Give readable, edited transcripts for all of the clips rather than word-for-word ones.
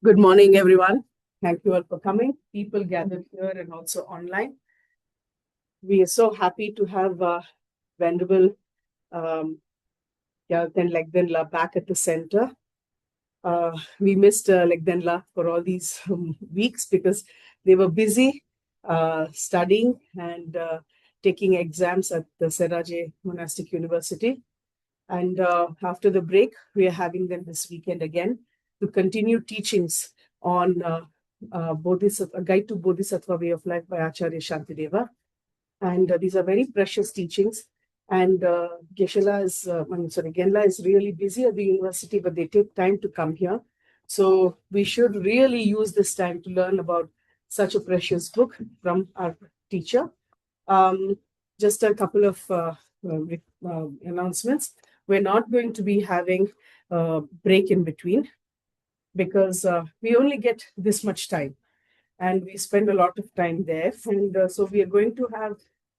Good morning, everyone. Thank you all for coming. People gathered here and also online. We are so happy to have Venerable um, Gyalten Lekden back at the center. We missed Lekden for all these weeks because they were busy studying and taking exams at the Seraje Monastic University. And after the break, we are having them this weekend again to continue teachings on Bodhisattva, a Guide to Bodhisattva Way of Life by Acharya Shantideva. And these are very precious teachings. And Genla is really busy at the university, but they take time to come here. So we should really use this time to learn about such a precious book from our teacher. Just a couple of announcements. We're not going to be having a break in between because we only get this much time and we spend a lot of time there. And so we are going to have,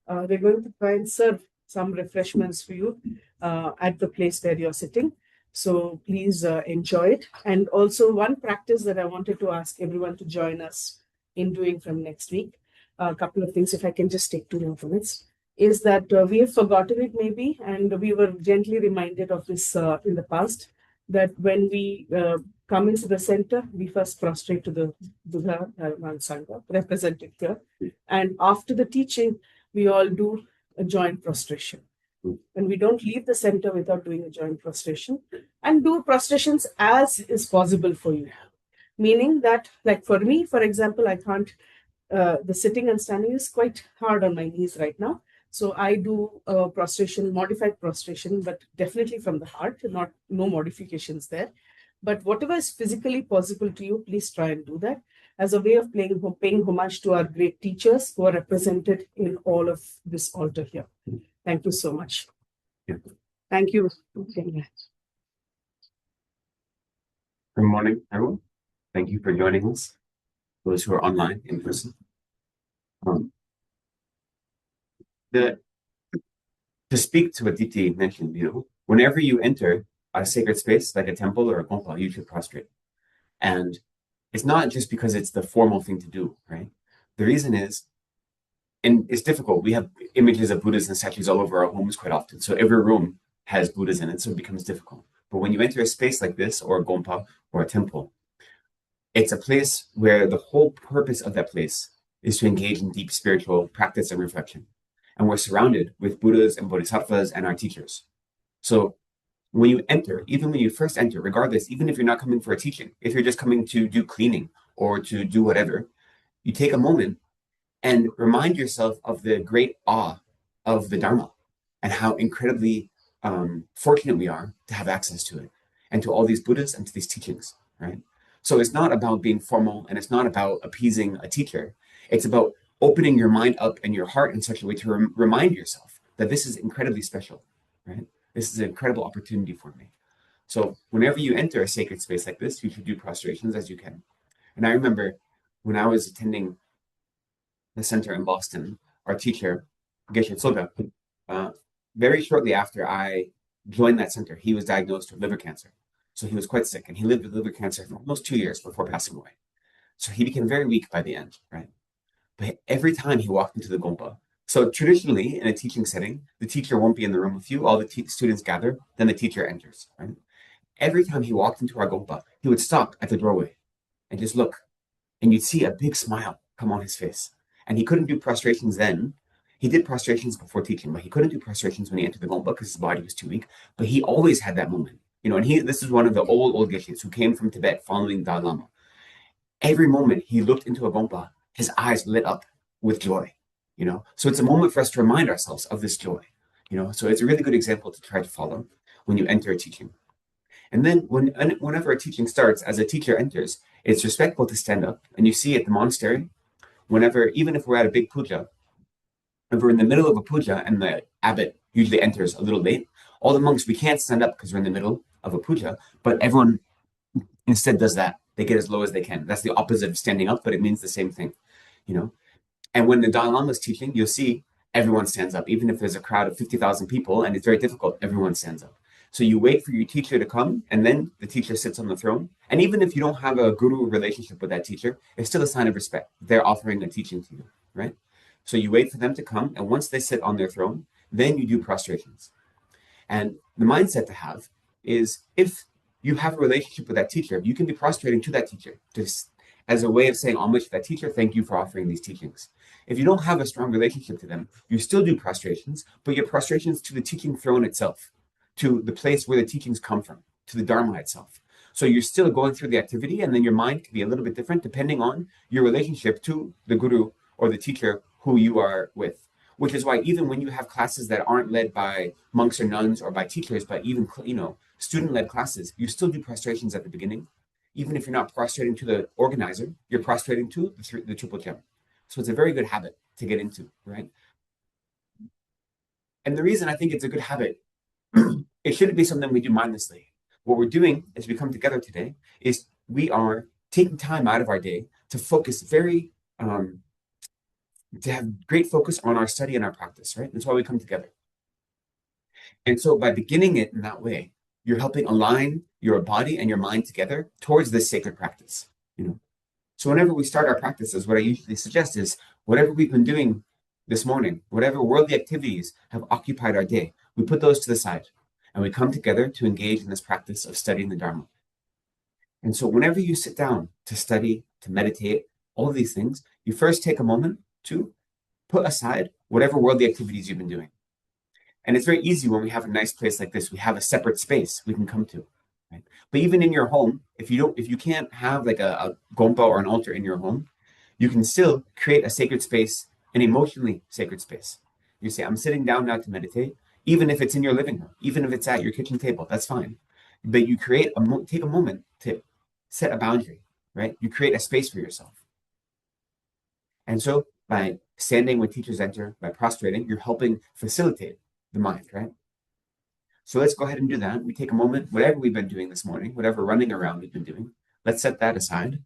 we're going to try and serve some refreshments for you at the place where you're sitting. So please enjoy it. And also one practice that I wanted to ask everyone to join us in doing from next week, a couple of things, if I can just take 2 more minutes, is that we have forgotten it maybe, and we were gently reminded of this in the past, that when we come into the center, we first prostrate to the Buddha Sangha, represented here. And after the teaching, we all do a joint prostration. And we don't leave the center without doing a joint prostration, and do prostrations as is possible for you. Meaning that, like for me, for example, I can't, the sitting and standing is quite hard on my knees right now. So I do prostration, modified prostration, but definitely from the heart, no modifications there. But whatever is physically possible to you, please try and do that as a way of paying homage to our great teachers who are represented in all of this altar here. Thank you so much. Thank you. Good morning, everyone. Thank you for joining us, those who are online in person. To speak to what Diti mentioned, whenever you enter a sacred space like a temple or a gompa, you should prostrate. And it's not just because it's the formal thing to do, right? The reason is, and it's difficult. We have images of Buddhas and statues all over our homes quite often. So every room has Buddhas in it, so it becomes difficult. But when you enter a space like this, or a gompa, or a temple, it's a place where the whole purpose of that place is to engage in deep spiritual practice and reflection. And we're surrounded with Buddhas and Bodhisattvas and our teachers. So when you enter, even when you first enter, regardless, even if you're not coming for a teaching, if you're just coming to do cleaning or to do whatever, you take a moment and remind yourself of the great awe of the Dharma and how incredibly fortunate we are to have access to it and to all these Buddhas and to these teachings, right? So it's not about being formal and it's not about appeasing a teacher. It's about opening your mind up and your heart in such a way to remind yourself that this is incredibly special, right? This is an incredible opportunity for me. So whenever you enter a sacred space like this, you should do prostrations as you can. And I remember when I was attending the center in Boston, our teacher, Geshe Tsoga, very shortly after I joined that center, he was diagnosed with liver cancer. So he was quite sick, and he lived with liver cancer for almost 2 years before passing away. So he became very weak by the end, right? But every time he walked into the gompa, so traditionally in a teaching setting, the teacher won't be in the room with you. All the students gather, then the teacher enters, right? Every time he walked into our gompa, he would stop at the doorway and just look, and you'd see a big smile come on his face. And he couldn't do prostrations then. He did prostrations before teaching, but he couldn't do prostrations when he entered the gompa because his body was too weak. But he always had that moment, and this is one of the old geshes who came from Tibet following Dalai Lama. Every moment he looked into a gompa, his eyes lit up with joy, So it's a moment for us to remind ourselves of this joy, So it's a really good example to try to follow when you enter a teaching. And then whenever a teaching starts, as a teacher enters, it's respectful to stand up. And you see at the monastery, even if we're at a big puja, if we're in the middle of a puja and the abbot usually enters a little late, all the monks, we can't stand up because we're in the middle of a puja, but everyone instead does that. They get as low as they can. That's the opposite of standing up, but it means the same thing, And when the Dalai Lama is teaching, you'll see everyone stands up. Even if there's a crowd of 50,000 people and it's very difficult, everyone stands up. So you wait for your teacher to come, and then the teacher sits on the throne. And even if you don't have a guru relationship with that teacher, it's still a sign of respect. They're offering a teaching to you, right? So you wait for them to come, and once they sit on their throne, then you do prostrations. And the mindset to have is if you have a relationship with that teacher, you can be prostrating to that teacher just as a way of saying homage to that teacher, thank you for offering these teachings. If you don't have a strong relationship to them, you still do prostrations, but your prostrations to the teaching throne itself, to the place where the teachings come from, to the Dharma itself. So you're still going through the activity, and then your mind can be a little bit different depending on your relationship to the guru or the teacher who you are with. Which is why even when you have classes that aren't led by monks or nuns or by teachers, but even student-led classes, you still do prostrations at the beginning. Even if you're not prostrating to the organizer, you're prostrating to the triple gem. So it's a very good habit to get into, right? And the reason I think it's a good habit, it shouldn't be something we do mindlessly. What we're doing as we come together today is we are taking time out of our day to focus to have great focus on our study and our practice, right? That's why we come together. And so by beginning it in that way, you're helping align your body and your mind together towards this sacred practice, you know. So whenever we start our practices, what I usually suggest is whatever we've been doing this morning, whatever worldly activities have occupied our day, we put those to the side and we come together to engage in this practice of studying the Dharma. And so whenever you sit down to study, to meditate, all of these things, you first take a moment to put aside whatever worldly activities you've been doing. And it's very easy when we have a nice place like this, we have a separate space we can come to. Right? But even in your home, if you can't have like a gompa or an altar in your home, you can still create a sacred space, an emotionally sacred space. You say, I'm sitting down now to meditate, even if it's in your living room, even if it's at your kitchen table, that's fine. But you take a moment to set a boundary, right? You create a space for yourself. And so by standing when teachers enter, by prostrating, you're helping facilitate the mind, right? So let's go ahead and do that. We take a moment, whatever we've been doing this morning, whatever running around we've been doing, let's set that aside.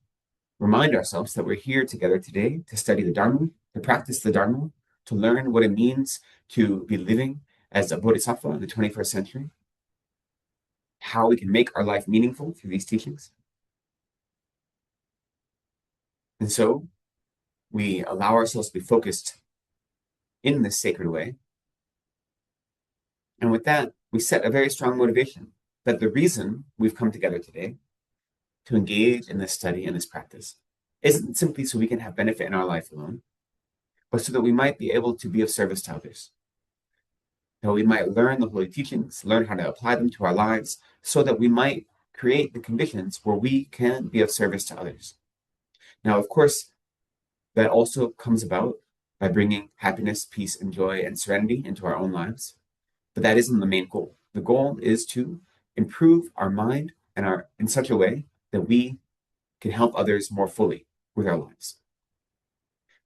Remind ourselves that we're here together today to study the Dharma, to practice the Dharma, to learn what it means to be living as a Bodhisattva in the 21st century, how we can make our life meaningful through these teachings. And so we allow ourselves to be focused in this sacred way. And with that, we set a very strong motivation that the reason we've come together today to engage in this study and this practice isn't simply so we can have benefit in our life alone, but so that we might be able to be of service to others. That we might learn the holy teachings, learn how to apply them to our lives, so that we might create the conditions where we can be of service to others. Now, of course, that also comes about by bringing happiness, peace, and joy and serenity into our own lives. But that isn't the main goal. The goal is to improve our mind and in such a way that we can help others more fully with our lives.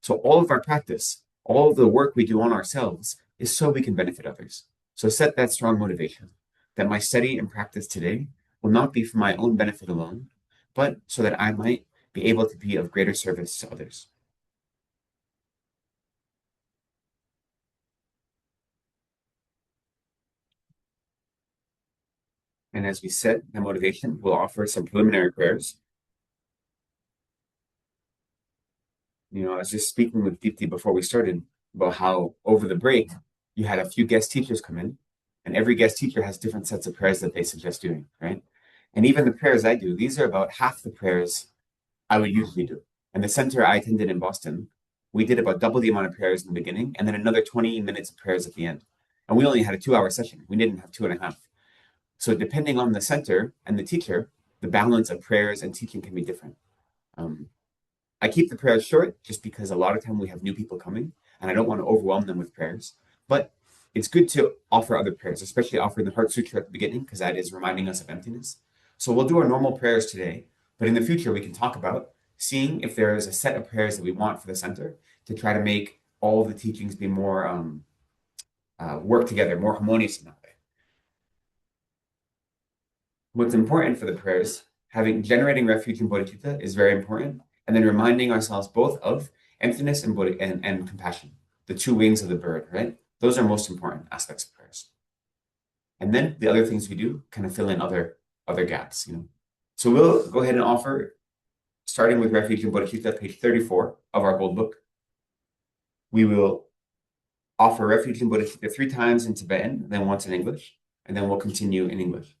So all of our practice, all of the work we do on ourselves is so we can benefit others. So set that strong motivation that my study and practice today will not be for my own benefit alone, but so that I might be able to be of greater service to others. And as we set the motivation, we'll offer some preliminary prayers. I was just speaking with Deepti before we started about how over the break, you had a few guest teachers come in, and every guest teacher has different sets of prayers that they suggest doing, right? And even the prayers I do, these are about half the prayers I would usually do. And the center I attended in Boston, we did about double the amount of prayers in the beginning, and then another 20 minutes of prayers at the end. And we only had a 2-hour session. We didn't have 2.5. So depending on the center and the teacher, the balance of prayers and teaching can be different. I keep the prayers short just because a lot of time we have new people coming and I don't want to overwhelm them with prayers. But it's good to offer other prayers, especially offering the Heart Sutra at the beginning, because that is reminding us of emptiness. So we'll do our normal prayers today, but in the future we can talk about seeing if there is a set of prayers that we want for the center to try to make all of the teachings be more work together, more harmonious in that way. What's important for the prayers, generating refuge in bodhicitta is very important, and then reminding ourselves both of emptiness and compassion, the two wings of the bird, right? Those are most important aspects of prayers. And then the other things we do kind of fill in other gaps, you know. So we'll go ahead and offer, starting with Refuge in Bodhisattva, page 34 of our gold book. We will offer Refuge in Bodhisattva 3 times in Tibetan, then once in English, and then we'll continue in English.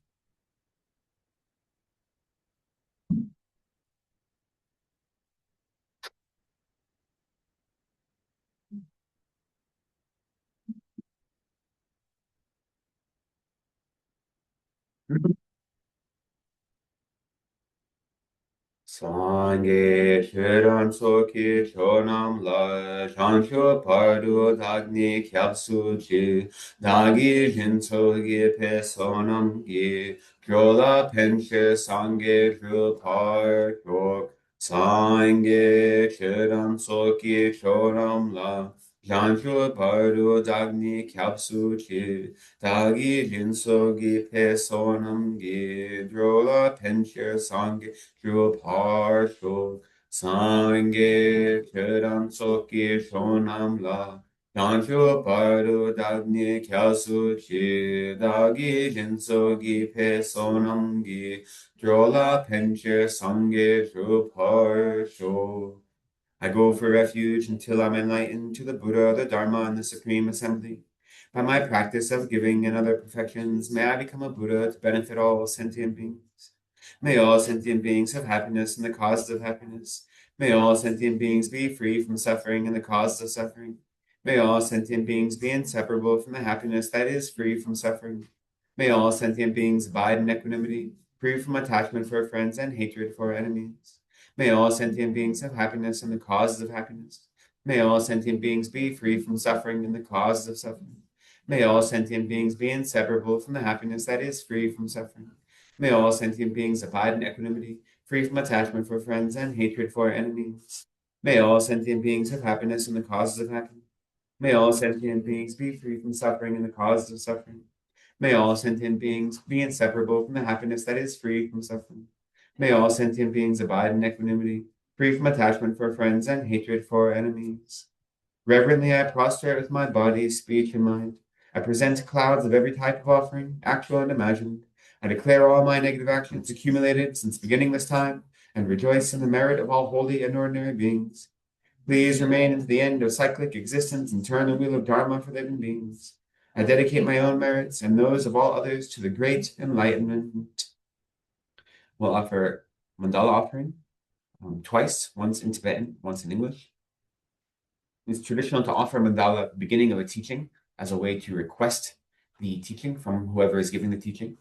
Sangye Shiran Soki Shonam La Shansho Pardo Dagni Kyapsu Chi Dagi Jinsogi Pesonam Gi Jola Penche Sangye Shupar Shok Sangye Shiran Soki Shonam La Shansho Pardo Dagni Kyapsu Chi Dagi Jinsogi Pesonam Gi Jola Penche Sangye Parsho Sangye Cheram Soki Shonam La Nanshu Pardo Dagni Kyasu Chi Dagi Jinsogi Pe Sonam Gi Drola Penche Sangye Shu Parsho. I go for refuge until I'm enlightened to the Buddha, the Dharma, and the Supreme Assembly. By my practice of giving and other perfections, may I become a Buddha to benefit all sentient beings. May all sentient beings have happiness and the causes of happiness. May all sentient beings be free from suffering and the causes of suffering. May all sentient beings be inseparable from the happiness that is free from suffering. May all sentient beings abide in equanimity, free from attachment for friends and hatred for enemies. May all sentient beings have happiness and the causes of happiness. May all sentient beings be free from suffering and the causes of suffering. May all sentient beings be inseparable from the happiness that is free from suffering. May all sentient beings abide in equanimity, free from attachment for friends and hatred for enemies. May all sentient beings have happiness and the causes of happiness. May all sentient beings be free from suffering and the causes of suffering. May all sentient beings be inseparable from the happiness that is free from suffering. May all sentient beings abide in equanimity, free from attachment for friends and hatred for enemies. Reverently I prostrate with my body, speech, and mind. I present clouds of every type of offering, actual and imagined. I declare all my negative actions accumulated since beginning this time, and rejoice in the merit of all holy and ordinary beings. Please remain unto the end of cyclic existence and turn the wheel of Dharma for living beings. I dedicate my own merits and those of all others to the great enlightenment. We'll offer mandala offering twice, once in Tibetan, once in English. It's traditional to offer mandala at the beginning of a teaching as a way to request the teaching from whoever is giving the teaching.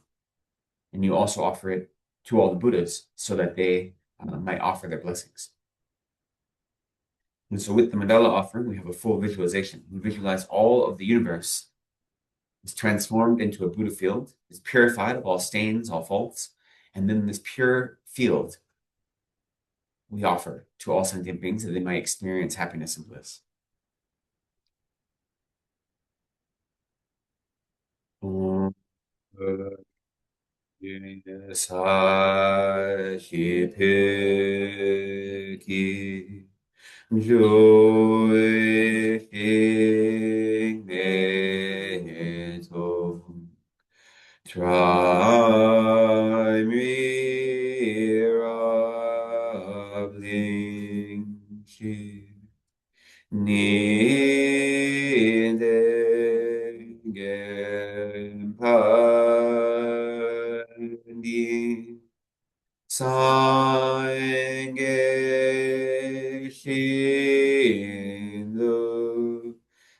And you also offer it to all the Buddhas so that they might offer their blessings. And so with the mandala offering, we have a full visualization. We visualize all of the universe is transformed into a Buddha field, is purified of all stains, all faults, and then this pure field we offer to all sentient beings that they might experience happiness and bliss. Om Sa-shi-pi-ki Jo-i-shi-ne-to Tri-mi-ra-bling-shi Ni-de-gen-pa-di Sange-shin-lu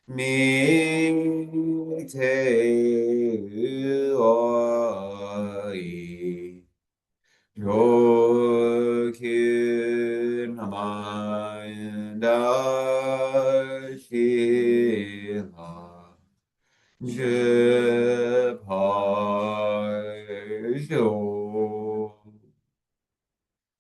Mi-te-oi Jokin Amanda-shila Je-par-jo.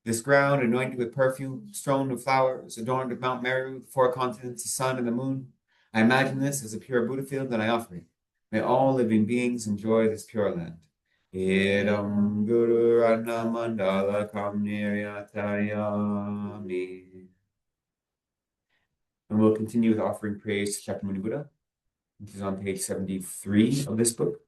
This ground anointed with perfume, strewn with flowers, adorned with Mount Meru, the 4 continents, the sun, and the moon. I imagine this as a pure Buddha field, and I offer it. May all living beings enjoy this pure land. Idam Guru Ratna Mandala Kamniryatayami. And we'll continue with offering praise to Shakyamuni Buddha, which is on page 73 of this book.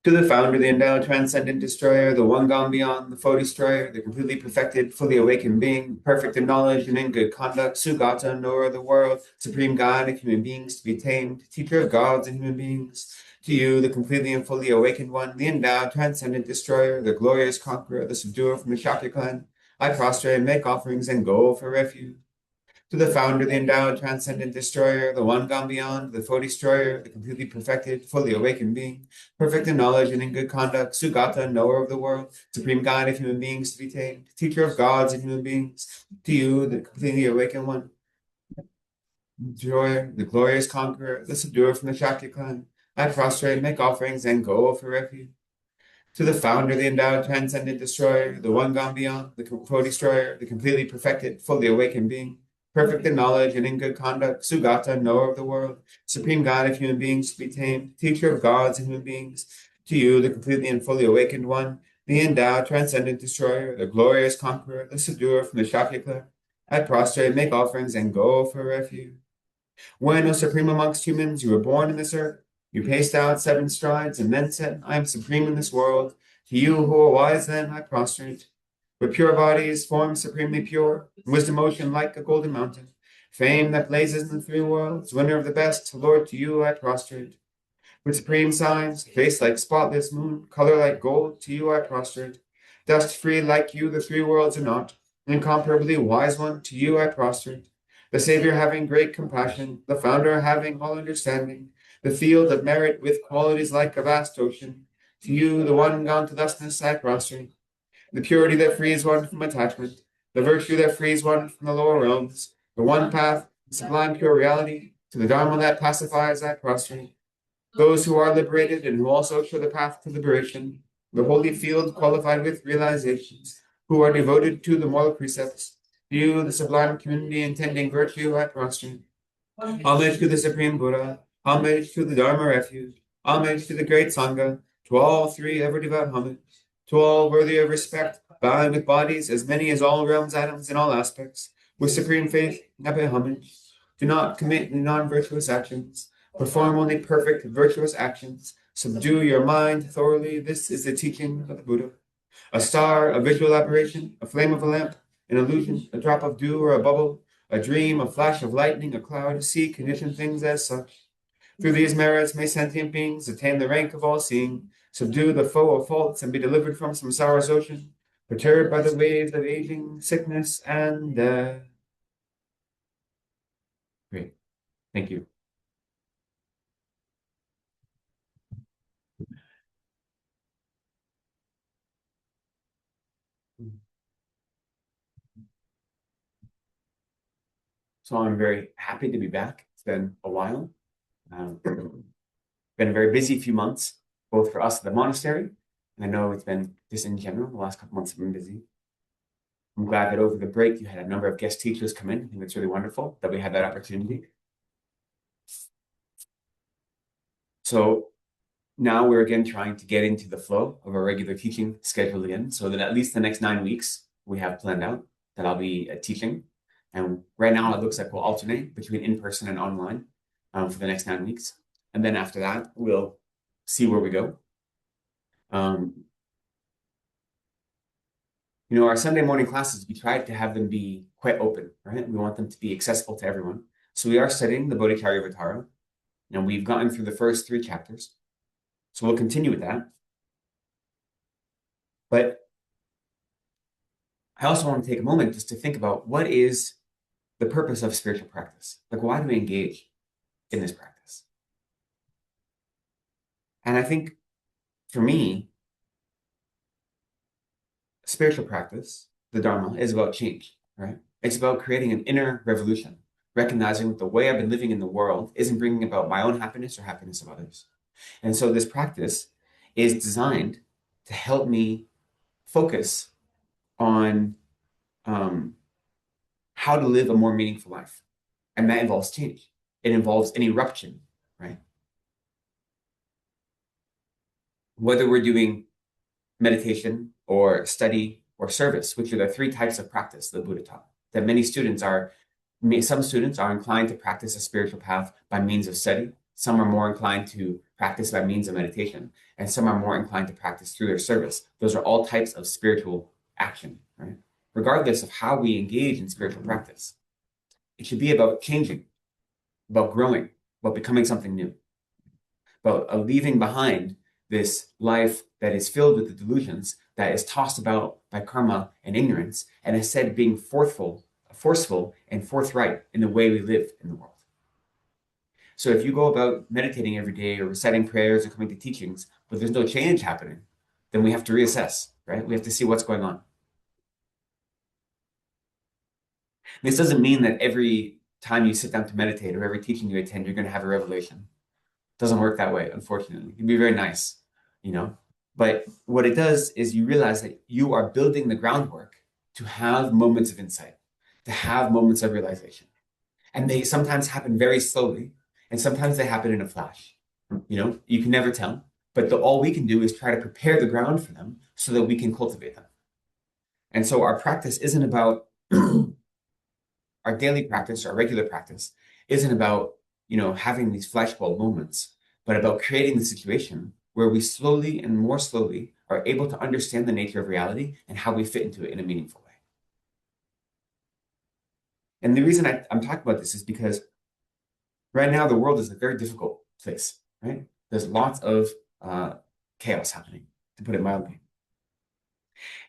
To the founder, the endowed, transcendent destroyer, the one gone beyond, the foe destroyer, the completely perfected, fully awakened being, perfect in knowledge and in good conduct, Sugata, knower of the world, supreme guide of human beings to be tamed, teacher of gods and human beings. To you, the completely and fully awakened one, the endowed, transcendent destroyer, the glorious conqueror, the subduer from the Shakya clan, I prostrate, make offerings, and go for refuge. To the founder, the endowed, transcendent destroyer, the one gone beyond, the foe destroyer, the completely perfected, fully awakened being, perfect in knowledge and in good conduct, Sugata, knower of the world, supreme guide of human beings to be tamed, teacher of gods and human beings, to you, the completely awakened one, destroyer, the glorious conqueror, the subduer from the Shakya clan, I prostrate, make offerings, and go for refuge. To the founder, the endowed, transcendent destroyer, the one gone beyond, the foe destroyer, the completely perfected, fully awakened being, perfect in knowledge and in good conduct, Sugata, knower of the world, supreme guide of human beings to be tamed, teacher of gods and human beings, to you, the completely and fully awakened one, the endowed, transcendent destroyer, the glorious conqueror, the subduer from the Shakya clan, I prostrate, make offerings, and go for refuge. When, O supreme amongst humans, you were born in this earth, you paced out 7 strides and then said, I am supreme in this world. To you who are wise then, I prostrate. With pure bodies, forms supremely pure, wisdom ocean like a golden mountain, fame that blazes in the 3 worlds, winner of the best, Lord, to you I prostrate. With supreme signs, face like spotless moon, color like gold, to you I prostrate. Dust free like you, the 3 worlds are not, incomparably wise one, to you I prostrate. The Savior having great compassion, the Founder having all understanding, the field of merit with qualities like a vast ocean, to you, the one gone to thusness, I prostrate. The purity that frees one from attachment, the virtue that frees one from the lower realms, the one path, sublime pure reality, to the Dharma that pacifies, I prostrate. Those who are liberated and who also show the path to liberation, the holy field qualified with realizations, who are devoted to the moral precepts, you, the sublime community intending virtue, I prostrate. Homage to the Supreme Buddha, homage to the Dharma refuge, homage to the great Sangha, to all 3 ever devout homage, to all worthy of respect, bowing with bodies as many as all realms, atoms, in all aspects, with supreme faith, I pay homage. Do not commit non-virtuous actions, perform only perfect virtuous actions, subdue your mind thoroughly, this is the teaching of the Buddha. A star, a visual aberration, a flame of a lamp, an illusion, a drop of dew or a bubble, a dream, a flash of lightning, a cloud, see, condition things as such. Through these merits may sentient beings attain the rank of all-seeing, subdue the foe of faults, and be delivered from samsara's ocean, perturbed by the waves of aging, sickness, and death. Great. Thank you. So I'm very happy to be back. It's been a while. Been a very busy few months, both for us at the monastery, and I know it's been just in general, the last couple months have been busy. I'm glad that over the break you had a number of guest teachers come in. I think it's really wonderful that we had that opportunity. So now we're again trying to get into the flow of our regular teaching schedule again, so that at least the next 9 weeks we have planned out that I'll be teaching. And right now it looks like we'll alternate between in-person and online for the next 9 weeks. And then after that, we'll see where we go. Our Sunday morning classes, we tried to have them be quite open, right? We want them to be accessible to everyone. So we are studying the Bodhisattva, and we've gotten through the first 3 chapters. So we'll continue with that. But I also want to take a moment just to think about what is the purpose of spiritual practice. Like, why do we engage in this practice? And I think for me, spiritual practice, the Dharma, is about change, right? It's about creating an inner revolution, recognizing that the way I've been living in the world isn't bringing about my own happiness or happiness of others. And so this practice is designed to help me focus on how to live a more meaningful life. And that involves change. It involves an eruption, right? Whether we're doing meditation or study or service, which are the 3 types of practice the Buddha taught, that some students are inclined to practice a spiritual path by means of study. Some are more inclined to practice by means of meditation, and some are more inclined to practice through their service. Those are all types of spiritual action, right? Regardless of how we engage in spiritual practice, it should be about changing, about growing, about becoming something new, about leaving behind this life that is filled with the delusions, that is tossed about by karma and ignorance, and instead being forceful and forthright in the way we live in the world. So if you go about meditating every day or reciting prayers or coming to teachings, but there's no change happening, then we have to reassess, right? We have to see what's going on. This doesn't mean that every time you sit down to meditate or every teaching you attend, you're going to have a revelation. It doesn't work that way, unfortunately. It can be very nice, you know? But what it does is you realize that you are building the groundwork to have moments of insight, to have moments of realization. And they sometimes happen very slowly, and sometimes they happen in a flash. You know, you can never tell, but all we can do is try to prepare the ground for them so that we can cultivate them. And so our practice isn't about our daily practice, our regular practice isn't about, you know, having these flashbulb moments, but about creating the situation where we slowly and more slowly are able to understand the nature of reality and how we fit into it in a meaningful way. And the reason I'm talking about this is because right now the world is a very difficult place, right? There's lots of chaos happening, to put it mildly.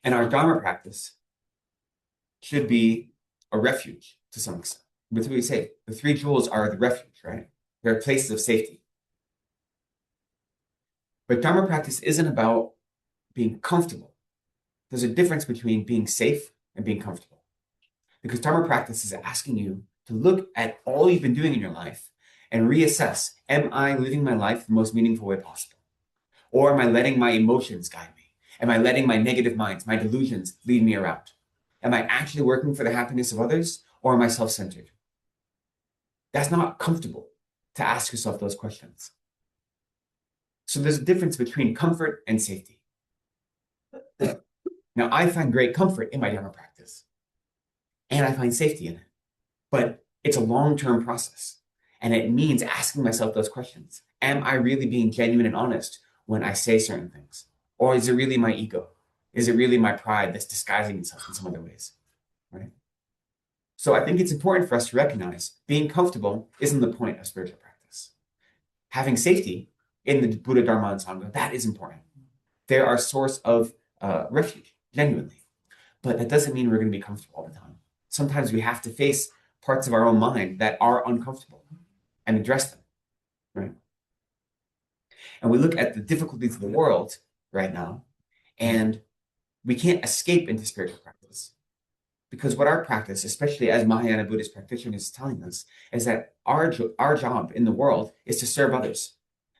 And our Dharma practice should be a refuge to some extent. That's what we say. The three jewels are the refuge, right? They're places of safety. But Dharma practice isn't about being comfortable. There's a difference between being safe and being comfortable. Because Dharma practice is asking you to look at all you've been doing in your life and reassess, am I living my life the most meaningful way possible? Or am I letting my emotions guide me? Am I letting my negative minds, my delusions lead me around? Am I actually working for the happiness of others, or am I self-centered? That's not comfortable to ask yourself those questions. So there's a difference between comfort and safety. Now, I find great comfort in my Dharma practice, and I find safety in it. But it's a long-term process, and it means asking myself those questions. Am I really being genuine and honest when I say certain things? Or is it really my ego? Is it really my pride that's disguising itself in some other ways, right? So I think it's important for us to recognize being comfortable isn't the point of spiritual practice. Having safety in the Buddha, Dharma, and Sangha, that is important. They're our source of refuge, genuinely. But that doesn't mean we're going to be comfortable all the time. Sometimes we have to face parts of our own mind that are uncomfortable and address them, right? And we look at the difficulties of the world right now, and we can't escape into spiritual practice. Because what our practice, especially as Mahayana Buddhist practitioners, is telling us is that our job in the world is to serve others.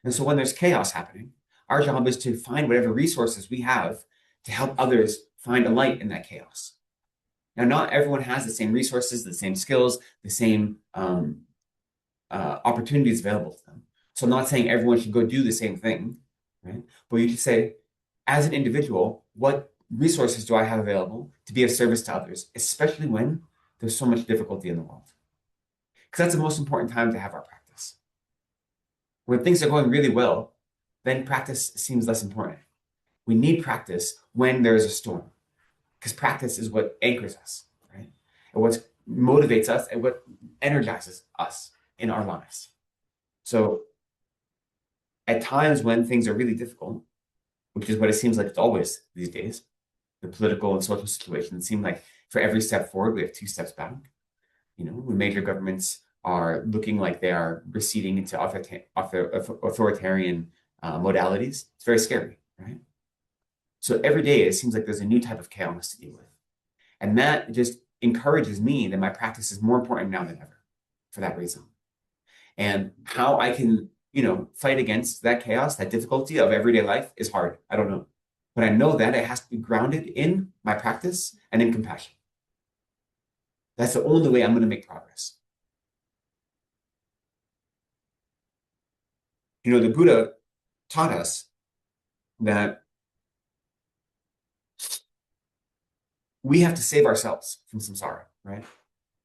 And so when there's chaos happening, our job is to find whatever resources we have to help others find a light in that chaos. Now, not everyone has the same resources, the same skills, the same opportunities available to them. So I'm not saying everyone should go do the same thing, right? But you should say, as an individual, what resources do I have available to be of service to others, especially when there's so much difficulty in the world? Because that's the most important time to have our practice. When things are going really well, then practice seems less important. We need practice when there is a storm, because practice is what anchors us, right? And what motivates us and what energizes us in our lives. So at times when things are really difficult, which is what it seems like it's always these days, the political and social situations seem like for every step forward, we have two steps back. You know, when major governments are looking like they are receding into authoritarian modalities, it's very scary, right? So every day it seems like there's a new type of chaos to deal with. And that just encourages me that my practice is more important now than ever for that reason. And how I can, you know, fight against that chaos, that difficulty of everyday life is hard. I don't know. But I know that it has to be grounded in my practice and in compassion. That's the only way I'm going to make progress. You know, the Buddha taught us that we have to save ourselves from samsara, right?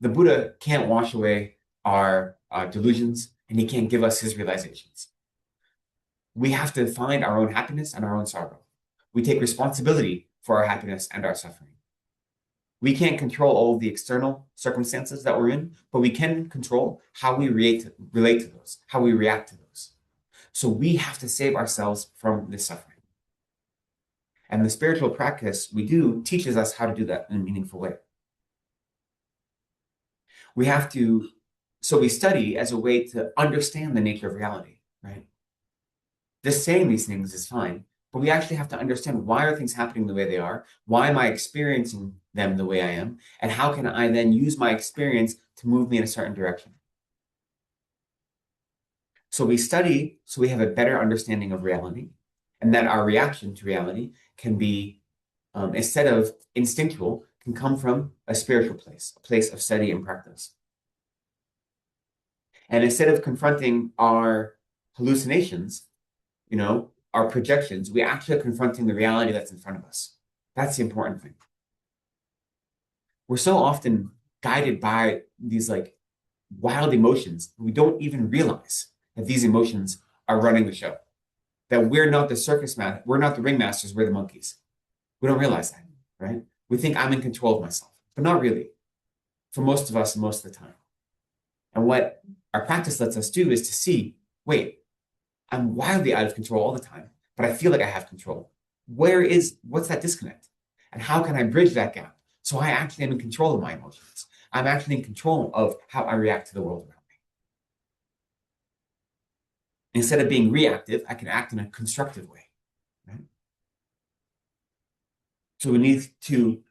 The Buddha can't wash away our delusions, and he can't give us his realizations. We have to find our own happiness and our own sorrow. We take responsibility for our happiness and our suffering. We can't control all of the external circumstances that we're in, but we can control how we relate to those, how we react to those. So we have to save ourselves from this suffering. And the spiritual practice we do teaches us how to do that in a meaningful way. We have to, so we study as a way to understand the nature of reality, right? Just saying these things is fine, but we actually have to understand, why are things happening the way they are? Why am I experiencing them the way I am? And how can I then use my experience to move me in a certain direction? So we study so we have a better understanding of reality, and that our reaction to reality can be, instead of instinctual, can come from a spiritual place, a place of study and practice. And instead of confronting our hallucinations, our projections, we actually are confronting the reality that's in front of us. That's the important thing. We're so often guided by these like wild emotions. We don't even realize that these emotions are running the show. That we're not the we're not the ringmasters, we're the monkeys. We don't realize that, right? We think I'm in control of myself, but not really. For most of us, most of the time. And what our practice lets us do is to see, wait, I'm wildly out of control all the time, but I feel like I have control. What's that disconnect? And how can I bridge that gap so I actually am in control of my emotions? I'm actually in control of how I react to the world around me. Instead of being reactive, I can act in a constructive way. Right? So we need to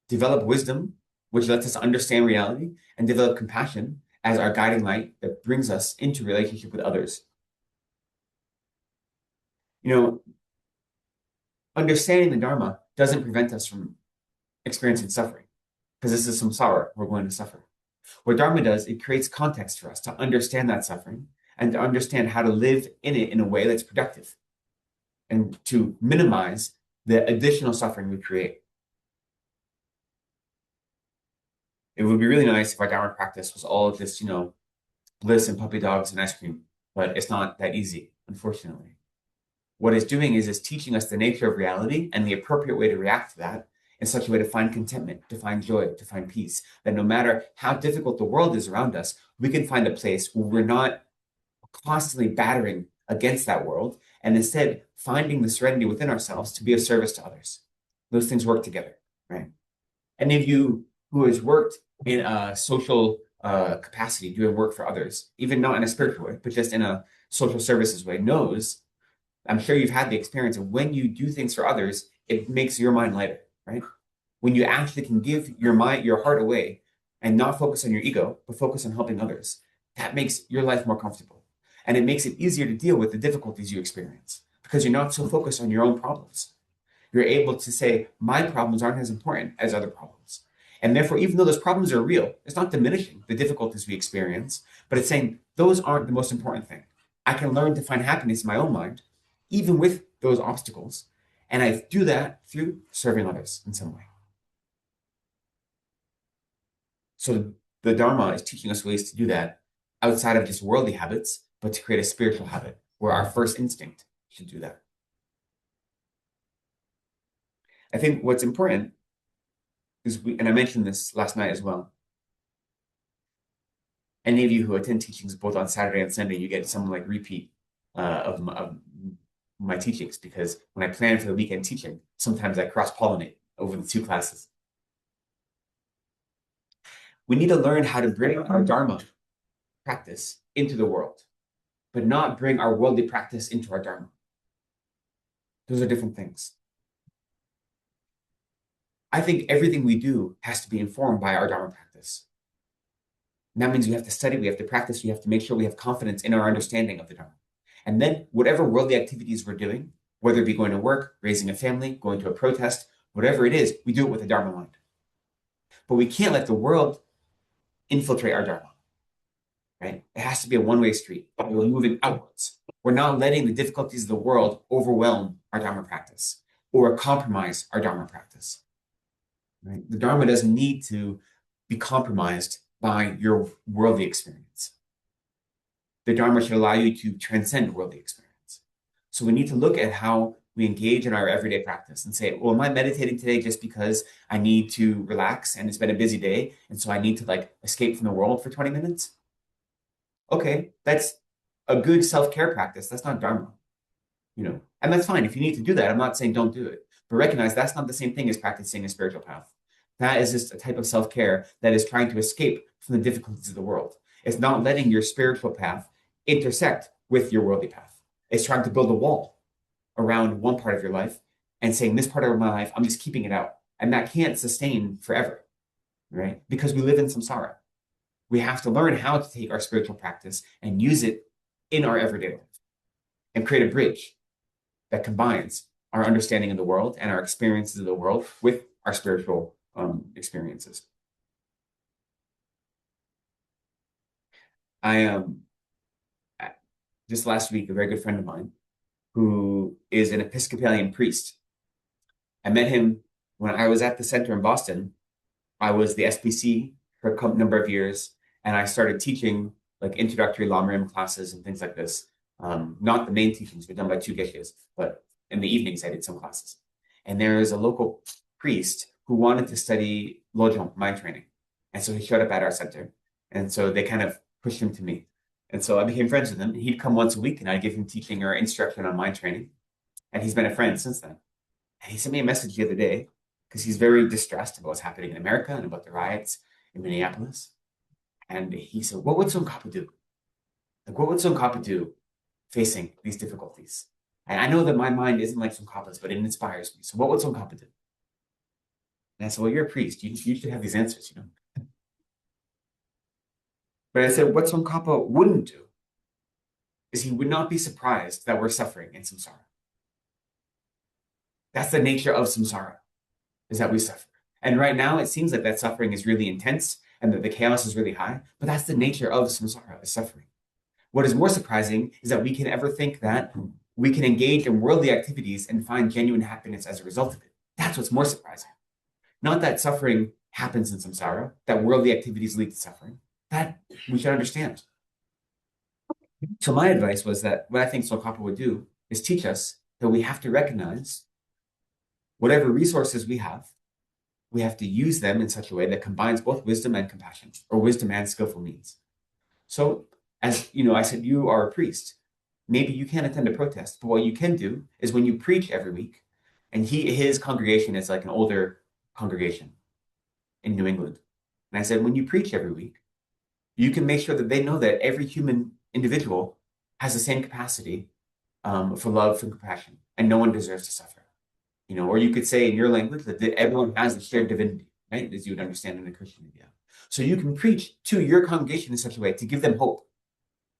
develop wisdom, which lets us understand reality, and develop compassion as our guiding light that brings us into relationship with others. Understanding the Dharma doesn't prevent us from experiencing suffering, because this is samsara, we're going to suffer. What Dharma does, it creates context for us to understand that suffering and to understand how to live in it in a way that's productive and to minimize the additional suffering we create. It would be really nice if our Dharma practice was all just, bliss and puppy dogs and ice cream, but it's not that easy, unfortunately. What it's doing is it's teaching us the nature of reality and the appropriate way to react to that in such a way to find contentment, to find joy, to find peace. That no matter how difficult the world is around us, we can find a place where we're not constantly battering against that world, and instead finding the serenity within ourselves to be of service to others. Those things work together, right? Any of you who has worked in a social capacity, doing work for others, even not in a spiritual way, but just in a social services way, knows, I'm sure you've had the experience of when you do things for others, it makes your mind lighter, right? When you actually can give your heart away and not focus on your ego, but focus on helping others, that makes your life more comfortable. And it makes it easier to deal with the difficulties you experience because you're not so focused on your own problems. You're able to say, my problems aren't as important as other problems. And therefore, even though those problems are real, it's not diminishing the difficulties we experience, but it's saying those aren't the most important thing. I can learn to find happiness in my own mind, even with those obstacles. And I do that through serving others in some way. So the Dharma is teaching us ways to do that outside of just worldly habits, but to create a spiritual habit where our first instinct should do that. I think what's important is and I mentioned this last night as well. Any of you who attend teachings both on Saturday and Sunday, you get some like repeat of my teachings, because when I plan for the weekend teaching, sometimes I cross-pollinate over the two classes. We need to learn how to bring our Dharma practice into the world, but not bring our worldly practice into our Dharma. Those are different things. I think everything we do has to be informed by our Dharma practice. And that means we have to study, we have to practice, we have to make sure we have confidence in our understanding of the Dharma. And then whatever worldly activities we're doing, whether it be going to work, raising a family, going to a protest, whatever it is, we do it with a Dharma mind. But we can't let the world infiltrate our Dharma, right? It has to be a one-way street. We're moving outwards. We're not letting the difficulties of the world overwhelm our Dharma practice or compromise our Dharma practice. Right? The Dharma doesn't need to be compromised by your worldly experience. The Dharma should allow you to transcend worldly experience. So we need to look at how we engage in our everyday practice and say, well, am I meditating today just because I need to relax and it's been a busy day, and so I need to like escape from the world for 20 minutes? Okay, that's a good self-care practice. That's not Dharma, and that's fine. If you need to do that, I'm not saying don't do it, but recognize that's not the same thing as practicing a spiritual path. That is just a type of self-care that is trying to escape from the difficulties of the world. It's not letting your spiritual path intersect with your worldly path. It's trying to build a wall around one part of your life and saying, this part of my life, I'm just keeping it out. And that can't sustain forever, right? Because we live in samsara. We have to learn how to take our spiritual practice and use it in our everyday life and create a bridge that combines our understanding of the world and our experiences of the world with our spiritual experiences. I just last week, a very good friend of mine who is an Episcopalian priest. I met him when I was at the center in Boston. I was the SPC for a number of years, and I started teaching like introductory Lam classes and things like this. Not the main teachings were done by two geshes, but in the evenings I did some classes. And there is a local priest who wanted to study Lojong, mind training. And so he showed up at our center. And so they kind of pushed him to me. And so I became friends with him. He'd come once a week and I'd give him teaching or instruction on mind training. And he's been a friend since then. And he sent me a message the other day because he's very distressed about what's happening in America and about the riots in Minneapolis. And he said, what would Tsongkhapa do? Like, what would Tsongkhapa do facing these difficulties? And I know that my mind isn't like Tsongkhapa's, but it inspires me. So what would Tsongkhapa do? And I said, well, you're a priest. You should have these answers, But I said, what Tsongkhapa wouldn't do is he would not be surprised that we're suffering in samsara. That's the nature of samsara, is that we suffer. And right now, it seems like that suffering is really intense and that the chaos is really high, but that's the nature of samsara, is suffering. What is more surprising is that we can ever think that we can engage in worldly activities and find genuine happiness as a result of it. That's what's more surprising. Not that suffering happens in samsara, that worldly activities lead to suffering. That we should understand. So my advice was that what I think Tsongkhapa would do is teach us that we have to recognize whatever resources we have to use them in such a way that combines both wisdom and compassion, or wisdom and skillful means. So, as I said, you are a priest. Maybe you can't attend a protest, but what you can do is when you preach every week, and his congregation is like an older congregation in New England. And I said, when you preach every week, you can make sure that they know that every human individual has the same capacity for love and compassion, and no one deserves to suffer. Or you could say in your language that everyone has a shared divinity, right? As you would understand in a Christian idea. So you can preach to your congregation in such a way to give them hope.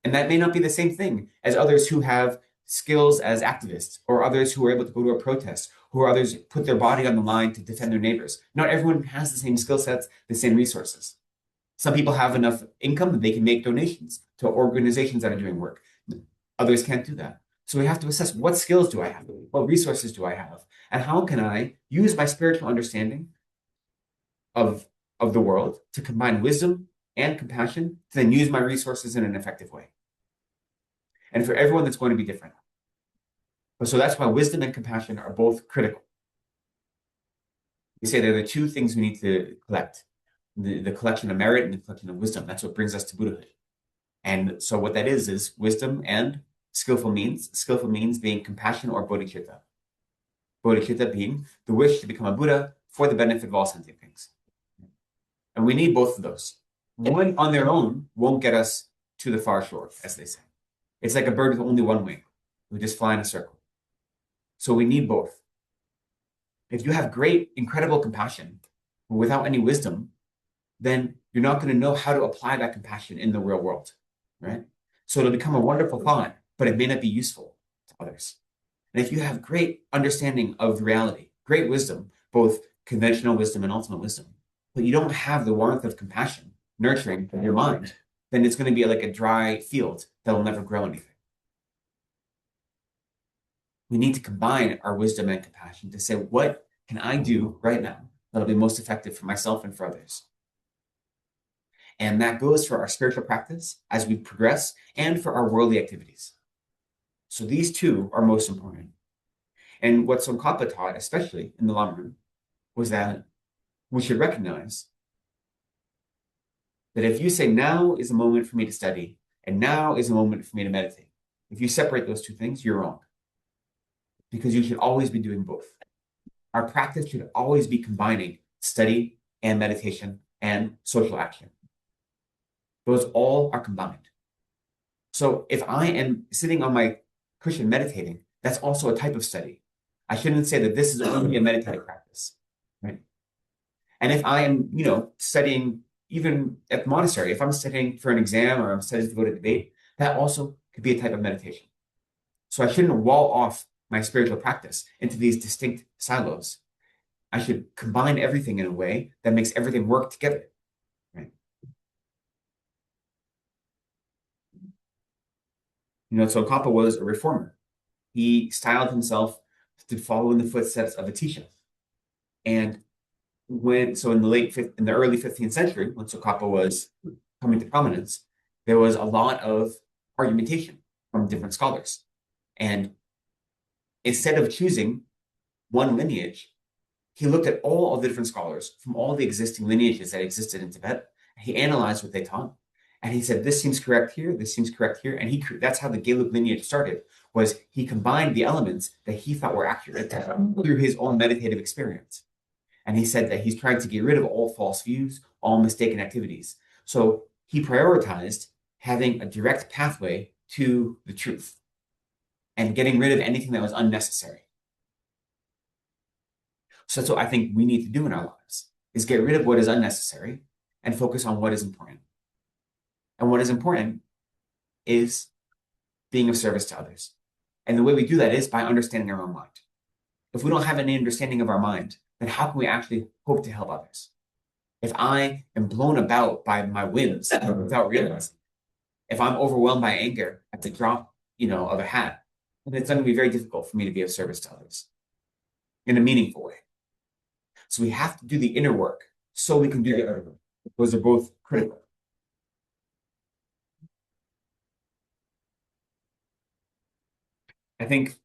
And that may not be the same thing as others who have skills as activists, or others who are able to go to a protest, or others put their body on the line to defend their neighbors. Not everyone has the same skill sets, the same resources. Some people have enough income that they can make donations to organizations that are doing work. Others can't do that. So we have to assess, what skills do I have? What resources do I have? And how can I use my spiritual understanding of the world to combine wisdom and compassion to then use my resources in an effective way? And for everyone, that's going to be different. So that's why wisdom and compassion are both critical. We say they're the two things we need to collect. The collection of merit and the collection of wisdom. That's what brings us to Buddhahood. And so what that is wisdom and skillful means. Skillful means being compassion or bodhicitta. Bodhicitta being the wish to become a Buddha for the benefit of all sentient beings. And we need both of those. One on their own won't get us to the far shore, as they say. It's like a bird with only one wing. We just fly in a circle. So we need both. If you have great, incredible compassion without any wisdom, then you're not going to know how to apply that compassion in the real world, right? So it'll become a wonderful thought, but it may not be useful to others. And if you have great understanding of reality, great wisdom, both conventional wisdom and ultimate wisdom, but you don't have the warmth of compassion nurturing your mind, then it's going to be like a dry field that will never grow anything. We need to combine our wisdom and compassion to say, what can I do right now that'll be most effective for myself and for others? And that goes for our spiritual practice as we progress and for our worldly activities. So these two are most important. And what Tsongkhapa taught, especially in the long run, was that we should recognize that if you say now is a moment for me to study and now is a moment for me to meditate, if you separate those two things, you're wrong. Because you should always be doing both. Our practice should always be combining study and meditation and social action. Those all are combined. So if I am sitting on my cushion meditating, that's also a type of study. I shouldn't say that this is only a meditative practice, right? And if I am, studying even at the monastery, if I'm studying for an exam or I'm studying to go to debate, that also could be a type of meditation. So I shouldn't wall off my spiritual practice into these distinct silos. I should combine everything in a way that makes everything work together, right? Tsongkhapa was a reformer. He styled himself to follow in the footsteps of Atisha. And in the early 15th century, when Tsongkhapa was coming to prominence, there was a lot of argumentation from different scholars. And instead of choosing one lineage, he looked at all of the different scholars from all the existing lineages that existed in Tibet. He analyzed what they taught. And he said, this seems correct here, this seems correct here. And that's how the Gelug lineage started, was he combined the elements that he thought were accurate through his own meditative experience. And he said that he's trying to get rid of all false views, all mistaken activities. So he prioritized having a direct pathway to the truth and getting rid of anything that was unnecessary. So that's what I think we need to do in our lives, is get rid of what is unnecessary and focus on what is important. And what is important is being of service to others. And the way we do that is by understanding our own mind. If we don't have any understanding of our mind, then how can we actually hope to help others? If I am blown about by my whims without realizing, if I'm overwhelmed by anger at the drop, of a hat, then it's going to be very difficult for me to be of service to others in a meaningful way. So we have to do the inner work so we can do the outer work. Those are both critical. I think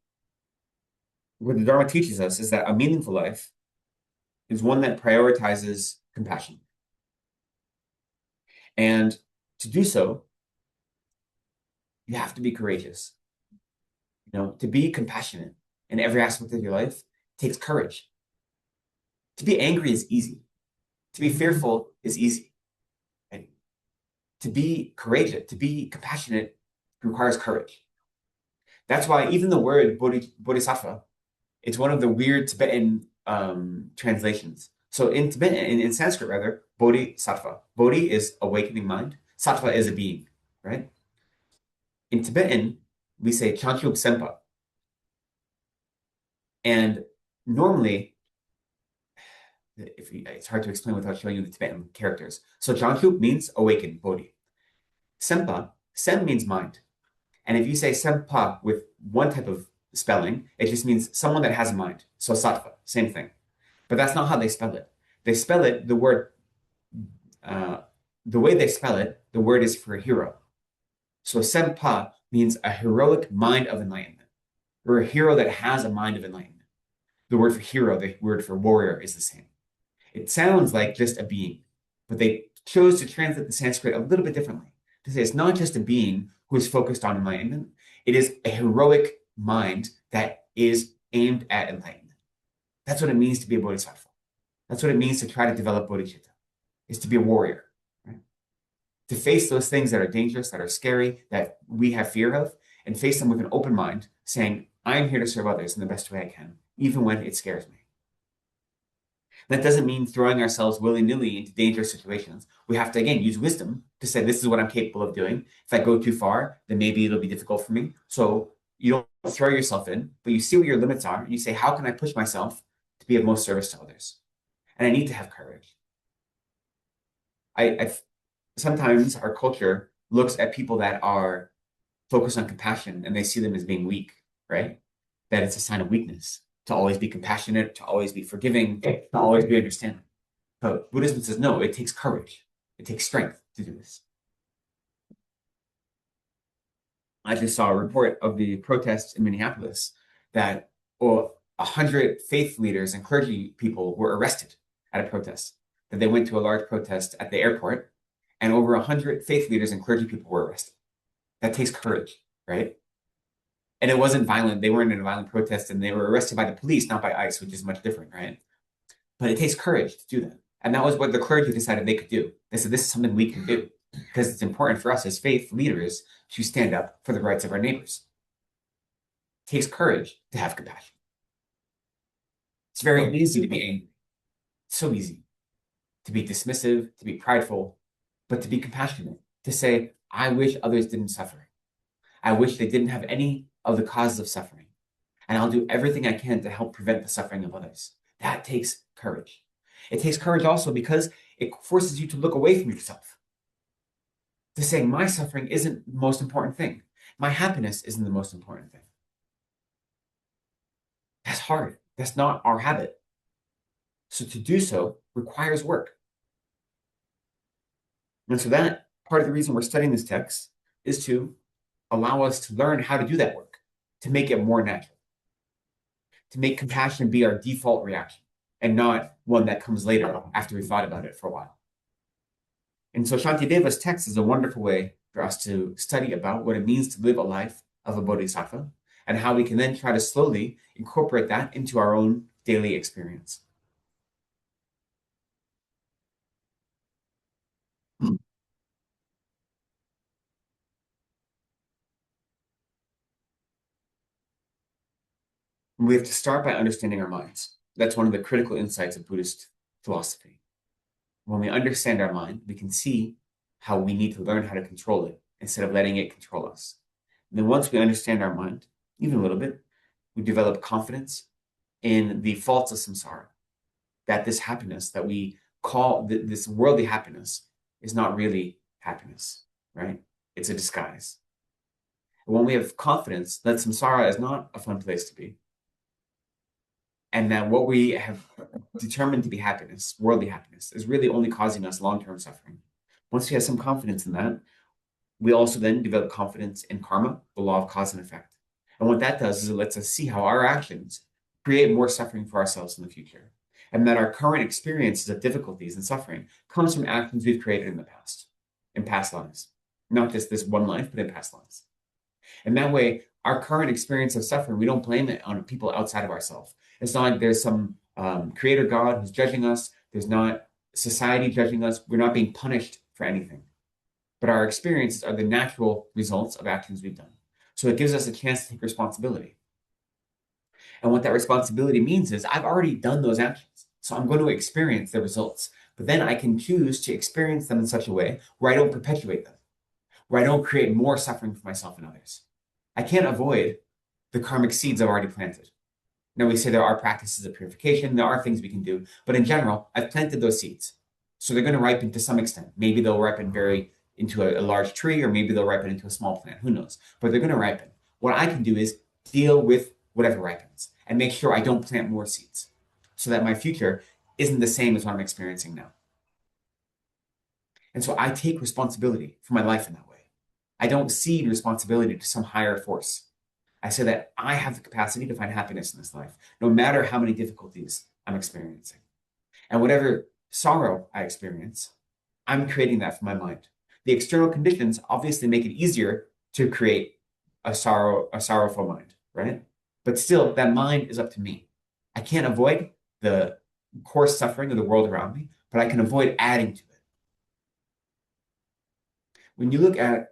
what the Dharma teaches us is that a meaningful life is one that prioritizes compassion. And to do so, you have to be courageous. To be compassionate in every aspect of your life takes courage. To be angry is easy. To be fearful is easy. And to be courageous, to be compassionate requires courage. That's why even the word Bodhisattva, it's one of the weird Tibetan translations. So in Tibetan, in Sanskrit rather, Bodhisattva. Bodhi is awakening mind. Sattva is a being, right? In Tibetan, we say Chanchuk Senpa. And normally, it's hard to explain without showing you the Tibetan characters. So Chanchuk means awaken, Bodhi. Senpa, Sen means mind. And if you say Senpa with one type of spelling, it just means someone that has a mind. So Sattva, same thing. But that's not how they spell it. They spell it, the way they spell it, the word is for hero. So Senpa means a heroic mind of enlightenment. Or a hero that has a mind of enlightenment. The word for hero, the word for warrior is the same. It sounds like just a being, but they chose to translate the Sanskrit a little bit differently. To say it's not just a being who is focused on enlightenment, it is a heroic mind that is aimed at enlightenment. That's what it means to be a bodhisattva. That's what it means to try to develop bodhicitta, is to be a warrior, right? To face those things that are dangerous, that are scary, that we have fear of, and face them with an open mind, saying, I am here to serve others in the best way I can, even when it scares me. That doesn't mean throwing ourselves willy-nilly into dangerous situations. We have to, again, use wisdom to say, this is what I'm capable of doing. If I go too far, then maybe it'll be difficult for me. So you don't throw yourself in, but you see what your limits are, and you say, how can I push myself to be of most service to others? And I need to have courage. Sometimes our culture looks at people that are focused on compassion, and they see them as being weak, right? That it's a sign of weakness to always be compassionate, to always be forgiving, to always be understanding. But Buddhism says, no, it takes courage. It takes strength to do this. I just saw a report of the protests in Minneapolis that 100 faith leaders and clergy people were arrested at a protest. That they went to a large protest at the airport, and over 100 faith leaders and clergy people were arrested. That takes courage, right? And it wasn't violent. They weren't in a violent protest, and they were arrested by the police, not by ICE, which is much different, right? But it takes courage to do that. And that was what the clergy decided they could do. They said, this is something we can do because it's important for us as faith leaders to stand up for the rights of our neighbors. It takes courage to have compassion. It's very easy to be angry. It's so easy to be dismissive, to be prideful, but to be compassionate, to say, I wish others didn't suffer. I wish they didn't have any of the causes of suffering. And I'll do everything I can to help prevent the suffering of others. That takes courage. It takes courage also because it forces you to look away from yourself. To say, my suffering isn't the most important thing. My happiness isn't the most important thing. That's hard. That's not our habit. So to do so requires work. And so that part of the reason we're studying this text is to allow us to learn how to do that work, to make it more natural, to make compassion be our default reaction and not one that comes later after we've thought about it for a while. And so Shantideva's text is a wonderful way for us to study about what it means to live a life of a bodhisattva and how we can then try to slowly incorporate that into our own daily experience. We have to start by understanding our minds. That's one of the critical insights of Buddhist philosophy. When we understand our mind, we can see how we need to learn how to control it instead of letting it control us. And then once we understand our mind, even a little bit, we develop confidence in the faults of samsara, that this happiness that we call this worldly happiness is not really happiness, right? It's a disguise. And when we have confidence that samsara is not a fun place to be, and that what we have determined to be happiness, worldly happiness, is really only causing us long-term suffering. Once we have some confidence in that, we also then develop confidence in karma, the law of cause and effect. And what that does is it lets us see how our actions create more suffering for ourselves in the future. And that our current experiences of difficulties and suffering comes from actions we've created in the past, in past lives. Not just this one life, but in past lives. And that way, our current experience of suffering, we don't blame it on people outside of ourselves. It's not like there's some creator God who's judging us. There's not society judging us. We're not being punished for anything. But our experiences are the natural results of actions we've done. So it gives us a chance to take responsibility. And what that responsibility means is I've already done those actions. So I'm going to experience the results. But then I can choose to experience them in such a way where I don't perpetuate them, where I don't create more suffering for myself and others. I can't avoid the karmic seeds I've already planted. Now, we say there are practices of purification, there are things we can do, but in general, I've planted those seeds. So they're going to ripen to some extent. Maybe they'll ripen into a large tree, or maybe they'll ripen into a small plant, who knows? But they're going to ripen. What I can do is deal with whatever ripens and make sure I don't plant more seeds so that my future isn't the same as what I'm experiencing now. And so I take responsibility for my life in that way. I don't cede responsibility to some higher force. I say that I have the capacity to find happiness in this life, no matter how many difficulties I'm experiencing. And whatever sorrow I experience, I'm creating that for my mind. The external conditions obviously make it easier to create a sorrowful mind, right? But still, that mind is up to me. I can't avoid the coarse suffering of the world around me, but I can avoid adding to it. When you look at,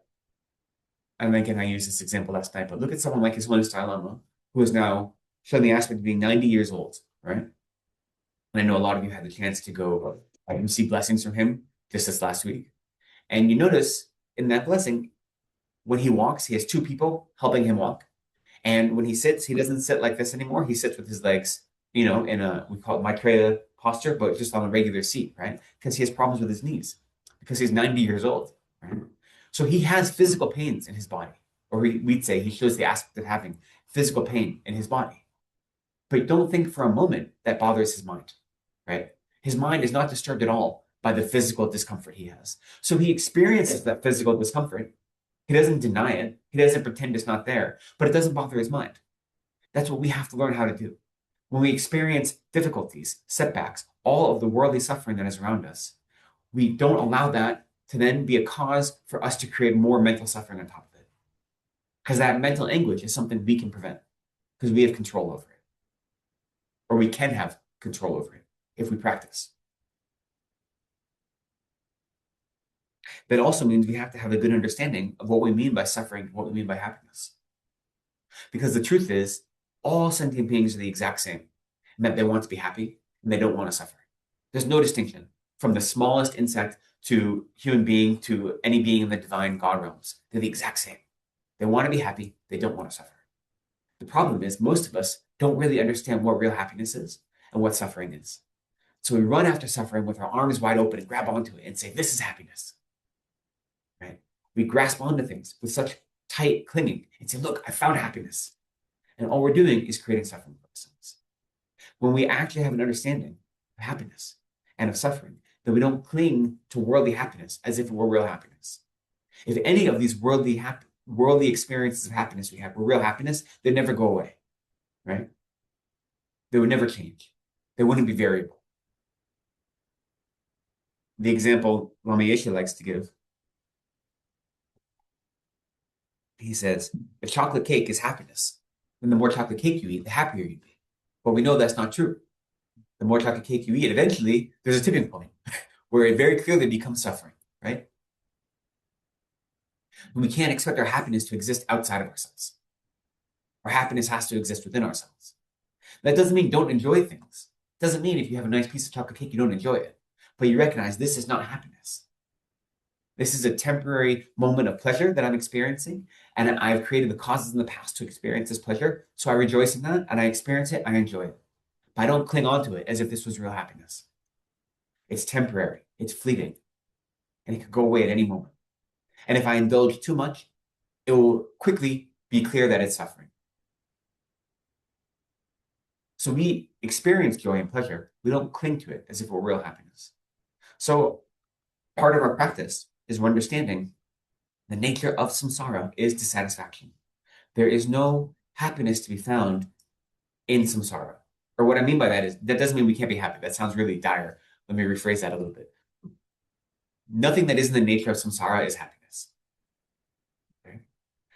and again, I used this example last night, but look at someone like His Holiness Dalai Lama, who is now showing the aspect of being 90 years old, right? And I know a lot of you had the chance to go receive blessings from him just this last week. And you notice in that blessing, when he walks, he has two people helping him walk. And when he sits, he doesn't sit like this anymore. He sits with his legs, in we call it Maitreya posture, but just on a regular seat, right? Because he has problems with his knees, because he's 90 years old, right? So he has physical pains in his body, or we'd say he shows the aspect of having physical pain in his body. But don't think for a moment that bothers his mind, right? His mind is not disturbed at all by the physical discomfort he has. So he experiences that physical discomfort He doesn't deny it. He doesn't pretend it's not there, but it doesn't bother his mind. That's what we have to learn how to do. When we experience difficulties, setbacks, all of the worldly suffering that is around us, we don't allow that to then be a cause for us to create more mental suffering on top of it. Because that mental anguish is something we can prevent because we have control over it. Or we can have control over it if we practice. That also means we have to have a good understanding of what we mean by suffering and what we mean by happiness. Because the truth is, all sentient beings are the exact same, and that they want to be happy and they don't want to suffer. There's no distinction from the smallest insect to human being to any being in the divine God realms. They're the exact same. They want to be happy, they don't want to suffer. The problem is most of us don't really understand what real happiness is and what suffering is. So we run after suffering with our arms wide open and grab onto it and say, this is happiness. Right? We grasp onto things with such tight clinging and say, look, I found happiness. And all we're doing is creating suffering for ourselves. When we actually have an understanding of happiness and of suffering, then we don't cling to worldly happiness as if it were real happiness. If any of these worldly experiences of happiness we have were real happiness, they'd never go away, right? They would never change. They wouldn't be variable. The example Lama Yeshe likes to give, he says, if chocolate cake is happiness, then the more chocolate cake you eat, the happier you be. But we know that's not true. The more chocolate cake you eat, eventually there's a tipping point where it very clearly becomes suffering, right? We can't expect our happiness to exist outside of ourselves. Our happiness has to exist within ourselves. That doesn't mean don't enjoy things. It doesn't mean if you have a nice piece of chocolate cake, you don't enjoy it. But you recognize this is not happiness. This is a temporary moment of pleasure that I'm experiencing, and I've created the causes in the past to experience this pleasure. So I rejoice in that, and I experience it, I enjoy it. But I don't cling on to it as if this was real happiness. It's temporary, it's fleeting, and it could go away at any moment. And if I indulge too much, it will quickly be clear that it's suffering. So we experience joy and pleasure. We don't cling to it as if it were real happiness. So part of our practice is we're understanding the nature of samsara is dissatisfaction. There is no happiness to be found in samsara. Or what I mean by that is, that doesn't mean we can't be happy. That sounds really dire. Let me rephrase that a little bit. Nothing that is in the nature of samsara is happiness. Okay?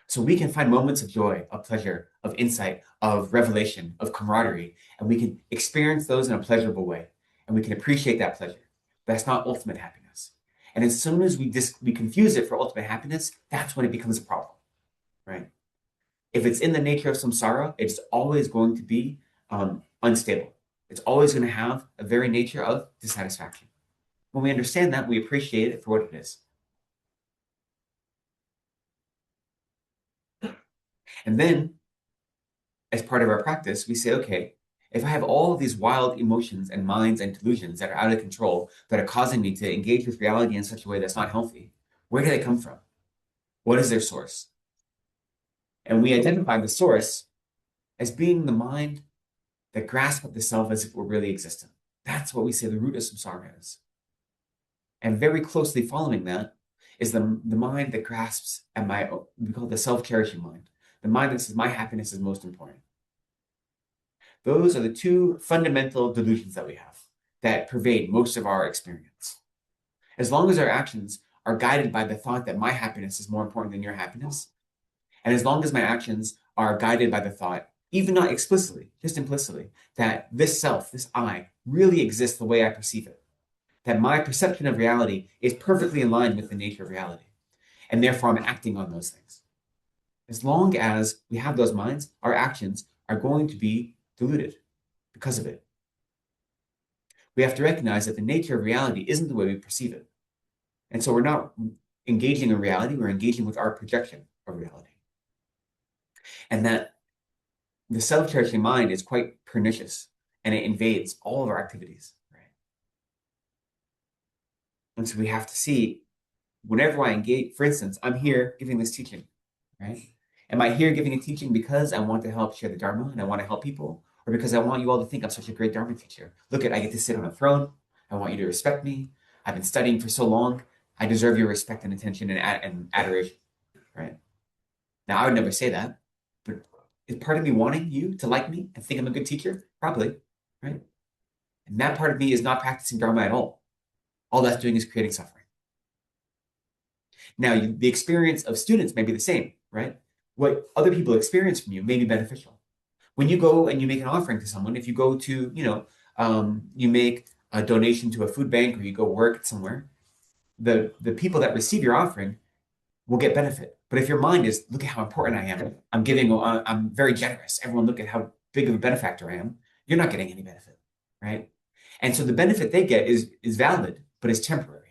So we can find moments of joy, of pleasure, of insight, of revelation, of camaraderie, and we can experience those in a pleasurable way, and we can appreciate that pleasure. That's not ultimate happiness. And as soon as we confuse it for ultimate happiness, that's when it becomes a problem, right? If it's in the nature of samsara, it's always going to be unstable. It's always going to have a very nature of dissatisfaction. When we understand that, we appreciate it for what it is. And then, as part of our practice, we say, okay, if I have all of these wild emotions and minds and delusions that are out of control, that are causing me to engage with reality in such a way that's not healthy, where do they come from? What is their source? And we identify the source as being the mind that grasps at the self as if it were really existent. That's what we say the root of samsara is. And very closely following that is the mind that grasps at we call it the self-cherishing mind, the mind that says my happiness is most important. Those are the two fundamental delusions that we have that pervade most of our experience. As long as our actions are guided by the thought that my happiness is more important than your happiness, and as long as my actions are guided by the thought, even not explicitly, just implicitly, that this self, this I, really exists the way I perceive it, that my perception of reality is perfectly in line with the nature of reality, and therefore I'm acting on those things. As long as we have those minds, our actions are going to be diluted because of it. We have to recognize that the nature of reality isn't the way we perceive it. And so we're not engaging in reality, we're engaging with our projection of reality. And that the self-cherishing mind is quite pernicious and it invades all of our activities, right? And so we have to see, whenever I engage, for instance, I'm here giving this teaching, right? Am I here giving a teaching because I want to help share the Dharma and I want to help people? Or because I want you all to think I'm such a great Dharma teacher? Look I get to sit on a throne. I want you to respect me. I've been studying for so long. I deserve your respect and attention and adoration, right? Now, I would never say that, but is part of me wanting you to like me and think I'm a good teacher? Probably, right? And that part of me is not practicing Dharma at all. All that's doing is creating suffering. Now, the experience of students may be the same, right? What other people experience from you may be beneficial. When you go and you make an offering to someone, if you go to, you make a donation to a food bank or you go work somewhere, the people that receive your offering will get benefit. But if your mind is, look at how important I am, I'm giving, I'm very generous. Everyone, look at how big of a benefactor I am. You're not getting any benefit, right? And so the benefit they get is valid, but it's temporary.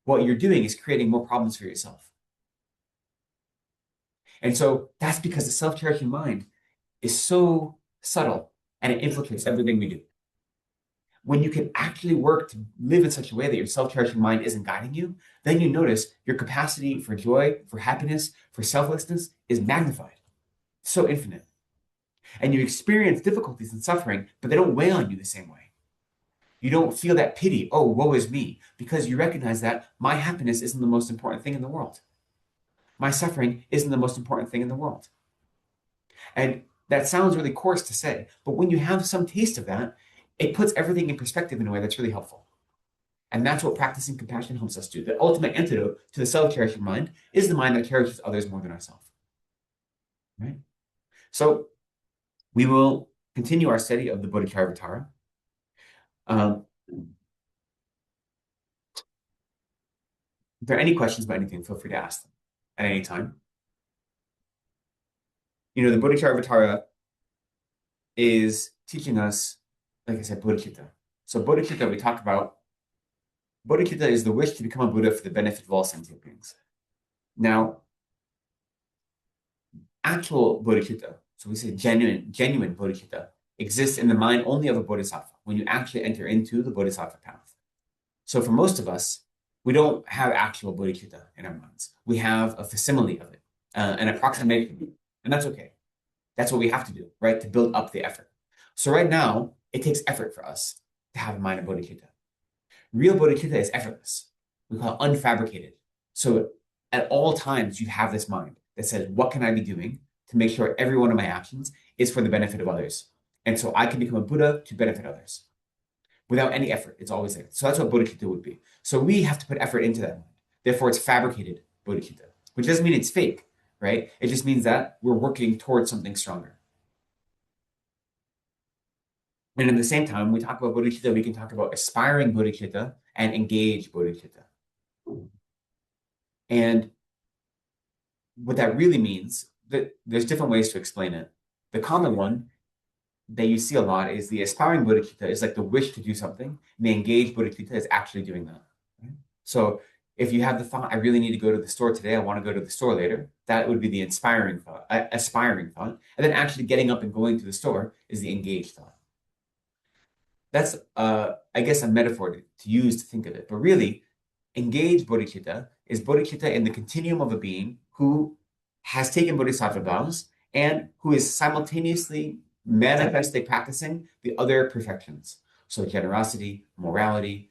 What you're doing is creating more problems for yourself. And so that's because the self-cherishing mind is so subtle and it infiltrates everything we do. When you can actually work to live in such a way that your self-cherishing mind isn't guiding you, then you notice your capacity for joy, for happiness, for selflessness is magnified. So infinite. And you experience difficulties and suffering, but they don't weigh on you the same way. You don't feel that pity, oh, woe is me, because you recognize that my happiness isn't the most important thing in the world. My suffering isn't the most important thing in the world. And that sounds really coarse to say, but when you have some taste of that, it puts everything in perspective in a way that's really helpful. And that's what practicing compassion helps us do. The ultimate antidote to the self-cherishing mind is the mind that cherishes others more than ourselves. Right? So we will continue our study of the Bodhicharyavatara. If there are any questions about anything, feel free to ask them at any time. The Bodhicharyavatara is teaching us, like I said, bodhicitta. So bodhicitta, we talk about, bodhicitta is the wish to become a Buddha for the benefit of all sentient beings. Now, actual bodhicitta, so we say genuine bodhicitta, exists in the mind only of a bodhisattva when you actually enter into the bodhisattva path. So for most of us, we don't have actual bodhicitta in our minds. We have a facsimile of it, an approximation, and that's okay. That's what we have to do, right? To build up the effort. So right now, it takes effort for us to have a mind of bodhicitta. Real bodhicitta is effortless. We call it unfabricated. So at all times, you have this mind that says, what can I be doing to make sure every one of my actions is for the benefit of others? And so I can become a Buddha to benefit others. Without any effort, it's always there. So that's what bodhicitta would be. So we have to put effort into that mind. Therefore, it's fabricated bodhicitta, which doesn't mean it's fake, right? It just means that we're working towards something stronger. And at the same time, when we talk about bodhicitta, we can talk about aspiring bodhicitta and engaged bodhicitta. And what that really means, that there's different ways to explain it. The common one that you see a lot is the aspiring bodhicitta is like the wish to do something, and the engaged bodhicitta is actually doing that. Right? So if you have the thought, I really need to go to the store today, I want to go to the store later, that would be the aspiring thought. And then actually getting up and going to the store is the engaged thought. That's, I guess, a metaphor to use to think of it. But really, engaged bodhicitta is bodhicitta in the continuum of a being who has taken bodhisattva vows and who is simultaneously manifestly practicing the other perfections. So generosity, morality,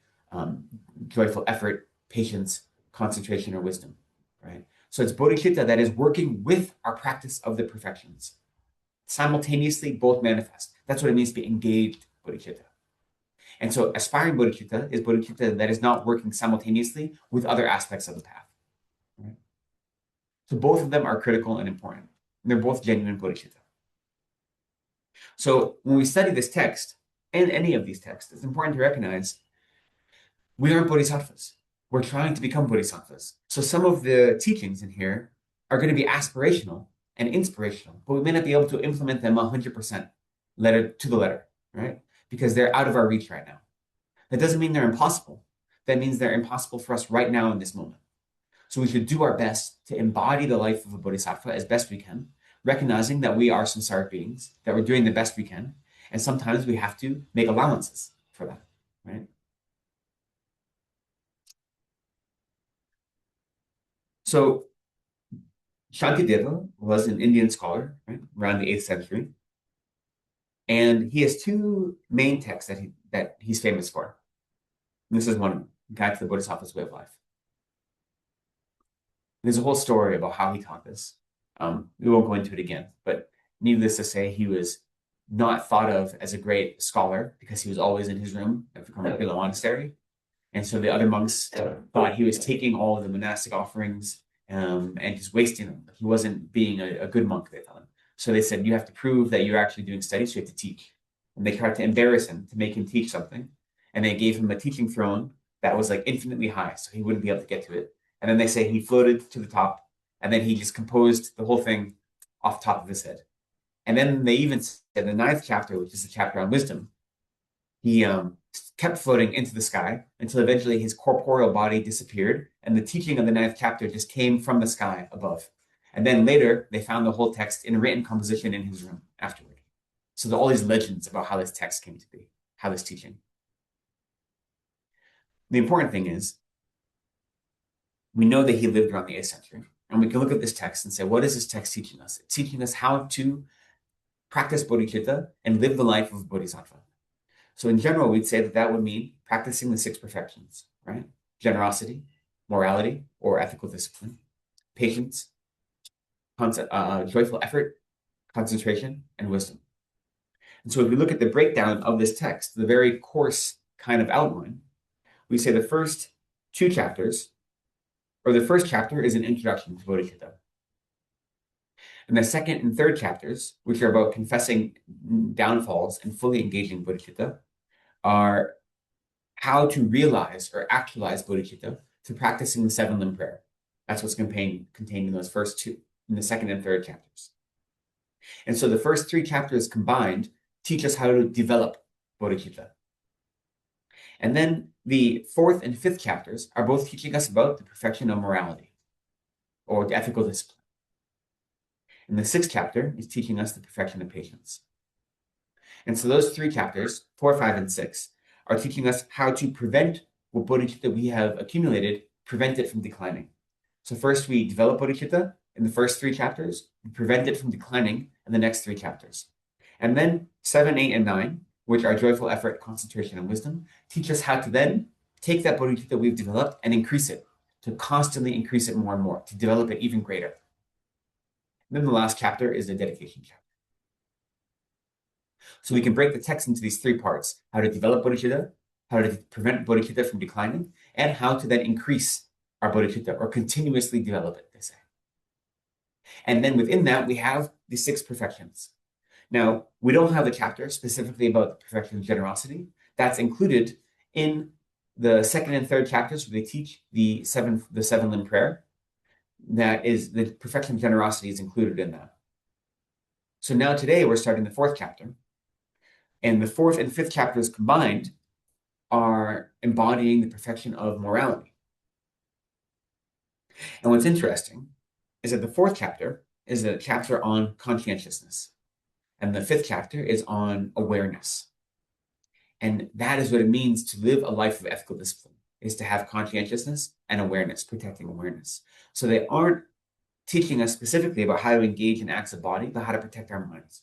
joyful effort, patience, concentration, or wisdom, right? So it's bodhicitta that is working with our practice of the perfections. Simultaneously, both manifest. That's what it means to be engaged bodhicitta. And so aspiring bodhicitta is bodhicitta that is not working simultaneously with other aspects of the path. Right? So both of them are critical and important. And they're both genuine bodhicitta. So when we study this text, and any of these texts, it's important to recognize we aren't bodhisattvas. We're trying to become bodhisattvas. So some of the teachings in here are going to be aspirational and inspirational, but we may not be able to implement them 100% letter to the letter, right? Because they're out of our reach right now. That doesn't mean they're impossible. That means they're impossible for us right now in this moment. So we should do our best to embody the life of a bodhisattva as best we can, recognizing that we are samsaric beings, that we're doing the best we can, and sometimes we have to make allowances for that, right? So Shantideva was an Indian scholar, right, around the 8th century, and he has two main texts that he's famous for. And this is one of them, Guide to the Bodhisattva's Way of Life. There's a whole story about how he taught this. We won't go into it again, but needless to say, he was not thought of as a great scholar because he was always in his room at the Carmela Monastery. And so the other monks thought he was taking all of the monastic offerings and just wasting them. He wasn't being a good monk, they thought. So they said, you have to prove that you're actually doing studies, so you have to teach. And they tried to embarrass him to make him teach something. And they gave him a teaching throne that was like infinitely high, so he wouldn't be able to get to it. And then they say he floated to the top, and then he just composed the whole thing off the top of his head. And then they even said the ninth chapter, which is the chapter on wisdom, he kept floating into the sky until eventually his corporeal body disappeared, and the teaching of the ninth chapter just came from the sky above. And then later, they found the whole text in written composition in his room afterward. So there are all these legends about how this text came to be, how this teaching. The important thing is, we know that he lived around the 8th century, and we can look at this text and say, what is this text teaching us? It's teaching us how to practice bodhicitta and live the life of a bodhisattva. So in general, we'd say that that would mean practicing the 6 perfections, right? Generosity, morality, or ethical discipline, patience, joyful effort, concentration, and wisdom. And so if we look at the breakdown of this text, the very coarse kind of outline, we say the first 2 chapters, or the first chapter is an introduction to bodhicitta. And the second and third chapters, which are about confessing downfalls and fully engaging bodhicitta, are how to realize or actualize bodhicitta through practicing the 7-limb prayer. That's what's contained in those first 2, in the second and third chapters. And so the first 3 chapters combined teach us how to develop bodhicitta. And then the 4th and 5th chapters are both teaching us about the perfection of morality, or the ethical discipline. And the 6th chapter is teaching us the perfection of patience. And so those 3 chapters, 4, 5, and 6, are teaching us how to prevent what bodhicitta we have accumulated, prevent it from declining. So first we develop bodhicitta in the first 3 chapters, we prevent it from declining in the next 3 chapters. And then 7, 8, and 9, which are joyful effort, concentration, and wisdom, teach us how to then take that bodhicitta we've developed and increase it, to constantly increase it more and more, to develop it even greater. And then the last chapter is the dedication chapter. So we can break the text into these 3 parts: how to develop bodhicitta, how to prevent bodhicitta from declining, and how to then increase our bodhicitta, or continuously develop it, they say. And then within that, we have the 6 perfections. Now, we don't have a chapter specifically about the perfection of generosity. That's included in the second and third chapters where they teach the 7-limb prayer. That is, the perfection of generosity is included in that. So now today we're starting the 4th chapter. And the 4th and 5th chapters combined are embodying the perfection of morality. And what's interesting is that the 4th chapter is a chapter on conscientiousness. And the 5th chapter is on awareness. And that is what it means to live a life of ethical discipline, is to have conscientiousness and awareness, protecting awareness. So they aren't teaching us specifically about how to engage in acts of body, but how to protect our minds,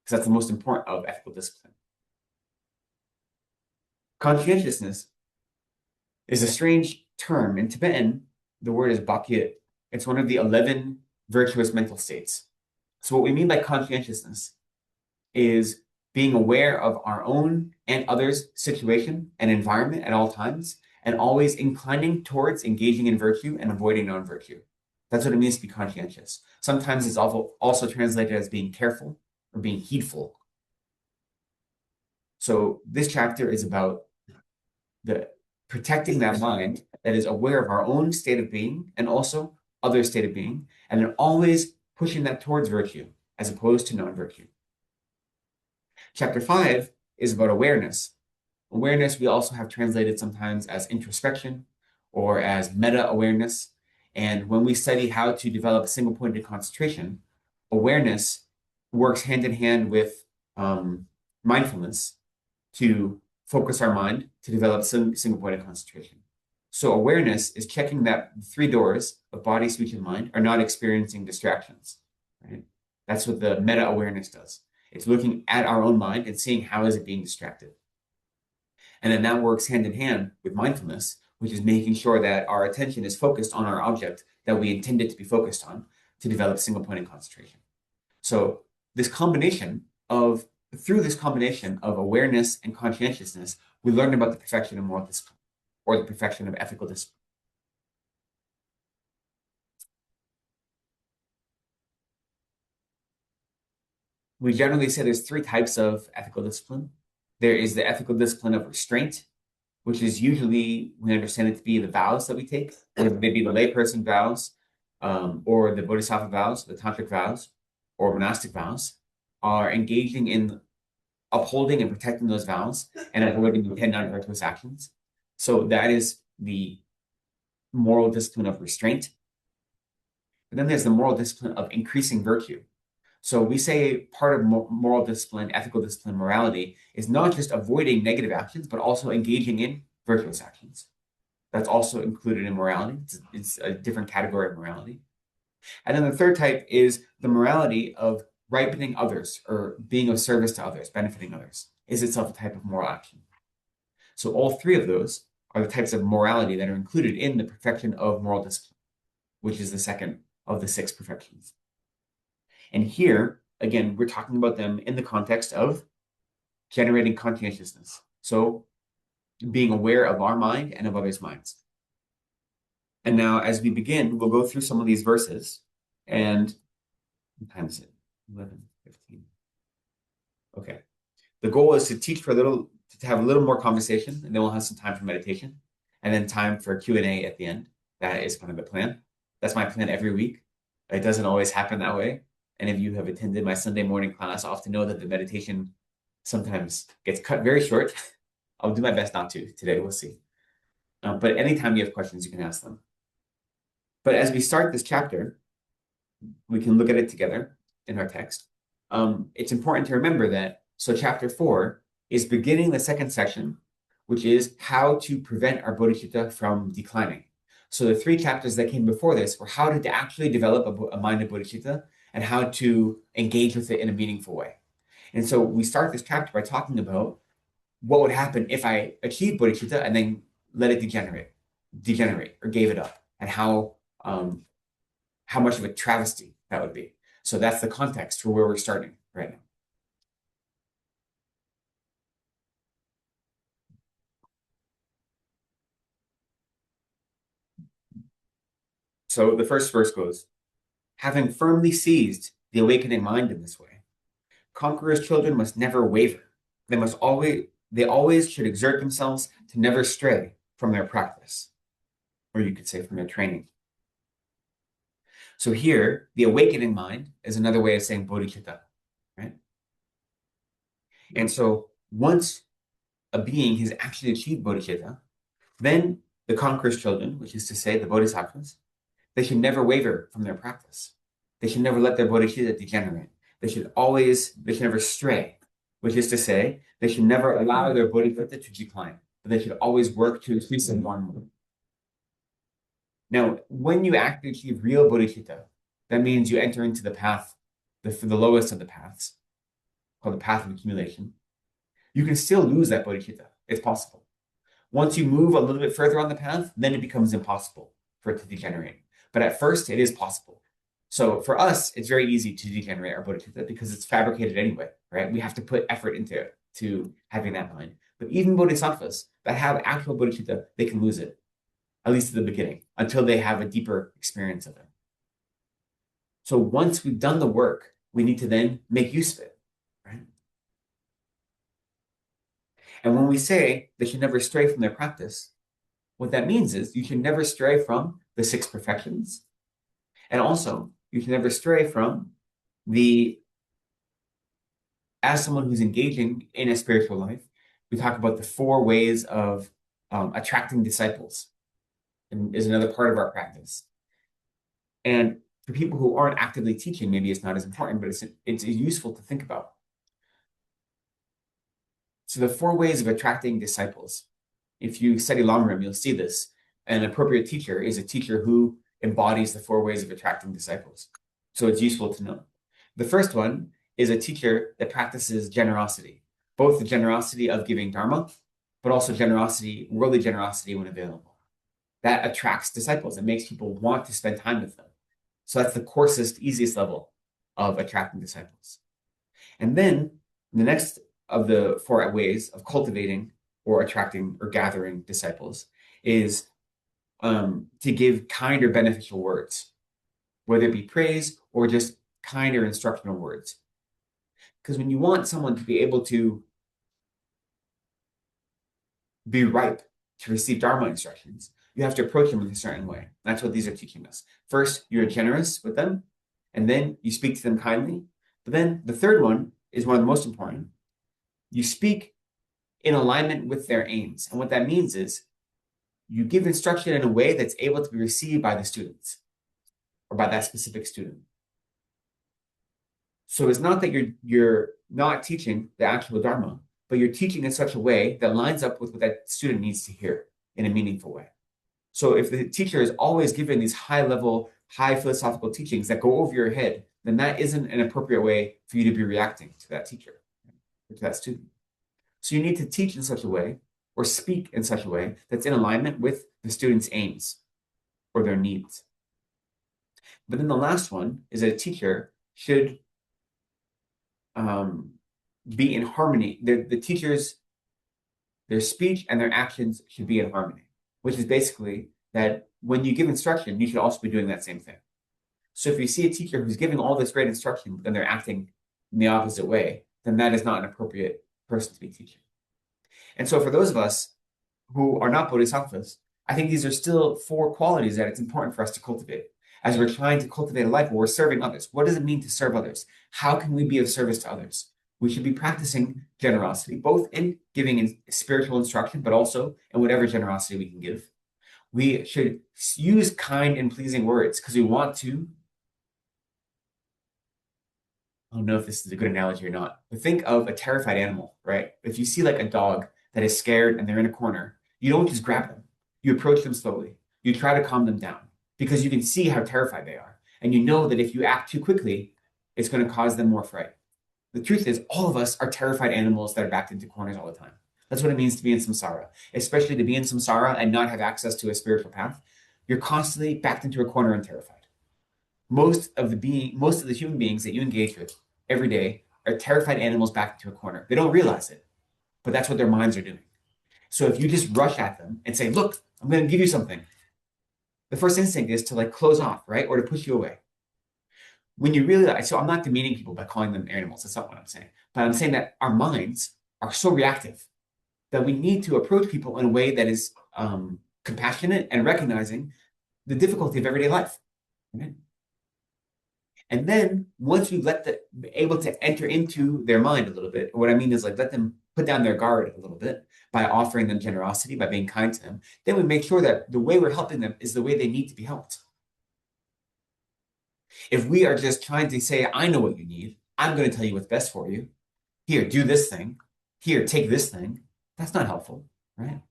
because that's the most important of ethical discipline. Conscientiousness is a strange term. In Tibetan, the word is bakyut. It's one of the 11 virtuous mental states. So what we mean by conscientiousness is being aware of our own and others' situation and environment at all times, and always inclining towards engaging in virtue and avoiding non-virtue. That's what it means to be conscientious. Sometimes it's also translated as being careful or being heedful. So this chapter is about protecting that mind that is aware of our own state of being and also other state of being, and then always pushing that towards virtue as opposed to non-virtue. Chapter 5 is about awareness. Awareness we also have translated sometimes as introspection or as meta-awareness. And when we study how to develop single-pointed concentration, awareness works hand in hand with mindfulness to focus our mind to develop single-pointed concentration. So awareness is checking that the 3 doors of body, speech, and mind are not experiencing distractions, right? That's what the meta-awareness does. It's looking at our own mind and seeing how is it being distracted. And then that works hand in hand with mindfulness, which is making sure that our attention is focused on our object that we intend it to be focused on to develop single point of concentration. So through this combination of awareness and conscientiousness, we learn about the perfection of moral discipline or the perfection of ethical discipline. We generally say there's three types of ethical discipline. There is the ethical discipline of restraint, which is usually, we understand it to be the vows that we take, whether they be the layperson vows, or the Bodhisattva vows, the tantric vows, or monastic vows, are engaging in upholding and protecting those vows and avoiding the 10 non-virtuous actions. So that is the moral discipline of restraint. And then there's the moral discipline of increasing virtue. So we say part of moral discipline, ethical discipline, morality is not just avoiding negative actions, but also engaging in virtuous actions. That's also included in morality. It's a different category of morality. And then the third type is the morality of ripening others or being of service to others, benefiting others, is itself a type of moral action. So all three of those are the types of morality that are included in the perfection of moral discipline, which is the second of the 6 perfections. And here, again, we're talking about them in the context of generating conscientiousness. So being aware of our mind and of others' minds. And now, as we begin, we'll go through some of these verses. And what time is it? 11:15. Okay. The goal is to teach for to have a little more conversation, and then we'll have some time for meditation, and then time for Q&A at the end. That is kind of the plan. That's my plan every week. It doesn't always happen that way. And if you have attended my Sunday morning class, I often know that the meditation sometimes gets cut very short. I'll do my best not to today. We'll see. But anytime you have questions, you can ask them. But as we start this chapter, we can look at it together in our text. It's important to remember that, so chapter 4 is beginning the second section, which is how to prevent our bodhicitta from declining. So the 3 chapters that came before this were how to actually develop a mind of bodhicitta and how to engage with it in a meaningful way. And so we start this chapter by talking about what would happen if I achieved bodhicitta and then let it degenerate or gave it up, and how much of a travesty that would be. So that's the context for where we're starting right now. So the first verse goes, having firmly seized the awakening mind in this way, conquerors' children must never waver. They always should exert themselves to never stray from their practice, or you could say from their training. So here, the awakening mind is another way of saying bodhicitta, right? And so once a being has actually achieved bodhicitta, then the conqueror's children, which is to say the bodhisattvas, they should never waver from their practice. They should never let their bodhicitta degenerate. They should never stray, which is to say, they should never allow their bodhicitta to decline, but they should always work to increase it more and more. Now, when you actually achieve real bodhicitta, that means you enter into the path, the lowest of the paths, called the path of accumulation. You can still lose that bodhicitta. It's possible. Once you move a little bit further on the path, then it becomes impossible for it to degenerate. But at first, it is possible. So for us, it's very easy to degenerate our bodhicitta because it's fabricated anyway, right? We have to put effort into it to having that mind. But even bodhisattvas that have actual bodhicitta, they can lose it, at least at the beginning, until they have a deeper experience of it. So once we've done the work, we need to then make use of it, right? And when we say they should never stray from their practice, what that means is you should never stray from the 6 perfections. And also, you should never stray from as someone who's engaging in a spiritual life, we talk about the 4 ways of attracting disciples, and is another part of our practice. And for people who aren't actively teaching, maybe it's not as important, but it's useful to think about. So the 4 ways of attracting disciples, if you study long run, you'll see this. An appropriate teacher is a teacher who embodies the 4 ways of attracting disciples. So it's useful to know. The first one is a teacher that practices generosity, both the generosity of giving Dharma, but also worldly generosity when available. that attracts disciples. It makes people want to spend time with them. So that's the coarsest, easiest level of attracting disciples. And then the next of the four ways of cultivating or attracting or gathering disciples is to give kind or beneficial words, whether it be praise or just kind or instructional words. Because when you want someone to be able to be ripe to receive Dharma instructions, you have to approach them in a certain way. That's what these are teaching us. First, you're generous with them, and then you speak to them kindly. But then the third one is one of the most important. You speak in alignment with their aims. And what that means is you give instruction in a way that's able to be received by the students or by that specific student. So it's not that you're not teaching the actual Dharma, but you're teaching in such a way that lines up with what that student needs to hear in a meaningful way. So if the teacher is always given these high-level, high philosophical teachings that go over your head, then that isn't an appropriate way for you to be reacting to that teacher or to that student. So you need to teach in such a way or speak in such a way that's in alignment with the student's aims or their needs. But then the last one is that a teacher should be in harmony. The teachers, their speech and their actions should be in harmony, which is basically that when you give instruction, you should also be doing that same thing. So if you see a teacher who's giving all this great instruction, but then they're acting in the opposite way, then that is not an appropriate person to be teaching. And so for those of us who are not bodhisattvas, I think these are still four qualities that it's important for us to cultivate as we're trying to cultivate a life where we're serving others. What does it mean to serve others? How can we be of service to others? We should be practicing generosity, both in giving spiritual instruction, but also in whatever generosity we can give. We should use kind and pleasing words because we want to. I don't know if this is a good analogy or not, but think of a terrified animal, right? If you see like a dog that is scared and they're in a corner, you don't just grab them. You approach them slowly. You try to calm them down because you can see how terrified they are. And you know that if you act too quickly, it's going to cause them more fright. The truth is, all of us are terrified animals that are backed into corners all the time. That's what it means to be in samsara, especially to be in samsara and not have access to a spiritual path. You're constantly backed into a corner and terrified. Most of the human beings that you engage with every day are terrified animals backed into a corner. They don't realize it, but that's what their minds are doing. So if you just rush at them and say, look, I'm going to give you something, the first instinct is to like close off, right? Or to push you away. When you realize, so I'm not demeaning people by calling them animals. That's not what I'm saying. But I'm saying that our minds are so reactive that we need to approach people in a way that is compassionate and recognizing the difficulty of everyday life. Right? And then once we able to enter into their mind a little bit, what I mean is like let them put down their guard a little bit by offering them generosity, by being kind to them, then we make sure that the way we're helping them is the way they need to be helped. If we are just trying to say, I know what you need, I'm going to tell you what's best for you. Here, do this thing. Here, take this thing. That's not helpful, right?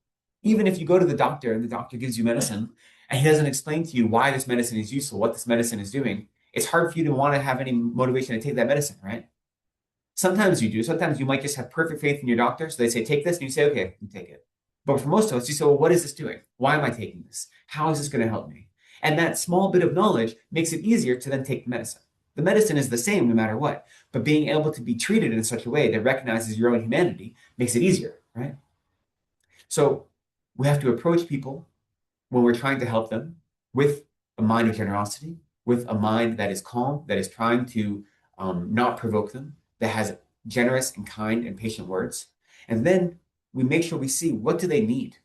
Even if you go to the doctor and the doctor gives you medicine and he doesn't explain to you why this medicine is useful, what this medicine is doing, it's hard for you to want to have any motivation to take that medicine, right? Sometimes you do. Sometimes you might just have perfect faith in your doctor. So they say, take this, and you say, okay, you take it. But for most of us, you say, well, what is this doing? Why am I taking this? How is this going to help me? And that small bit of knowledge makes it easier to then take the medicine. The medicine is the same no matter what, but being able to be treated in such a way that recognizes your own humanity makes it easier, right? So we have to approach people when we're trying to help them with a mind of generosity, with a mind that is calm, that is trying to not provoke them, that has generous and kind and patient words. And then we make sure we see, what do they need?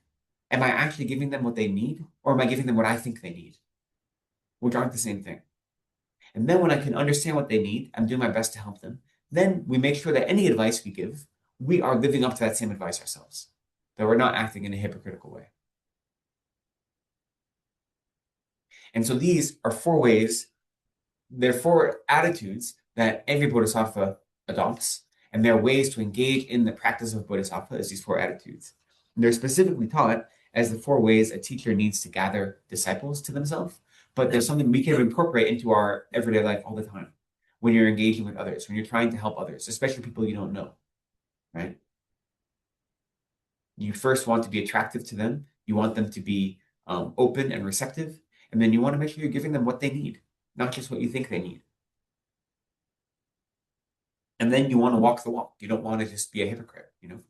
Am I actually giving them what they need, or am I giving them what I think they need? Which aren't the same thing. And then when I can understand what they need, I'm doing my best to help them. Then we make sure that any advice we give, we are living up to that same advice ourselves, that we're not acting in a hypocritical way. And so these are four ways, they're four attitudes that every bodhisattva adopts, and there are ways to engage in the practice of bodhisattva as these four attitudes. And they're specifically taught as the four ways a teacher needs to gather disciples to themselves, but there's something we can incorporate into our everyday life all the time when you're engaging with others, when you're trying to help others, especially people you don't know, right? You first want to be attractive to them. You want them to be open and receptive. And then you want to make sure you're giving them what they need, not just what you think they need. And then you want to walk the walk. You don't want to just be a hypocrite, you know?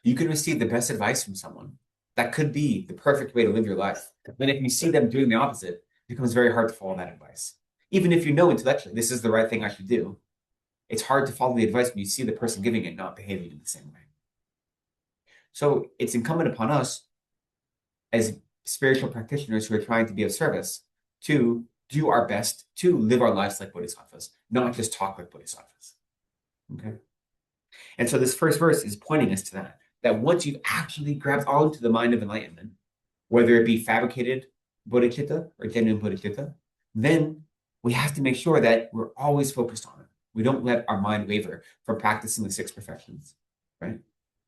You can receive the best advice from someone. That could be the perfect way to live your life. Then if you see them doing the opposite, it becomes very hard to follow that advice. Even if you know intellectually, this is the right thing I should do, it's hard to follow the advice when you see the person giving it not behaving in the same way. So it's incumbent upon us as spiritual practitioners who are trying to be of service to do our best to live our lives like bodhisattvas, not just talk like bodhisattvas. Okay? And so this first verse is pointing us to that once you've actually grabbed onto the mind of enlightenment, whether it be fabricated bodhicitta or genuine bodhicitta, then we have to make sure that we're always focused on it. We don't let our mind waver from practicing the 6 perfections, right?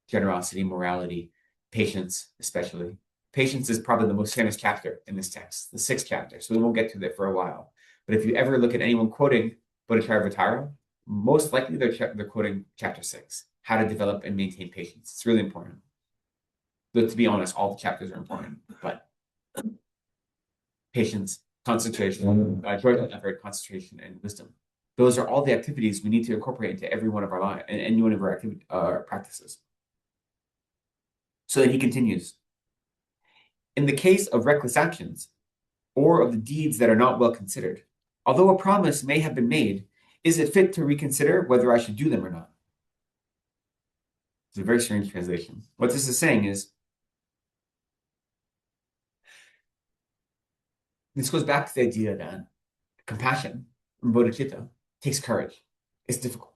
Generosity, morality, patience, especially. Patience is probably the most famous chapter in this text, the 6th chapter, so we won't get to that for a while. But if you ever look at anyone quoting Bodhicharyavatara, most likely they're quoting chapter 6, how to develop and maintain patience. It's really important. But to be honest, all the chapters are important, but patience, concentration, joyful effort, concentration, and wisdom. Those are all the activities we need to incorporate into every one of our lives and any one of our practices. So then he continues. In the case of reckless actions, or of the deeds that are not well considered, although a promise may have been made, is it fit to reconsider whether I should do them or not? It's a very strange translation. What this is saying is, this goes back to the idea that compassion, bodhicitta, takes courage. It's difficult,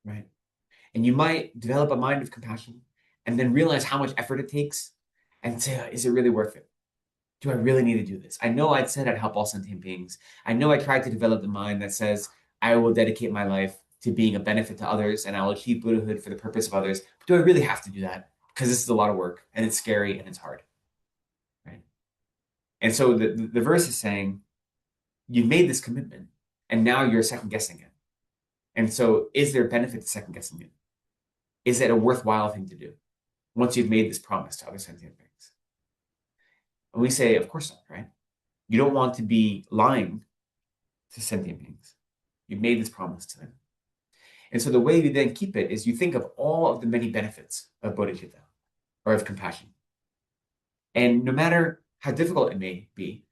right? And you might develop a mind of compassion and then realize how much effort it takes and say, is it really worth it? Do I really need to do this? I know I'd said I'd help all sentient beings. I know I tried to develop the mind that says I will dedicate my life to being a benefit to others and I will achieve Buddhahood for the purpose of others. But do I really have to do that? Because this is a lot of work and it's scary and it's hard, right? And so the verse is saying, you made this commitment and now you're second guessing it. And so is there benefit to second guessing it? Is it a worthwhile thing to do once you've made this promise to other sentient beings? And we say, of course not, right? You don't want to be lying to sentient beings. You've made this promise to them. And so the way you then keep it is you think of all of the many benefits of bodhicitta or of compassion. And no matter how difficult it may be,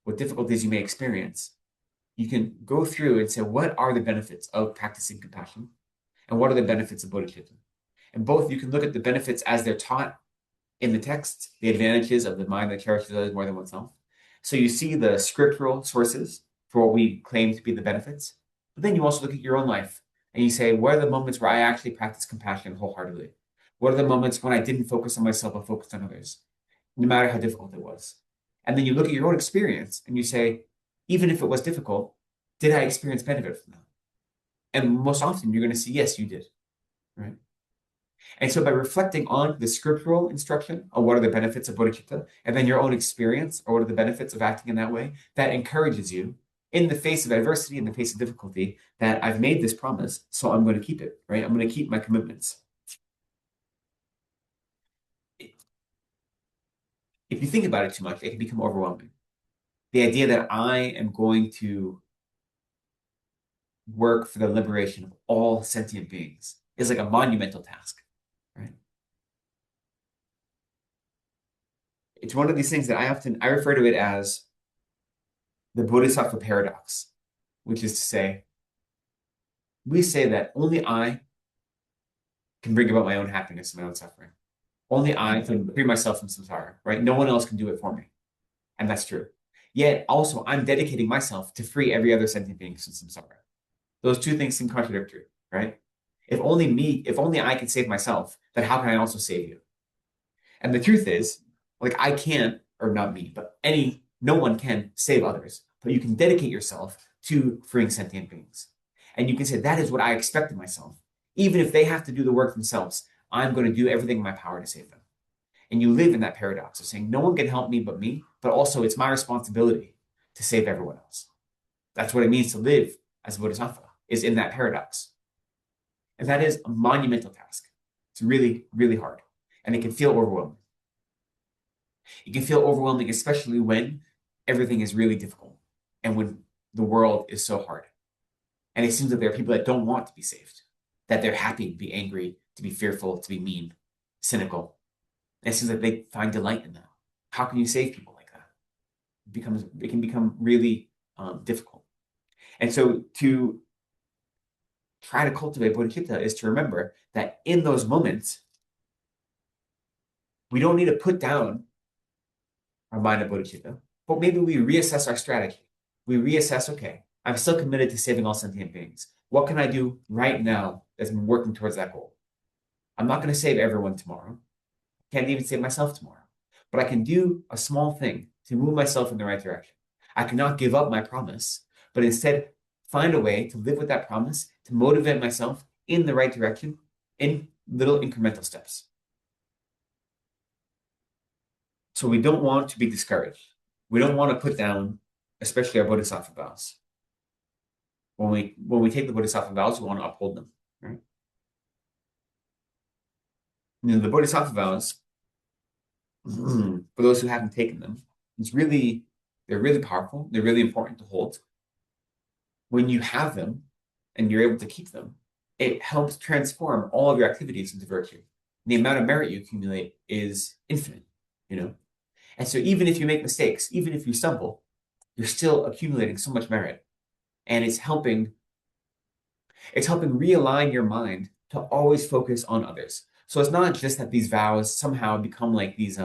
what difficulties you may experience, you can go through and say, what are the benefits of practicing compassion? And what are the benefits of bodhicitta? And both you can look at the benefits as they're taught in the text, the advantages of the mind that cherishes others more than oneself. So you see the scriptural sources for what we claim to be the benefits. But then you also look at your own life and you say, what are the moments where I actually practice compassion wholeheartedly? What are the moments when I didn't focus on myself but focused on others, no matter how difficult it was? And then you look at your own experience and you say, even if it was difficult, did I experience benefit from that? And most often you're going to see, yes, you did, right? And so by reflecting on the scriptural instruction on what are the benefits of bodhicitta, and then your own experience or what are the benefits of acting in that way, that encourages you in the face of adversity, in the face of difficulty, that I've made this promise, so I'm going to keep it, right? I'm going to keep my commitments. If you think about it too much, it can become overwhelming. The idea that I am going to work for the liberation of all sentient beings is like a monumental task, right? It's one of these things that I refer to it as the Bodhisattva paradox, which is to say, we say that only I can bring about my own happiness and my own suffering. Only I can free myself from samsara, right? No one else can do it for me. And that's true. Yet also, I'm dedicating myself to free every other sentient being from samsara. Those two things seem contradictory, right? If only I can save myself, then how can I also save you? And the truth is, like I can't, or not me, but no one can save others, but you can dedicate yourself to freeing sentient beings. And you can say, that is what I expect of myself. Even if they have to do the work themselves, I'm going to do everything in my power to save them. And you live in that paradox of saying, no one can help me but me, but also it's my responsibility to save everyone else. That's what it means to live as a bodhisattva, is in that paradox. And that is a monumental task. It's really, really hard. And it can feel overwhelming. It can feel overwhelming, especially when everything is really difficult and when the world is so hard. And it seems that there are people that don't want to be saved, that they're happy to be angry, to be fearful, to be mean, cynical. And it seems like they find delight in that. How can you save people like that? It can become really difficult. And so to try to cultivate bodhicitta is to remember that in those moments, we don't need to put down our mind of bodhicitta, but maybe we reassess our strategy. We reassess, okay, I'm still committed to saving all sentient beings. What can I do right now that's working towards that goal? I'm not going to save everyone tomorrow. Can't even save myself tomorrow. But I can do a small thing to move myself in the right direction. I cannot give up my promise, but instead find a way to live with that promise, to motivate myself in the right direction in little incremental steps. So we don't want to be discouraged. We don't want to put down, especially our bodhisattva vows. When we take the bodhisattva vows, we want to uphold them, right? You know, the bodhisattva vows, for those who haven't taken them, they're really powerful. They're really important to hold. When you have them and you're able to keep them, it helps transform all of your activities into virtue. The amount of merit you accumulate is infinite, you know? And so even if you make mistakes, even if you stumble, you're still accumulating so much merit. And it's helping realign your mind to always focus on others. So it's not just that these vows somehow become like these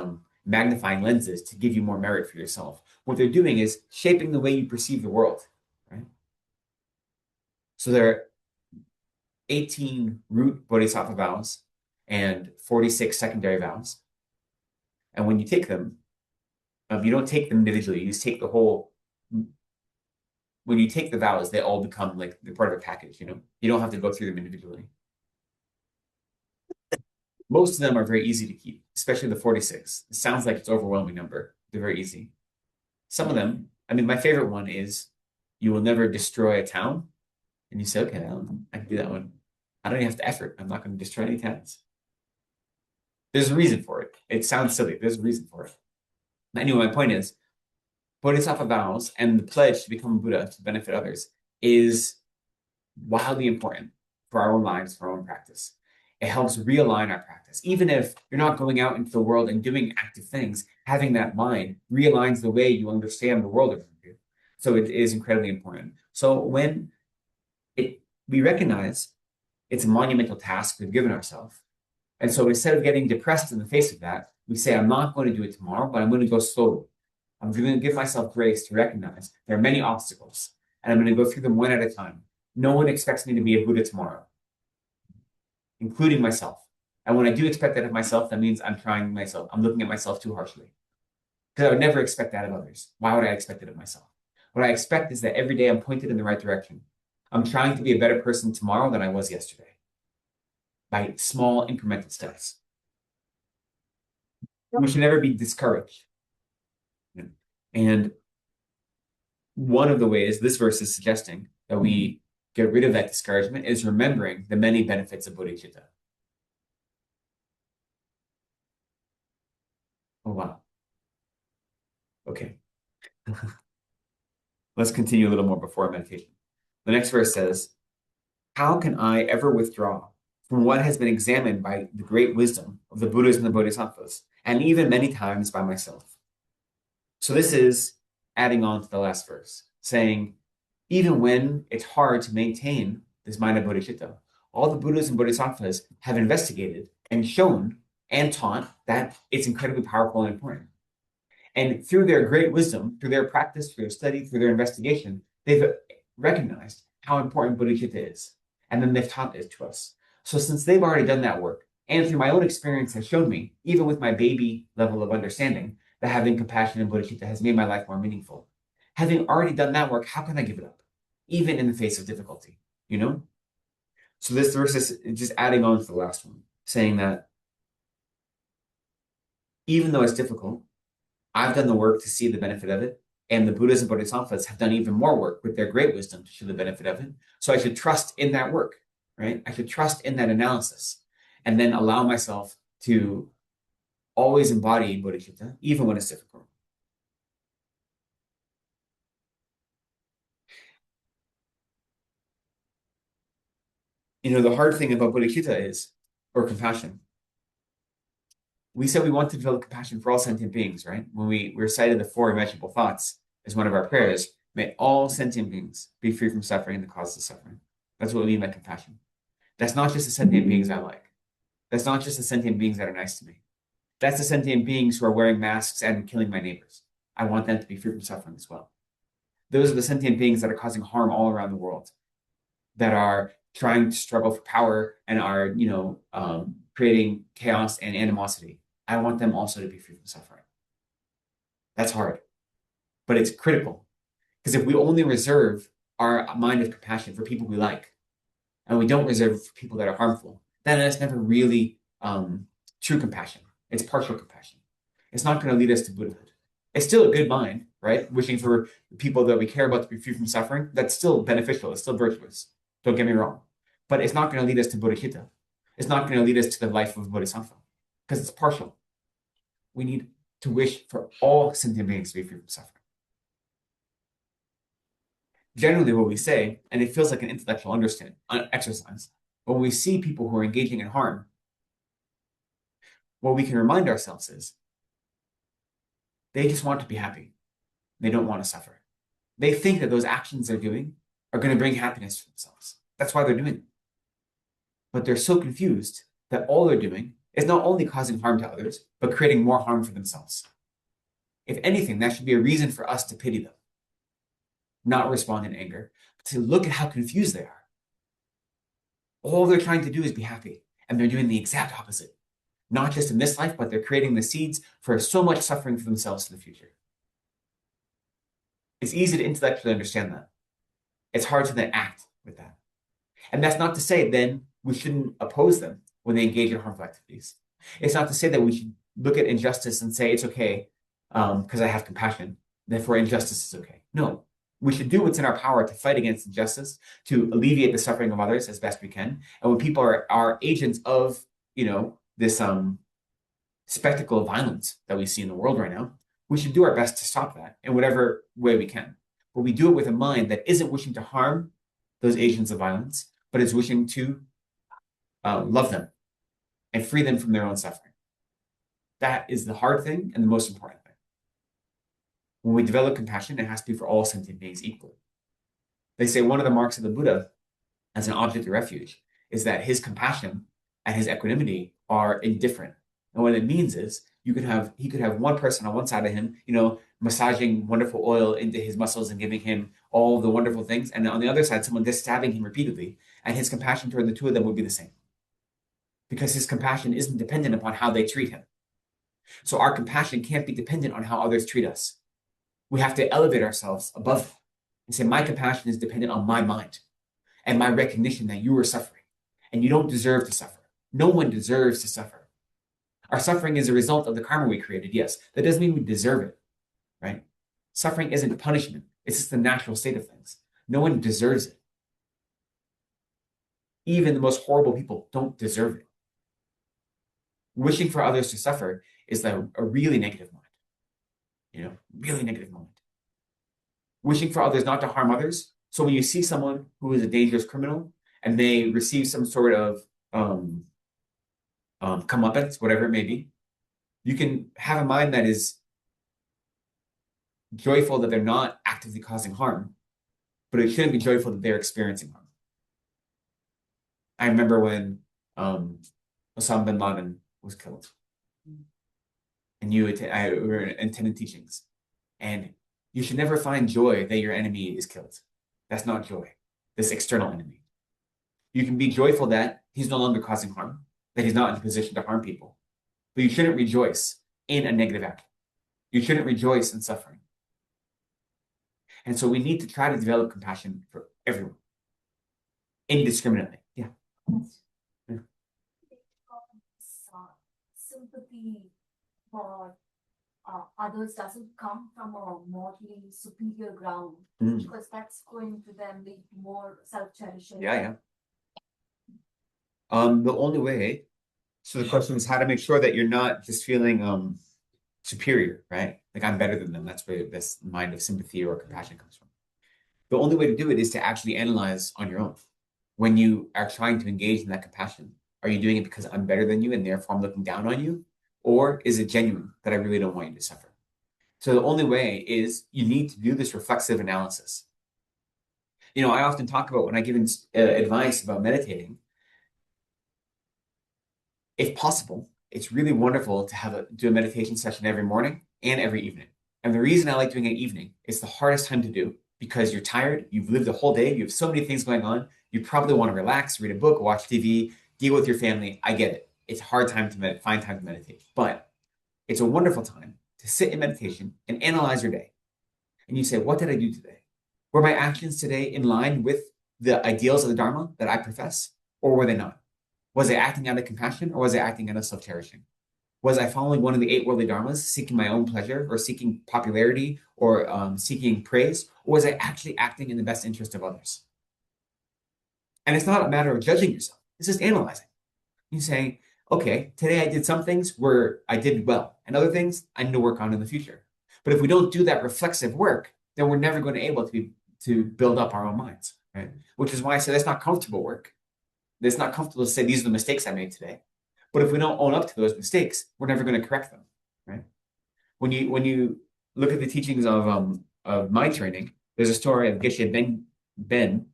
magnifying lenses to give you more merit for yourself. What they're doing is shaping the way you perceive the world, right? So there are 18 root bodhisattva vows and 46 secondary vows. And when you take them, you don't take them individually. You just take the whole. When you take the vows, they all become like they're part of a package, you know? You don't have to go through them individually. Most of them are very easy to keep, especially the 46. It sounds like it's an overwhelming number. They're very easy. Some of them, I mean, my favorite one is you will never destroy a town. And you say, okay, I can do that one. I don't even have to effort. I'm not going to destroy any towns. There's a reason for it. It sounds silly. There's a reason for it. Anyway, my point is, bodhisattva vows and the pledge to become a Buddha to benefit others is wildly important for our own lives, for our own practice. It helps realign our practice. Even if you're not going out into the world and doing active things, having that mind realigns the way you understand the world around you. So it is incredibly important. So when we recognize it's a monumental task we've given ourselves, and so instead of getting depressed in the face of that, we say, I'm not going to do it tomorrow, but I'm going to go slowly. I'm going to give myself grace to recognize there are many obstacles, and I'm going to go through them one at a time. No one expects me to be a Buddha tomorrow, including myself. And when I do expect that of myself, that means I'm looking at myself too harshly. Because I would never expect that of others. Why would I expect it of myself? What I expect is that every day I'm pointed in the right direction. I'm trying to be a better person tomorrow than I was yesterday by small incremental steps. We should never be discouraged. And one of the ways this verse is suggesting that we get rid of that discouragement is remembering the many benefits of bodhicitta. Oh, wow. Okay. Let's continue a little more before meditation. The next verse says, how can I ever withdraw from what has been examined by the great wisdom of the Buddhas and the Bodhisattvas, and even many times by myself? So this is adding on to the last verse, saying, even when it's hard to maintain this mind of bodhicitta, all the Buddhas and Bodhisattvas have investigated and shown and taught that it's incredibly powerful and important. And through their great wisdom, through their practice, through their study, through their investigation, they've recognized how important bodhicitta is. And then they've taught it to us. So since they've already done that work, and through my own experience has shown me, even with my baby level of understanding, that having compassion and bodhicitta has made my life more meaningful. Having already done that work, how can I give it up? Even in the face of difficulty, you know? So this verse is just adding on to the last one, saying that even though it's difficult, I've done the work to see the benefit of it, and the Buddhas and Bodhisattvas have done even more work with their great wisdom to show the benefit of it. So I should trust in that work, right? I should trust in that analysis, and then allow myself to always embody bodhicitta, even when it's difficult. The hard thing about bodhicitta is, or compassion, we said we want to develop compassion for all sentient beings, right? When we recited the 4 immeasurable thoughts as one of our prayers, may all sentient beings be free from suffering and the causes of suffering. That's what we mean by compassion. That's not just the sentient beings I like. That's not just the sentient beings that are nice to me. That's the sentient beings who are wearing masks and killing my neighbors. I want them to be free from suffering as well. Those are the sentient beings that are causing harm all around the world, that are trying to struggle for power and are, creating chaos and animosity. I want them also to be free from suffering. That's hard, but it's critical, because if we only reserve our mind of compassion for people we like, and we don't reserve it for people that are harmful, then it's never really true compassion. It's partial compassion. It's not going to lead us to Buddhahood. It's still a good mind, right? Wishing for the people that we care about to be free from suffering. That's still beneficial. It's still virtuous. Don't get me wrong. But it's not going to lead us to bodhicitta. It's not going to lead us to the life of Bodhisattva, because it's partial. We need to wish for all sentient beings to be free from suffering. Generally, what we say, and it feels like an intellectual exercise, when we see people who are engaging in harm, what we can remind ourselves is they just want to be happy. They don't want to suffer. They think that those actions they're doing are going to bring happiness to themselves. That's why they're doing it. But they're so confused that all they're doing is not only causing harm to others, but creating more harm for themselves. If anything, that should be a reason for us to pity them, not respond in anger, but to look at how confused they are. All they're trying to do is be happy, and they're doing the exact opposite. Not just in this life, but they're creating the seeds for so much suffering for themselves in the future. It's easy to intellectually understand that. It's hard to then act with that. And that's not to say then we shouldn't oppose them when they engage in harmful activities. It's not to say that we should look at injustice and say it's okay because I have compassion, therefore injustice is okay. No, we should do what's in our power to fight against injustice, to alleviate the suffering of others as best we can. And when people are agents of, this spectacle of violence that we see in the world right now, we should do our best to stop that in whatever way we can. But we do it with a mind that isn't wishing to harm those agents of violence, but is wishing to love them and free them from their own suffering. That is the hard thing and the most important thing. When we develop compassion, it has to be for all sentient beings equally. They say one of the marks of the Buddha as an object of refuge is that his compassion and his equanimity are indifferent. And what it means is he could have one person on one side of him, massaging wonderful oil into his muscles and giving him all the wonderful things. And on the other side, someone just stabbing him repeatedly. And his compassion toward the two of them would be the same, because his compassion isn't dependent upon how they treat him. So our compassion can't be dependent on how others treat us. We have to elevate ourselves above it and say, my compassion is dependent on my mind and my recognition that you are suffering and you don't deserve to suffer. No one deserves to suffer. Our suffering is a result of the karma we created, yes. That doesn't mean we deserve it, right? Suffering isn't punishment. It's just the natural state of things. No one deserves it. Even the most horrible people don't deserve it. Wishing for others to suffer is a really negative mind, really negative mind. Wishing for others not to harm others. So when you see someone who is a dangerous criminal and they receive some sort of comeuppance, whatever it may be, you can have a mind that is joyful that they're not actively causing harm, but it shouldn't be joyful that they're experiencing harm. I remember when Osama bin Laden was killed, and I were attending teachings, and you should never find joy that your enemy is killed. That's not joy, this external enemy. You can be joyful that he's no longer causing harm, that he's not in a position to harm people, but you shouldn't rejoice in a negative act. You shouldn't rejoice in suffering. And so we need to try to develop compassion for everyone, indiscriminately. Yeah. Yeah. Sympathy for others doesn't come from a morally superior ground, because that's going to then lead to more self-cherishing. Yeah. The only way So the question is how to make sure that you're not just feeling superior, right? Like I'm better than them. That's where this mind of sympathy or compassion comes from. The only way to do it is to actually analyze on your own. When you are trying to engage in that compassion, are you doing it because I'm better than you and therefore I'm looking down on you? Or is it genuine that I really don't want you to suffer? So the only way is you need to do this reflexive analysis. I often talk about when I give advice about meditating, if possible, it's really wonderful to do a meditation session every morning and every evening. And the reason I like doing it evening, it's the hardest time to do because you're tired, you've lived the whole day, you have so many things going on, you probably want to relax, read a book, watch TV, deal with your family. I get it. It's a hard time to find time to meditate, but it's a wonderful time to sit in meditation and analyze your day. And you say, what did I do today? Were my actions today in line with the ideals of the Dharma that I profess, or were they not? Was I acting out of compassion, or was I acting out of self-cherishing? Was I following one of the 8 worldly dharmas, seeking my own pleasure, or seeking popularity, or seeking praise, or was I actually acting in the best interest of others? And it's not a matter of judging yourself. It's just analyzing. You say, okay, today I did some things where I did well, and other things I need to work on in the future. But if we don't do that reflexive work, then we're never going to be able to build up our own minds, right? Which is why I say that's not comfortable work. It's not comfortable to say these are the mistakes I made today. But if we don't own up to those mistakes, we're never going to correct them, right? When you look at the teachings of mind training, there's a story of Geshe Ben,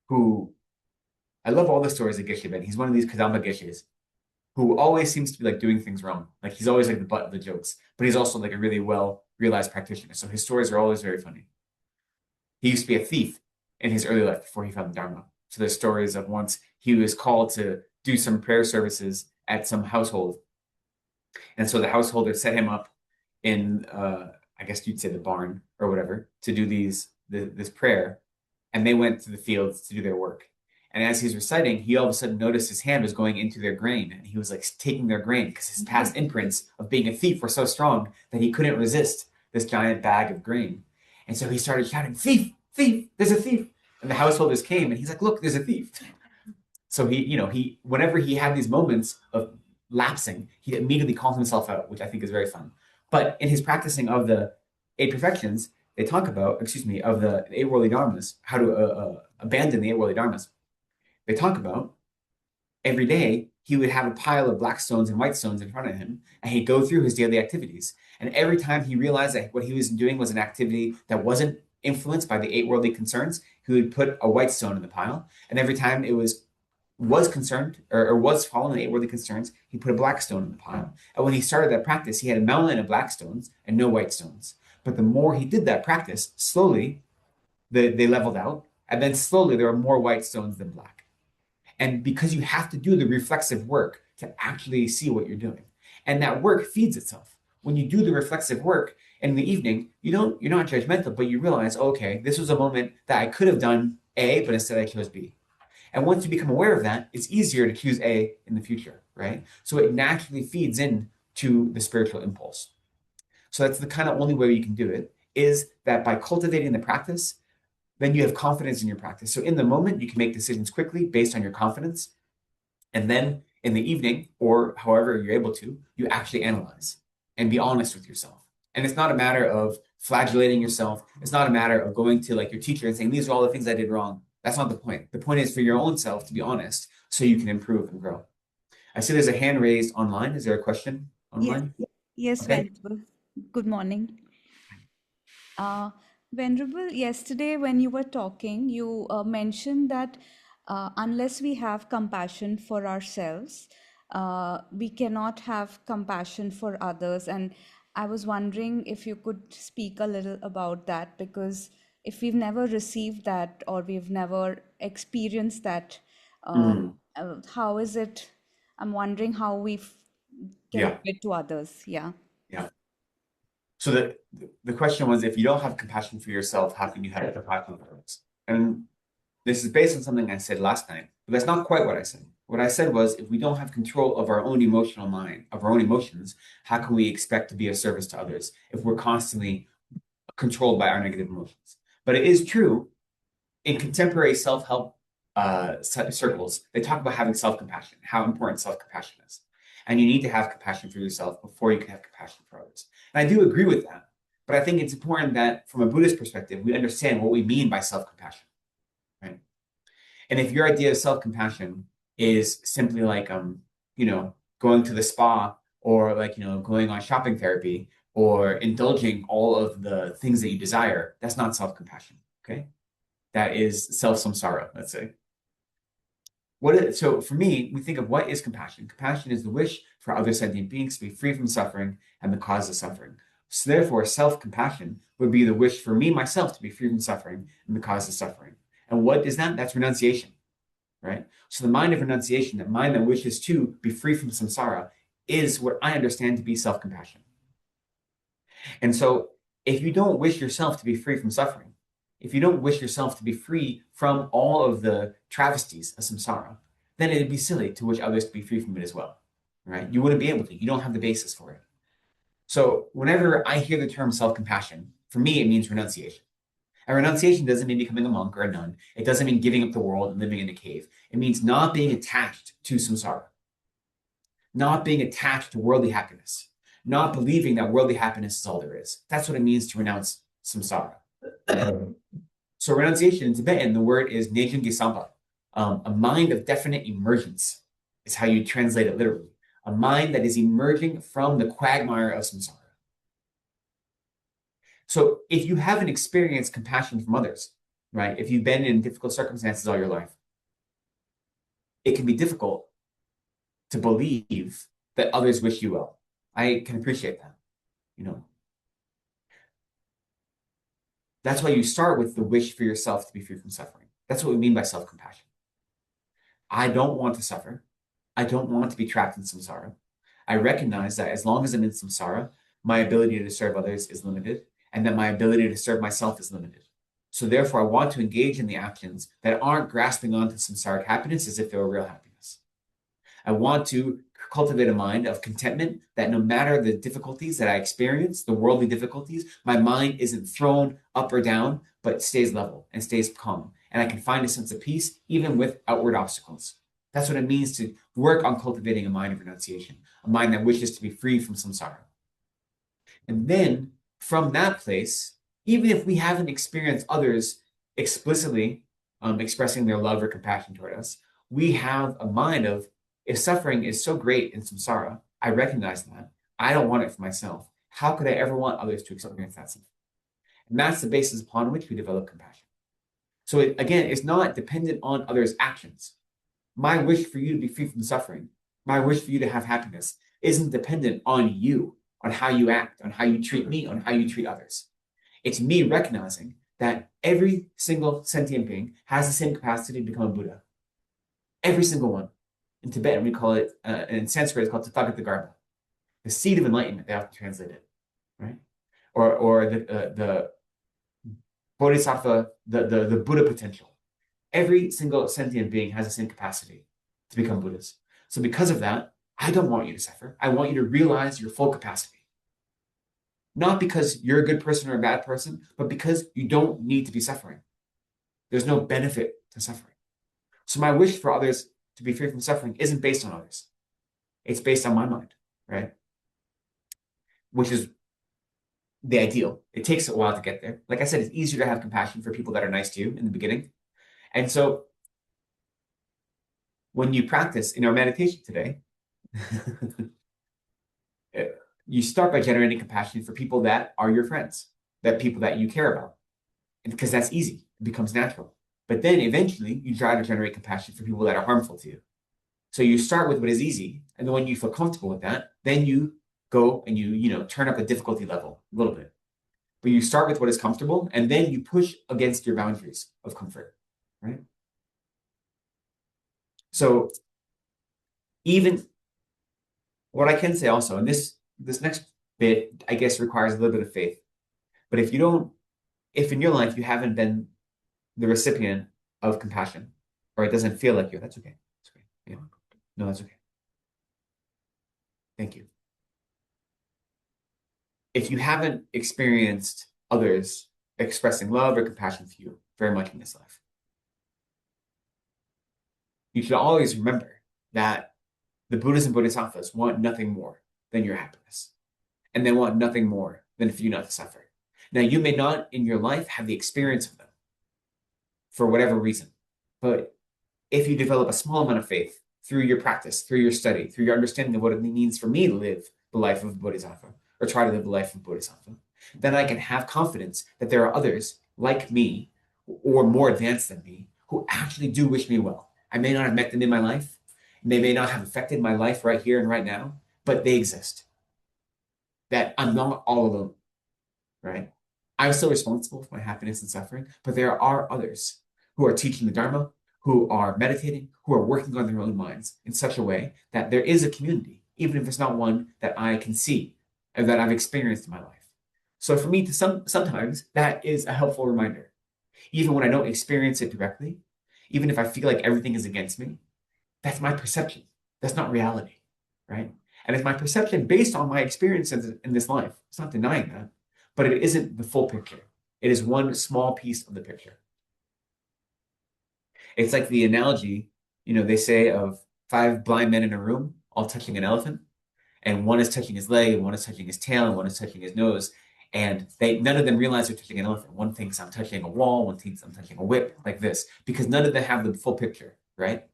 who I love all the stories of Geshe Ben. He's one of these Kadamba Geshes who always seems to be like doing things wrong. Like he's always like the butt of the jokes, but he's also like a really well realized practitioner. So his stories are always very funny. He used to be a thief in his early life before he found the Dharma. So there's stories of once he was called to do some prayer services at some household. And so the householder set him up in, I guess you'd say the barn or whatever, to do this prayer. And they went to the fields to do their work. And as he's reciting, he all of a sudden noticed his hand was going into their grain. And he was like taking their grain because his past imprints of being a thief were so strong that he couldn't resist this giant bag of grain. And so he started shouting, thief, thief, there's a thief. And the householders came and he's like, look, there's a thief. So whenever he had these moments of lapsing, he immediately called himself out, which I think is very fun. But in his practicing of the 8 perfections, they talk about, of the 8 worldly dharmas, how to abandon the 8 worldly dharmas. They talk about every day he would have a pile of black stones and white stones in front of him, and he'd go through his daily activities. And every time he realized that what he was doing was an activity that wasn't influenced by the 8 worldly concerns, he would put a white stone in the pile. And every time it was concerned or was following the 8 worldly concerns, he put a black stone in the pile. And when he started that practice, he had a mountain of black stones and no white stones. But the more he did that practice, slowly they leveled out, and then slowly there were more white stones than black. And because you have to do the reflexive work to actually see what you're doing. And that work feeds itself. When you do the reflexive work in the evening, you're not judgmental, but you realize, okay, this was a moment that I could have done A, but instead I chose B. And once you become aware of that, it's easier to choose A in the future, right? So it naturally feeds in to the spiritual impulse. So that's the kind of only way you can do it, is that by cultivating the practice, then you have confidence in your practice. So in the moment, you can make decisions quickly based on your confidence. And then in the evening, or however you're able to, you actually analyze and be honest with yourself. And it's not a matter of flagellating yourself. It's not a matter of going to like your teacher and saying, these are all the things I did wrong. That's not the point. The point is for your own self to be honest so you can improve and grow. I see there's a hand raised online. Is there a question Yes, online? yes, Okay. Venerable. Good morning. Venerable, yesterday when you were talking, you mentioned that unless we have compassion for ourselves, we cannot have compassion for others. And I was wondering if you could speak a little about that, because if we've never received that or we've never experienced that, Mm, how is it? I'm wondering how can yeah. give it to others. Yeah. Yeah. So the question was, if you don't have compassion for yourself, how can you have compassion for others? And this is based on something I said last night, but that's not quite what I said. What I said was, if we don't have control of our own emotional mind, of our own emotions, how can we expect to be of service to others if we're constantly controlled by our negative emotions? But it is true in contemporary self-help circles, they talk about having self-compassion, how important self-compassion is. And you need to have compassion for yourself before you can have compassion for others. And I do agree with that. But I think it's important that from a Buddhist perspective, we understand what we mean by self-compassion, right? And if your idea of self-compassion is simply like, going to the spa, or like, going on shopping therapy, or indulging all of the things that you desire, that's not self-compassion, okay? That is self-samsara, let's say. So for me, we think of what is compassion. Compassion is the wish for other sentient beings to be free from suffering and the cause of suffering. So therefore, self-compassion would be the wish for me, myself, to be free from suffering and the cause of suffering. And what is that? That's renunciation, right? So the mind of renunciation, the mind that wishes to be free from samsara, is what I understand to be self-compassion. And so if you don't wish yourself to be free from suffering, if you don't wish yourself to be free from all of the travesties of samsara, then it'd be silly to wish others to be free from it as well, right? You wouldn't be able to. You don't have the basis for it. So whenever I hear the term self-compassion, for me, it means renunciation. And renunciation doesn't mean becoming a monk or a nun. It doesn't mean giving up the world and living in a cave. It means not being attached to samsara, not being attached to worldly happiness, not believing that worldly happiness is all there is. That's what it means to renounce samsara. So renunciation in Tibetan, the word is nejung gesampa, a mind of definite emergence is how you translate it literally. A mind that is emerging from the quagmire of samsara. So if you haven't experienced compassion from others, right? If you've been in difficult circumstances all your life, it can be difficult to believe that others wish you well. I can appreciate that, That's why you start with the wish for yourself to be free from suffering. That's what we mean by self-compassion. I don't want to suffer. I don't want to be trapped in samsara. I recognize that as long as I'm in samsara, my ability to serve others is limited, and that my ability to serve myself is limited. So therefore, I want to engage in the actions that aren't grasping onto samsaric happiness as if they were real happiness. I want to cultivate a mind of contentment that no matter the difficulties that I experience, the worldly difficulties, my mind isn't thrown up or down, but stays level and stays calm. And I can find a sense of peace even with outward obstacles. That's what it means to work on cultivating a mind of renunciation, a mind that wishes to be free from samsara. And then from that place, even if we haven't experienced others explicitly expressing their love or compassion toward us, we have a mind of, if suffering is so great in samsara, I recognize that. I don't want it for myself. How could I ever want others to experience that suffering? And that's the basis upon which we develop compassion. So it's not dependent on others' actions. My wish for you to be free from suffering, my wish for you to have happiness, isn't dependent on you, on how you act, on how you treat me, on how you treat others. It's me recognizing that every single sentient being has the same capacity to become a Buddha. Every single one. In Tibetan, we call it, in Sanskrit, it's called Tathagata, the seed of enlightenment. They often translate it, right? Or the Bodhisattva, the Buddha potential. Every single sentient being has the same capacity to become Buddhas. So because of that, I don't want you to suffer. I want you to realize your full capacity. Not because you're a good person or a bad person, but because you don't need to be suffering. There's no benefit to suffering. So my wish for others to be free from suffering isn't based on others. It's based on my mind, right? Which is the ideal. It takes a while to get there. Like I said, it's easier to have compassion for people that are nice to you in the beginning. And so when you practice in our meditation today, you start by generating compassion for people that are your friends, that people that you care about. And because that's easy, it becomes natural. But then eventually you try to generate compassion for people that are harmful to you. So you start with what is easy, and then when you feel comfortable with that, then you go and you turn up the difficulty level a little bit. But you start with what is comfortable, and then you push against your boundaries of comfort, right? So even what I can say also, and this next bit, I guess, requires a little bit of faith. But if in your life you haven't been the recipient of compassion, or it doesn't feel like you, that's okay. It's okay. Yeah. No, that's okay. Thank you. If you haven't experienced others expressing love or compassion for you very much in this life, you should always remember that the Buddhas and Bodhisattvas want nothing more than your happiness. And they want nothing more than for you not to suffer. Now, you may not in your life have the experience of them for whatever reason, but if you develop a small amount of faith through your practice, through your study, through your understanding of what it means for me to live the life of Bodhisattva, or try to live the life of Bodhisattva, then I can have confidence that there are others like me or more advanced than me who actually do wish me well. I may not have met them in my life. They may not have affected my life right here and right now, but they exist. That I'm not all alone, right? I'm still responsible for my happiness and suffering, but there are others who are teaching the Dharma, who are meditating, who are working on their own minds in such a way that there is a community, even if it's not one that I can see and that I've experienced in my life. So for me, sometimes that is a helpful reminder. Even when I don't experience it directly, even if I feel like everything is against me, that's my perception. That's not reality, right? And it's my perception based on my experiences in this life. It's not denying that, but it isn't the full picture. It is one small piece of the picture. It's like the analogy, they say of 5 blind men in a room, all touching an elephant, and one is touching his leg, and one is touching his tail, and one is touching his nose, and none of them realize they're touching an elephant. One thinks I'm touching a wall, one thinks I'm touching a whip, like this, because none of them have the full picture, right?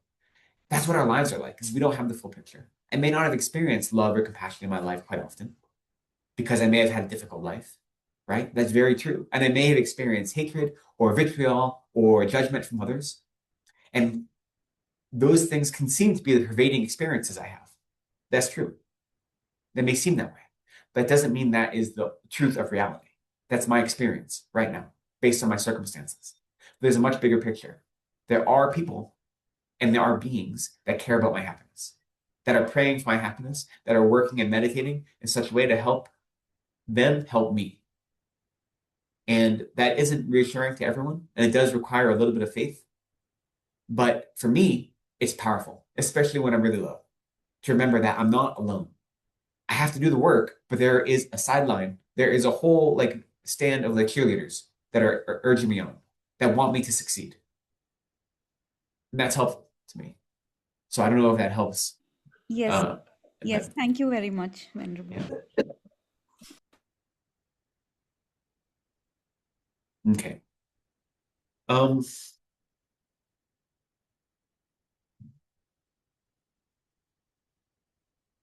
That's what our lives are like, because we don't have the full picture. I may not have experienced love or compassion in my life quite often, because I may have had a difficult life, right? That's very true. And I may have experienced hatred or vitriol or judgment from others. And those things can seem to be the pervading experiences I have. That's true. They may seem that way. But it doesn't mean that is the truth of reality. That's my experience right now, based on my circumstances. There's a much bigger picture. There are people and there are beings that care about my happiness, that are praying for my happiness, that are working and meditating in such a way to help them help me. And that isn't reassuring to everyone. And it does require a little bit of faith. But for me, it's powerful, especially when I'm really low, to remember that I'm not alone. I have to do the work, but there is a sideline. There is a whole stand of cheerleaders that are urging me on, that want me to succeed. And that's helpful to me. So I don't know if that helps. Yes, yes. But, Thank you very much, Venerable. yeah. Okay.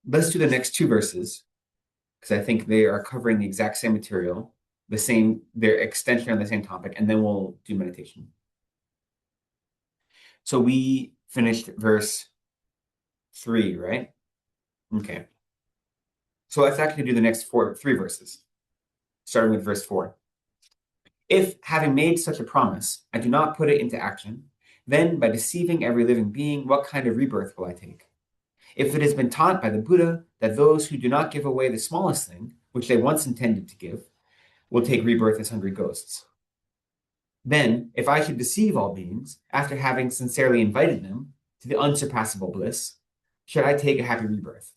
Let's do the next 2 verses, because I think they are covering the exact same material, their extension on the same topic, and then we'll do meditation. So we finished verse 3, right? Okay. So let's actually do the next 3 verses, starting with verse 4. If, having made such a promise, I do not put it into action, then by deceiving every living being, what kind of rebirth will I take? If it has been taught by the Buddha that those who do not give away the smallest thing, which they once intended to give, will take rebirth as hungry ghosts. Then, if I should deceive all beings, after having sincerely invited them to the unsurpassable bliss, should I take a happy rebirth?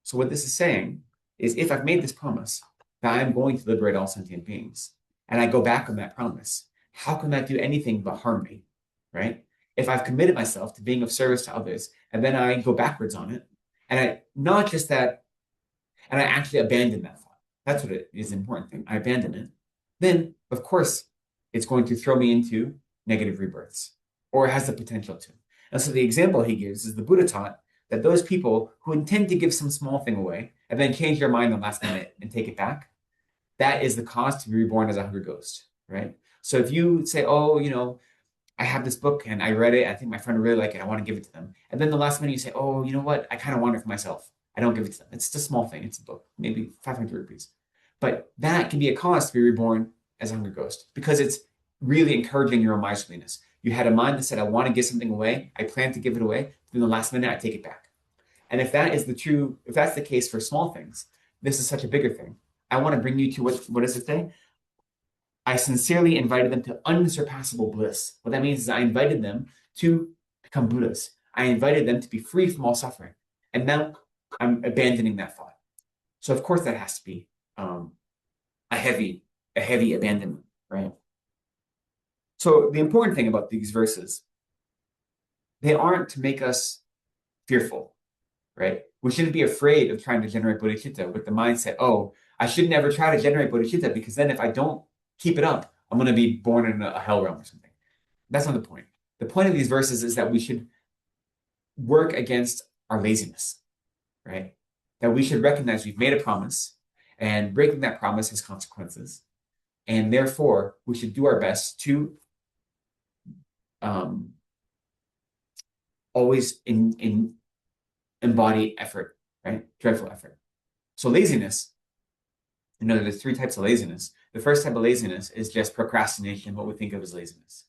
So what this is saying is, if I've made this promise that I'm going to liberate all sentient beings, and I go back on that promise, how can that do anything but harm me, right? If I've committed myself to being of service to others, and then I go backwards on it, and I actually abandon that thought. That's what it is, the important thing. I abandon it. Then, of course, it's going to throw me into negative rebirths, or it has the potential to. And so the example he gives is the Buddha taught that those people who intend to give some small thing away and then change their mind the last minute and take it back, that is the cause to be reborn as a hungry ghost, right? So if you say, I have this book and I read it, I think my friend really like it, I want to give it to them. And then the last minute you say, you know what? I kind of want it for myself. I don't give it to them. It's just a small thing. It's a book, maybe 500 rupees. But that can be a cause to be reborn as a hungry ghost, because it's really encouraging your own miserliness. You had a mind that said, I want to give something away. I plan to give it away. Then the last minute I take it back. And if that's the case for small things, this is such a bigger thing. I want to bring you to what does it say? I sincerely invited them to unsurpassable bliss. What that means is I invited them to become Buddhas. I invited them to be free from all suffering. And now I'm abandoning that thought. So of course that has to be a heavy abandonment, right? So the important thing about these verses, they aren't to make us fearful, right? We shouldn't be afraid of trying to generate bodhicitta with the mindset, oh, I should never try to generate bodhicitta because then if I don't keep it up, I'm going to be born in a hell realm or something. That's not the point. The point of these verses is that we should work against our laziness, right? That we should recognize we've made a promise and breaking that promise has consequences. And therefore, we should do our best to always embody effort, right? Dreadful effort. So laziness, there's 3 types of laziness. The first type of laziness is just procrastination, what we think of as laziness.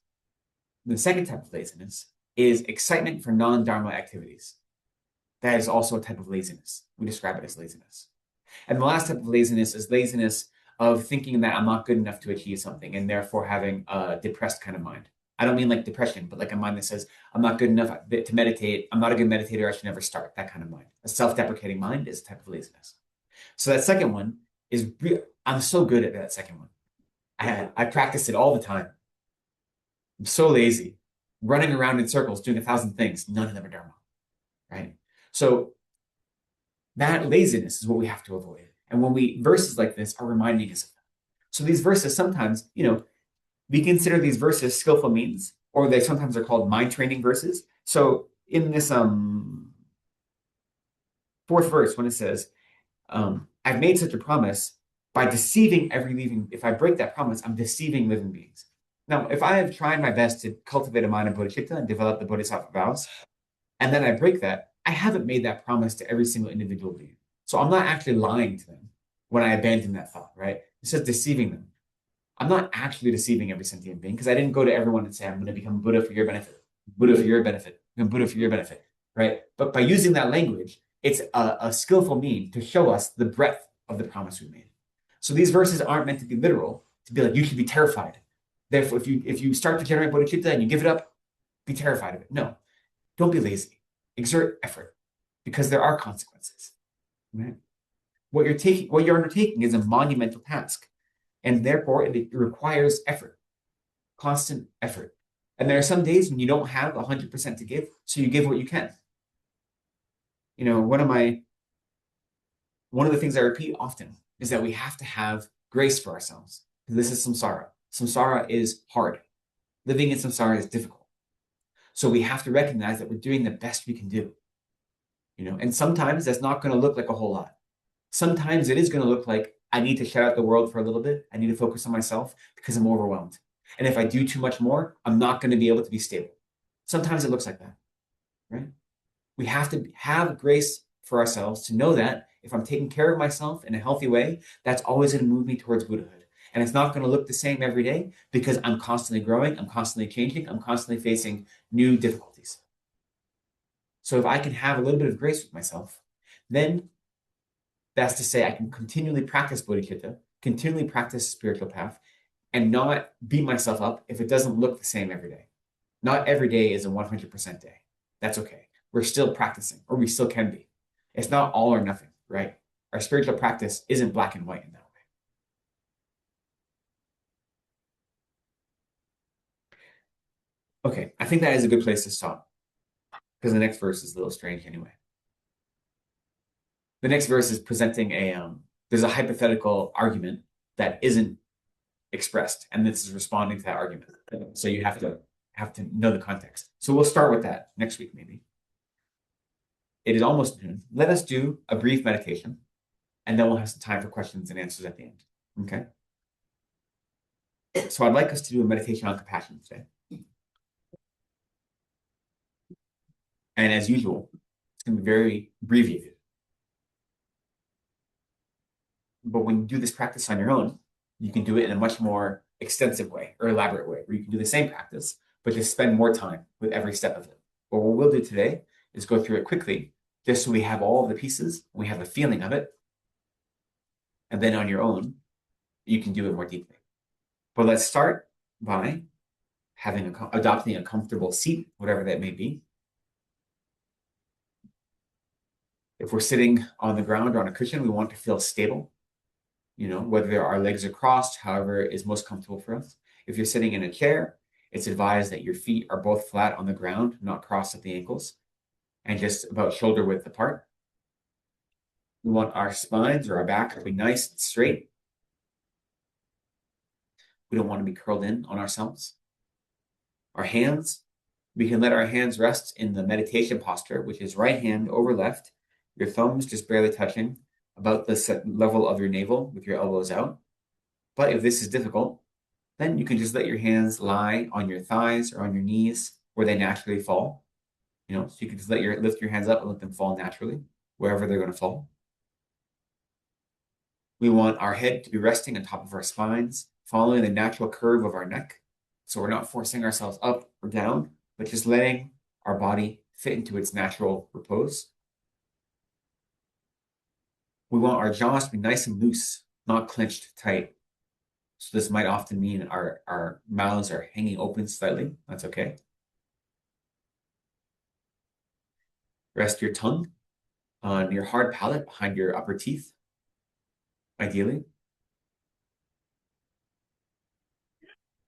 The second type of laziness is excitement for non-Dharma activities. That is also a type of laziness. We describe it as laziness. And the last type of laziness is laziness of thinking that I'm not good enough to achieve something and therefore having a depressed kind of mind. I don't mean like depression, but like a mind that says, I'm not good enough to meditate. I'm not a good meditator. I should never start. That kind of mind. A self-deprecating mind is a type of laziness. So that second one is, I'm so good at that second one. I practice it all the time. I'm so lazy, running around in circles, doing 1,000 things. None of them are Dharma, right? So that laziness is what we have to avoid. And when verses like this are reminding us of that. So these verses sometimes, we consider these verses skillful means, or they sometimes are called mind training verses. So in this 4th verse, when it says, I've made such a promise by deceiving every living, if I break that promise, I'm deceiving living beings. Now, if I have tried my best to cultivate a mind of bodhicitta and develop the Bodhisattva vows, and then I break that, I haven't made that promise to every single individual being. So I'm not actually lying to them when I abandon that thought, right? It says deceiving them. I'm not actually deceiving every sentient being because I didn't go to everyone and say, I'm going to become Buddha for your benefit, Buddha for your benefit, Buddha for your benefit, right? But by using that language, it's a skillful mean to show us the breadth of the promise we made. So these verses aren't meant to be literal, to be like, you should be terrified. Therefore, if you start to generate bodhicitta and you give it up, be terrified of it. No, don't be lazy. Exert effort because there are consequences. Right? What you're undertaking is a monumental task, and therefore it requires effort, constant effort. And there are some days when you don't have 100% to give, so you give what you can. One of the things I repeat often is that we have to have grace for ourselves. This is samsara. Samsara is hard. Living in samsara is difficult. So we have to recognize that we're doing the best we can do. And sometimes that's not going to look like a whole lot. Sometimes it is going to look like I need to shut out the world for a little bit. I need to focus on myself because I'm overwhelmed. And if I do too much more, I'm not going to be able to be stable. Sometimes it looks like that, right? We have to have grace for ourselves to know that if I'm taking care of myself in a healthy way, that's always going to move me towards Buddhahood. And it's not going to look the same every day because I'm constantly growing, I'm constantly changing, I'm constantly facing new difficulties. So if I can have a little bit of grace with myself, then that's to say I can continually practice bodhicitta, continually practice spiritual path, and not beat myself up if it doesn't look the same every day. Not every day is a 100% day. That's okay. We're still practicing, or we still can be. It's not all or nothing, right? Our spiritual practice isn't black and white in that way. Okay, I think that is a good place to stop because the next verse is a little strange anyway. The next verse is presenting there's a hypothetical argument that isn't expressed, and this is responding to that argument. So you have to know the context. So we'll start with that next week, maybe. It is almost noon. Let us do a brief meditation, and then we'll have some time for questions and answers at the end. Okay? So I'd like us to do a meditation on compassion today. And as usual, it's going to be very abbreviated. But when you do this practice on your own, you can do it in a much more extensive way or elaborate way, where you can do the same practice, but just spend more time with every step of it. But what we'll do today is go through it quickly, just so we have all of the pieces, we have a feeling of it, and then on your own, you can do it more deeply. But let's start by adopting a comfortable seat, whatever that may be. If we're sitting on the ground or on a cushion, we want to feel stable. Whether our legs are crossed, however is most comfortable for us. If you're sitting in a chair, it's advised that your feet are both flat on the ground, not crossed at the ankles, and just about shoulder width apart. We want our spines or our back to be nice and straight. We don't want to be curled in on ourselves. Our hands, we can let our hands rest in the meditation posture, which is right hand over left, your thumbs just barely touching, about the level of your navel with your elbows out. But if this is difficult, then you can just let your hands lie on your thighs or on your knees where they naturally fall. So you can just lift your hands up and let them fall naturally, wherever they're going to fall. We want our head to be resting on top of our spines, following the natural curve of our neck. So we're not forcing ourselves up or down, but just letting our body fit into its natural repose. We want our jaws to be nice and loose, not clenched tight. So this might often mean our mouths are hanging open slightly. That's okay. Rest your tongue on your hard palate behind your upper teeth, ideally.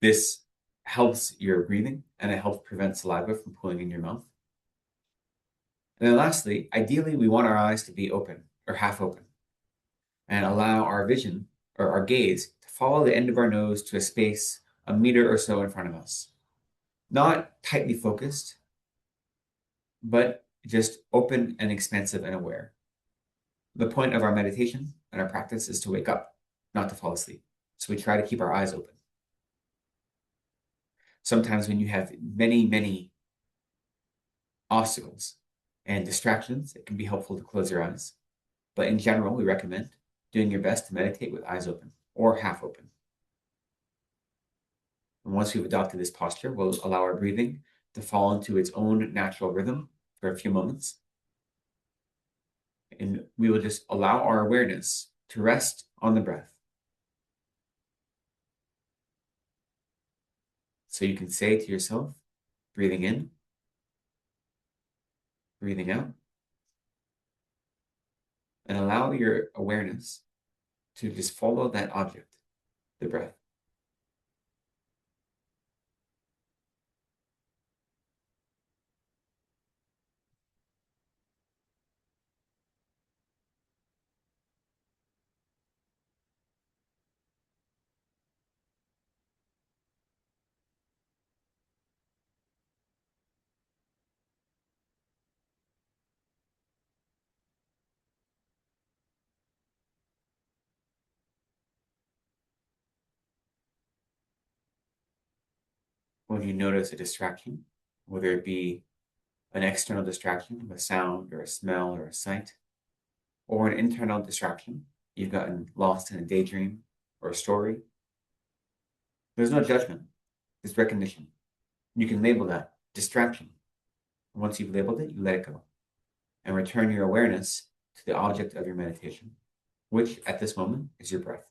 This helps your breathing and it helps prevent saliva from pooling in your mouth. And then lastly, ideally, we want our eyes to be open or half open and allow our vision or our gaze to follow the end of our nose to a space a meter or so in front of us. Not tightly focused, but just open and expansive and aware. The point of our meditation and our practice is to wake up, not to fall asleep. So we try to keep our eyes open. Sometimes when you have many, many obstacles and distractions, it can be helpful to close your eyes. But in general, we recommend doing your best to meditate with eyes open or half open. And once we've adopted this posture, we'll allow our breathing to fall into its own natural rhythm for a few moments. And we will just allow our awareness to rest on the breath. So you can say to yourself, breathing in, breathing out, and allow your awareness to just follow that object, the breath. When you notice a distraction, whether it be an external distraction of a sound or a smell or a sight, or an internal distraction, you've gotten lost in a daydream or a story, there's no judgment, there's recognition. You can label that distraction. And once you've labeled it, you let it go and return your awareness to the object of your meditation, which at this moment is your breath.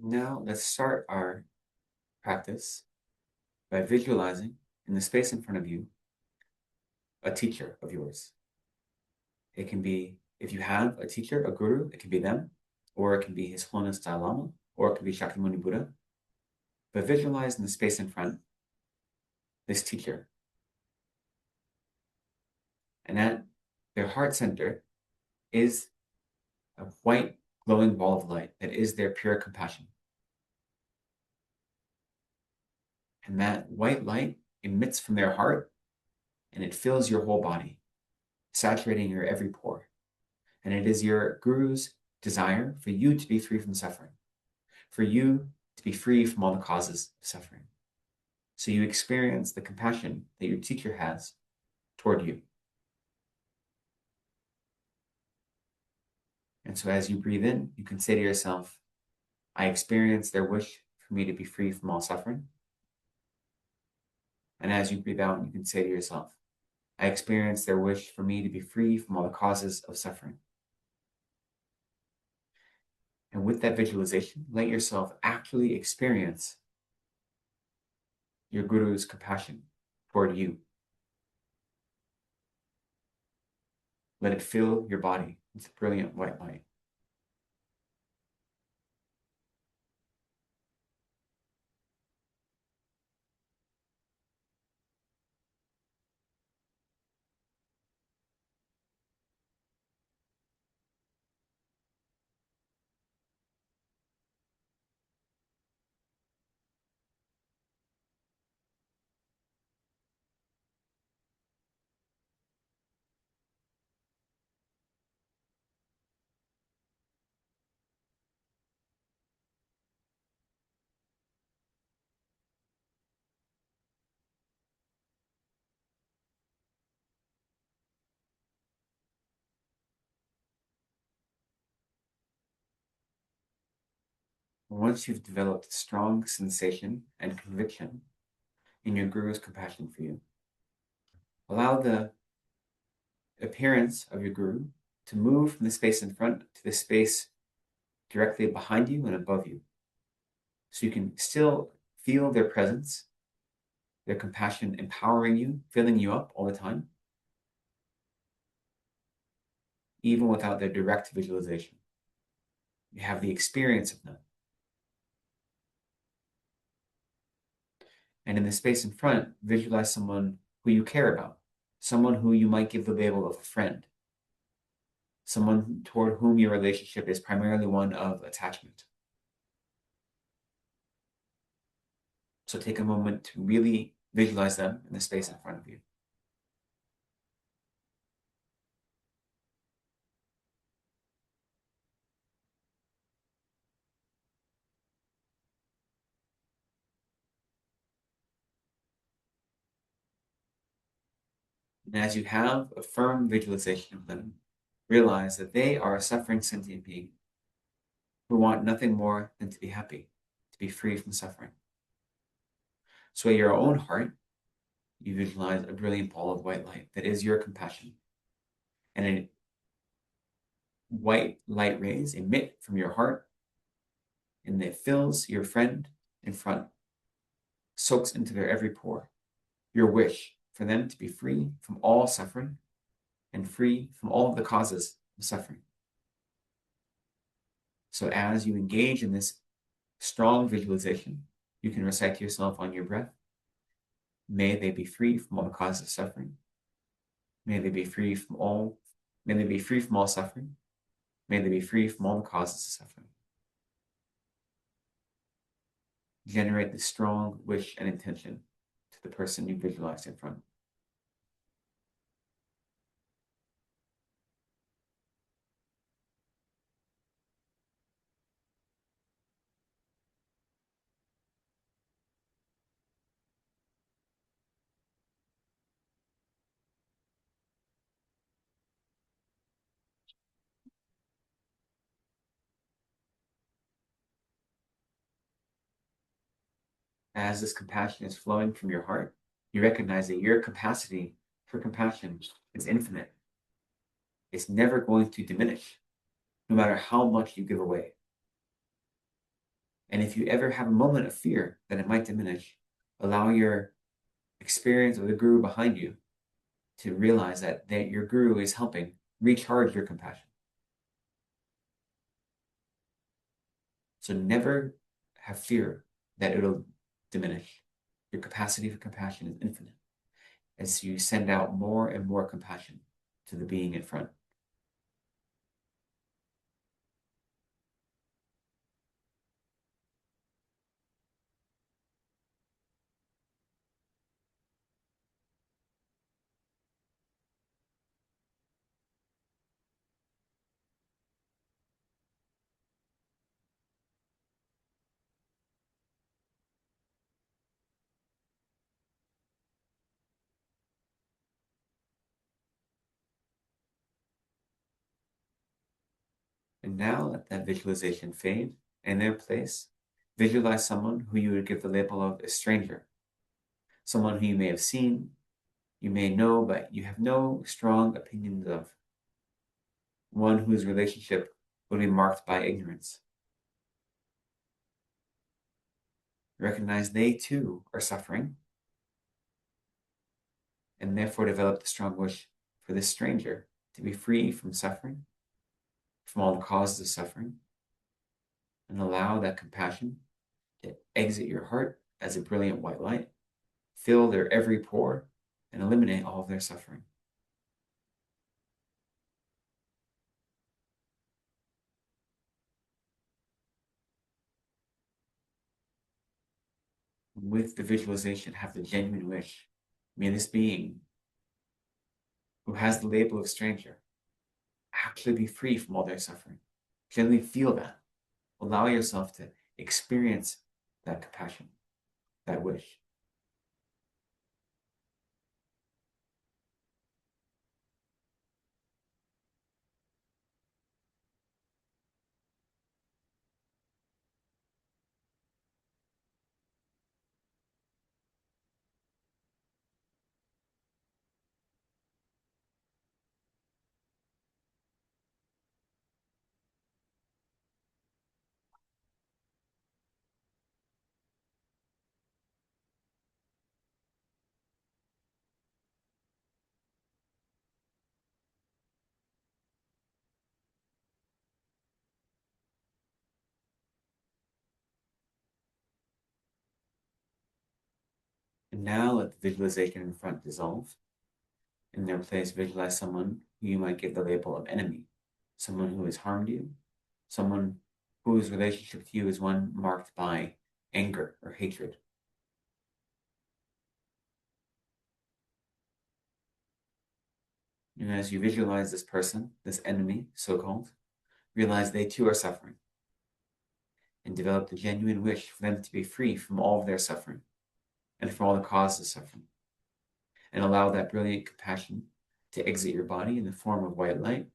Now let's start our practice by visualizing in the space in front of you a teacher of yours. It can be, if you have a teacher, a guru, it can be them, or it can be His Holiness Dalai Lama, or it can be Shakyamuni Buddha. But visualize in the space in front this teacher. And at their heart center is a white glowing ball of light that is their pure compassion. And that white light emits from their heart and it fills your whole body, saturating your every pore. And it is your guru's desire for you to be free from suffering, for you to be free from all the causes of suffering. So you experience the compassion that your teacher has toward you. And so as you breathe in, you can say to yourself, I experience their wish for me to be free from all suffering. And as you breathe out, you can say to yourself, I experience their wish for me to be free from all the causes of suffering. And with that visualization, let yourself actually experience your Guru's compassion toward you. Let it fill your body with brilliant white light. Once you've developed a strong sensation and conviction in your Guru's compassion for you, allow the appearance of your Guru to move from the space in front to the space directly behind you and above you. So you can still feel their presence, their compassion empowering you, filling you up all the time, even without their direct visualization. You have the experience of them. And in the space in front, visualize someone who you care about, someone who you might give the label of a friend, someone toward whom your relationship is primarily one of attachment. So take a moment to really visualize them in the space in front of you. And as you have a firm visualization of them, realize that they are a suffering sentient being who want nothing more than to be happy, to be free from suffering. So at your own heart, you visualize a brilliant ball of white light that is your compassion. And white light rays emit from your heart, and it fills your friend in front, soaks into their every pore, your wish for them to be free from all suffering and free from all of the causes of suffering. So as you engage in this strong visualization, you can recite to yourself on your breath, may they be free from all the causes of suffering. May they be free from all suffering. May they be free from all the causes of suffering. Generate this strong wish and intention to the person you visualized in front. As this compassion is flowing from your heart, you recognize that your capacity for compassion is infinite. It's never going to diminish, no matter how much you give away. And if you ever have a moment of fear that it might diminish, allow your experience of the Guru behind you to realize that your Guru is helping recharge your compassion. So never have fear that it'll diminish. Your capacity for compassion is infinite as you send out more and more compassion to the being in front. Now let that visualization fade. In their place, visualize someone who you would give the label of a stranger. Someone who you may have seen, you may know, but you have no strong opinions of. One whose relationship would be marked by ignorance. Recognize they too are suffering, and therefore develop the strong wish for this stranger to be free from suffering, from all the causes of suffering, and allow that compassion to exit your heart as a brilliant white light, fill their every pore, and eliminate all of their suffering. With the visualization, have the genuine wish. May this being who has the label of stranger actually be free from all their suffering. Gently feel that. Allow yourself to experience that compassion, that wish. And now let the visualization in front dissolve. In their place, visualize someone who you might give the label of enemy, someone who has harmed you, someone whose relationship to you is one marked by anger or hatred. And as you visualize this person, this enemy, so-called, realize they too are suffering, and develop the genuine wish for them to be free from all of their suffering and from all the causes of suffering, and allow that brilliant compassion to exit your body in the form of white light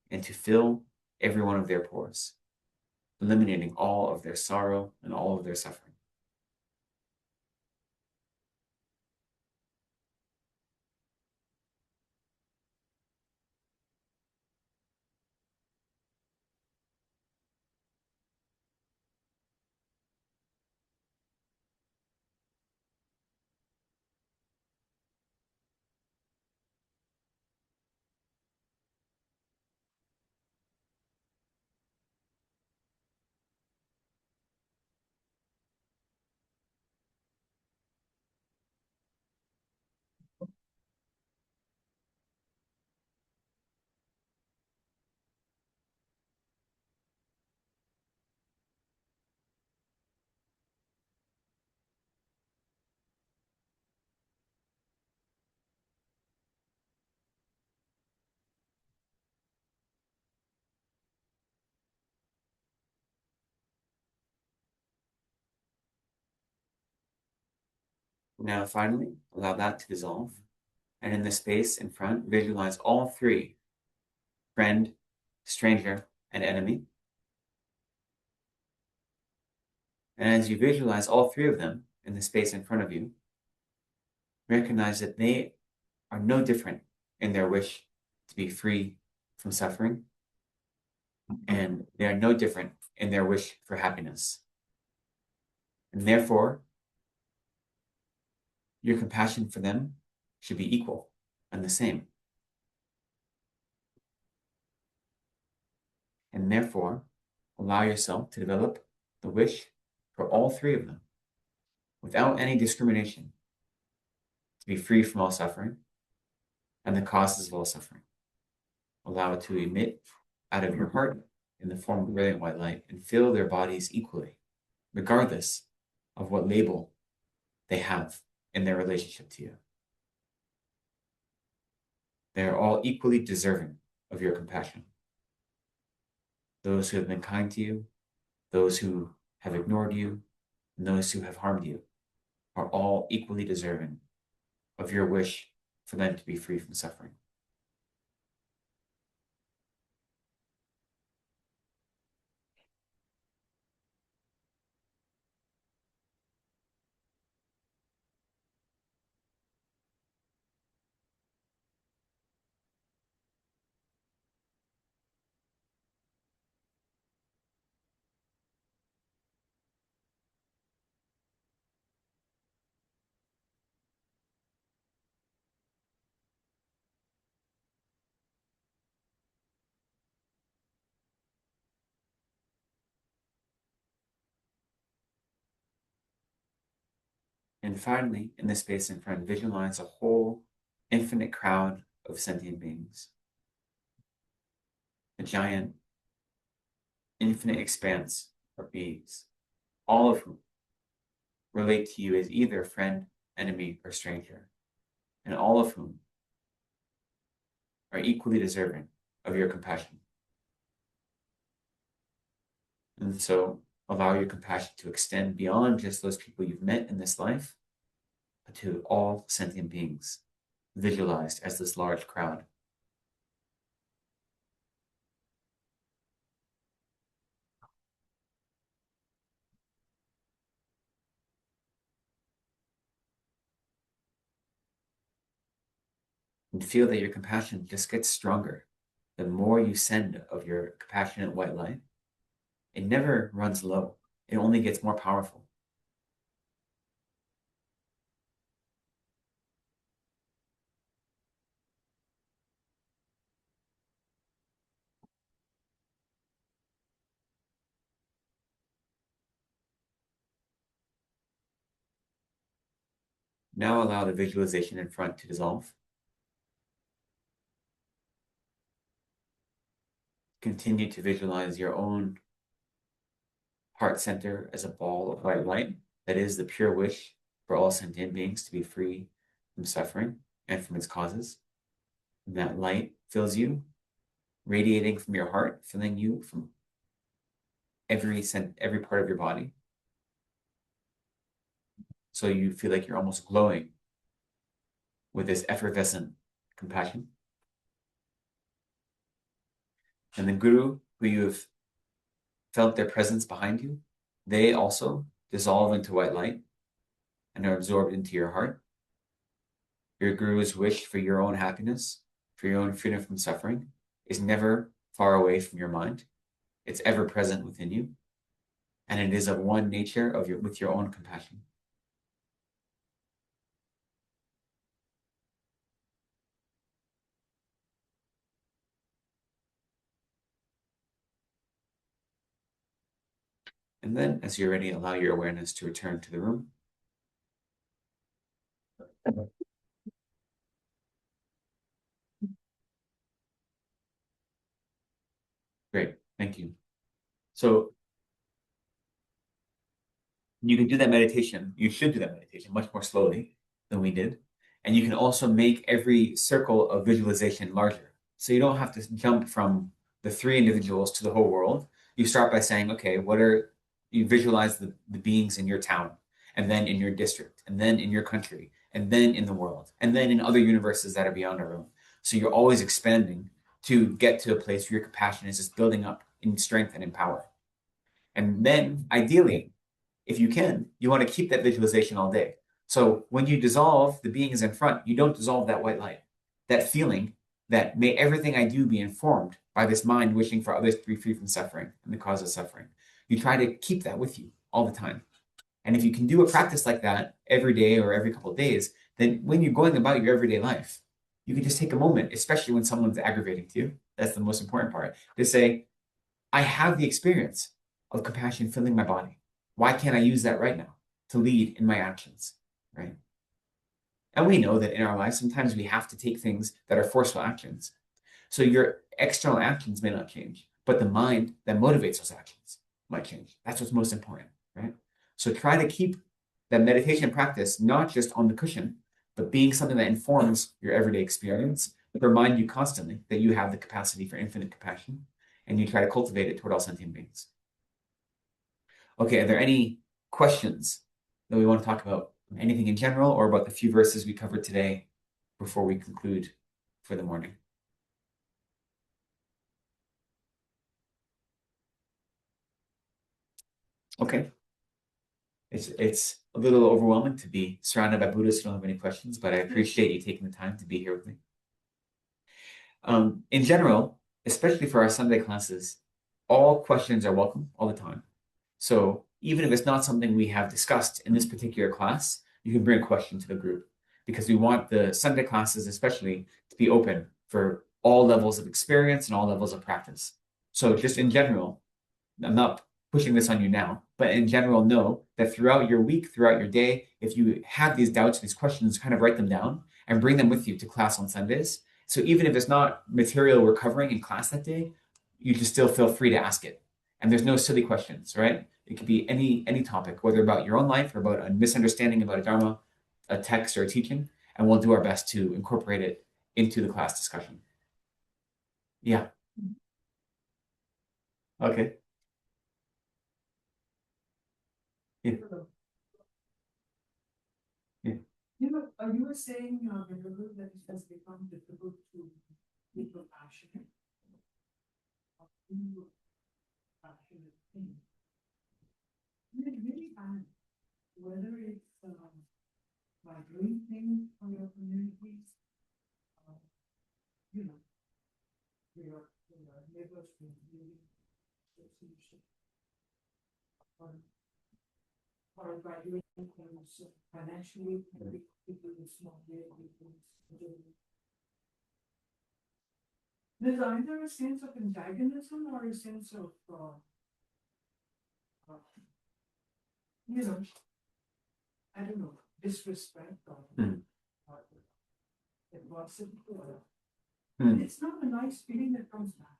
and to fill every one of their pores, eliminating all of their sorrow and all of their suffering. Now, finally, allow that to dissolve. And in the space in front, visualize all three, friend, stranger, and enemy. And as you visualize all three of them in the space in front of you, recognize that they are no different in their wish to be free from suffering, and they are no different in their wish for happiness. And therefore, your compassion for them should be equal and the same. And therefore, allow yourself to develop the wish for all three of them without any discrimination to be free from all suffering and the causes of all suffering. Allow it to emit out of your heart in the form of brilliant white light and fill their bodies equally, regardless of what label they have in their relationship to you. They are all equally deserving of your compassion. Those who have been kind to you, those who have ignored you, and those who have harmed you are all equally deserving of your wish for them to be free from suffering. And finally, in the space in front, visualize a whole infinite crowd of sentient beings. A giant, infinite expanse of beings, all of whom relate to you as either friend, enemy, or stranger, and all of whom are equally deserving of your compassion. And so allow your compassion to extend beyond just those people you've met in this life, but to all sentient beings, visualized as this large crowd. And feel that your compassion just gets stronger. The more you send of your compassionate white light, it never runs low. It only gets more powerful. Now allow the visualization in front to dissolve. Continue to visualize your own heart center as a ball of white light that is the pure wish for all sentient beings to be free from suffering and from its causes. And that light fills you, radiating from your heart, filling you from every part of your body. So you feel like you're almost glowing with this effervescent compassion. And the Guru, who you have felt their presence behind you, they also dissolve into white light and are absorbed into your heart. Your Guru's wish for your own happiness, for your own freedom from suffering, is never far away from your mind. It's ever present within you. And it is of one nature with your own compassion. And then, as you're ready, allow your awareness to return to the room. Great, thank you. So you can do that meditation. You should do that meditation much more slowly than we did. And you can also make every circle of visualization larger. So you don't have to jump from the 3 individuals to the whole world. You start by saying, okay, you visualize the beings in your town, and then in your district, and then in your country, and then in the world, and then in other universes that are beyond our own. So you're always expanding to get to a place where your compassion is just building up in strength and in power. And then, ideally, if you can, you want to keep that visualization all day. So when you dissolve the beings in front, you don't dissolve that white light, that feeling that may everything I do be informed by this mind wishing for others to be free from suffering and the cause of suffering. You try to keep that with you all the time. And if you can do a practice like that every day or every couple of days, then when you're going about your everyday life, you can just take a moment, especially when someone's aggravating to you. That's the most important part. To say, I have the experience of compassion filling my body. Why can't I use that right now to lead in my actions, right? And we know that in our lives, sometimes we have to take things that are forceful actions. So your external actions may not change, but the mind that motivates those actions might change. That's what's most important, right? So try to keep that meditation practice not just on the cushion, but being something that informs your everyday experience, but remind you constantly that you have the capacity for infinite compassion, and you try to cultivate it toward all sentient beings. Okay, are there any questions that we want to talk about? Anything in general or about the few verses we covered today before we conclude for the morning? Okay. It's a little overwhelming to be surrounded by Buddhists who don't have any questions, but I appreciate you taking the time to be here with me. In general, especially for our Sunday classes, all questions are welcome all the time. So even if it's not something we have discussed in this particular class, you can bring a question to the group, because we want the Sunday classes especially to be open for all levels of experience and all levels of practice. So just in general, I'm not pushing this on you now, But in general, know that throughout your week, throughout your day, if you have these doubts, these questions, kind of write them down and bring them with you to class on Sundays. So even if it's not material we're covering in class that day, you just still feel free to ask it. And there's no silly questions, right? It could be any topic, whether about your own life or about a misunderstanding about a Dharma, a text, or a teaching, and we'll do our best to incorporate it into the class discussion. Yeah. Okay. Yeah. Yeah. You know, you were saying, Bangalore, that it has become difficult to be compassionate. Passionate thing. It really can, whether it's by doing things for your communities, you know, your neighbors, your association, or by doing things financially, people in small way, there's either a sense of antagonism or a sense of, you know, I don't know, disrespect or adversity. It's not a nice feeling that comes back.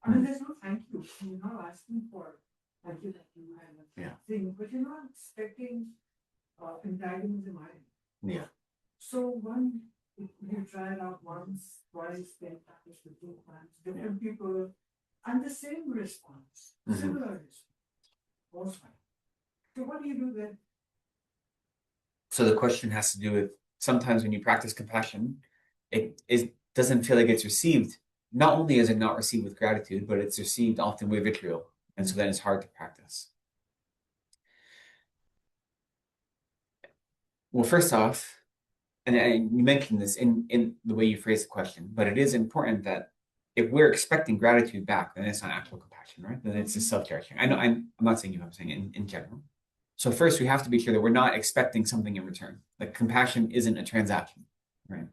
I mean, there's no thank you. You're not asking for thank you that you have a thing, but you're not expecting antagonism either. Yeah. So when you try it out once, twice, then practice with 2 times, different people, and the same response, similar response, all fine. So what do you do then? So the question has to do with sometimes when you practice compassion, it doesn't feel like it's received. Not only is it not received with gratitude, but it's received often with vitriol. And so then it's hard to practice. Well, first off, and you mentioned this in the way you phrased the question, but it is important that if we're expecting gratitude back, then it's not actual compassion, right? Then it's just self-cherishing. I know I'm not saying you, I'm saying in general. So first, we have to be sure that we're not expecting something in return. Like compassion isn't a transaction, right?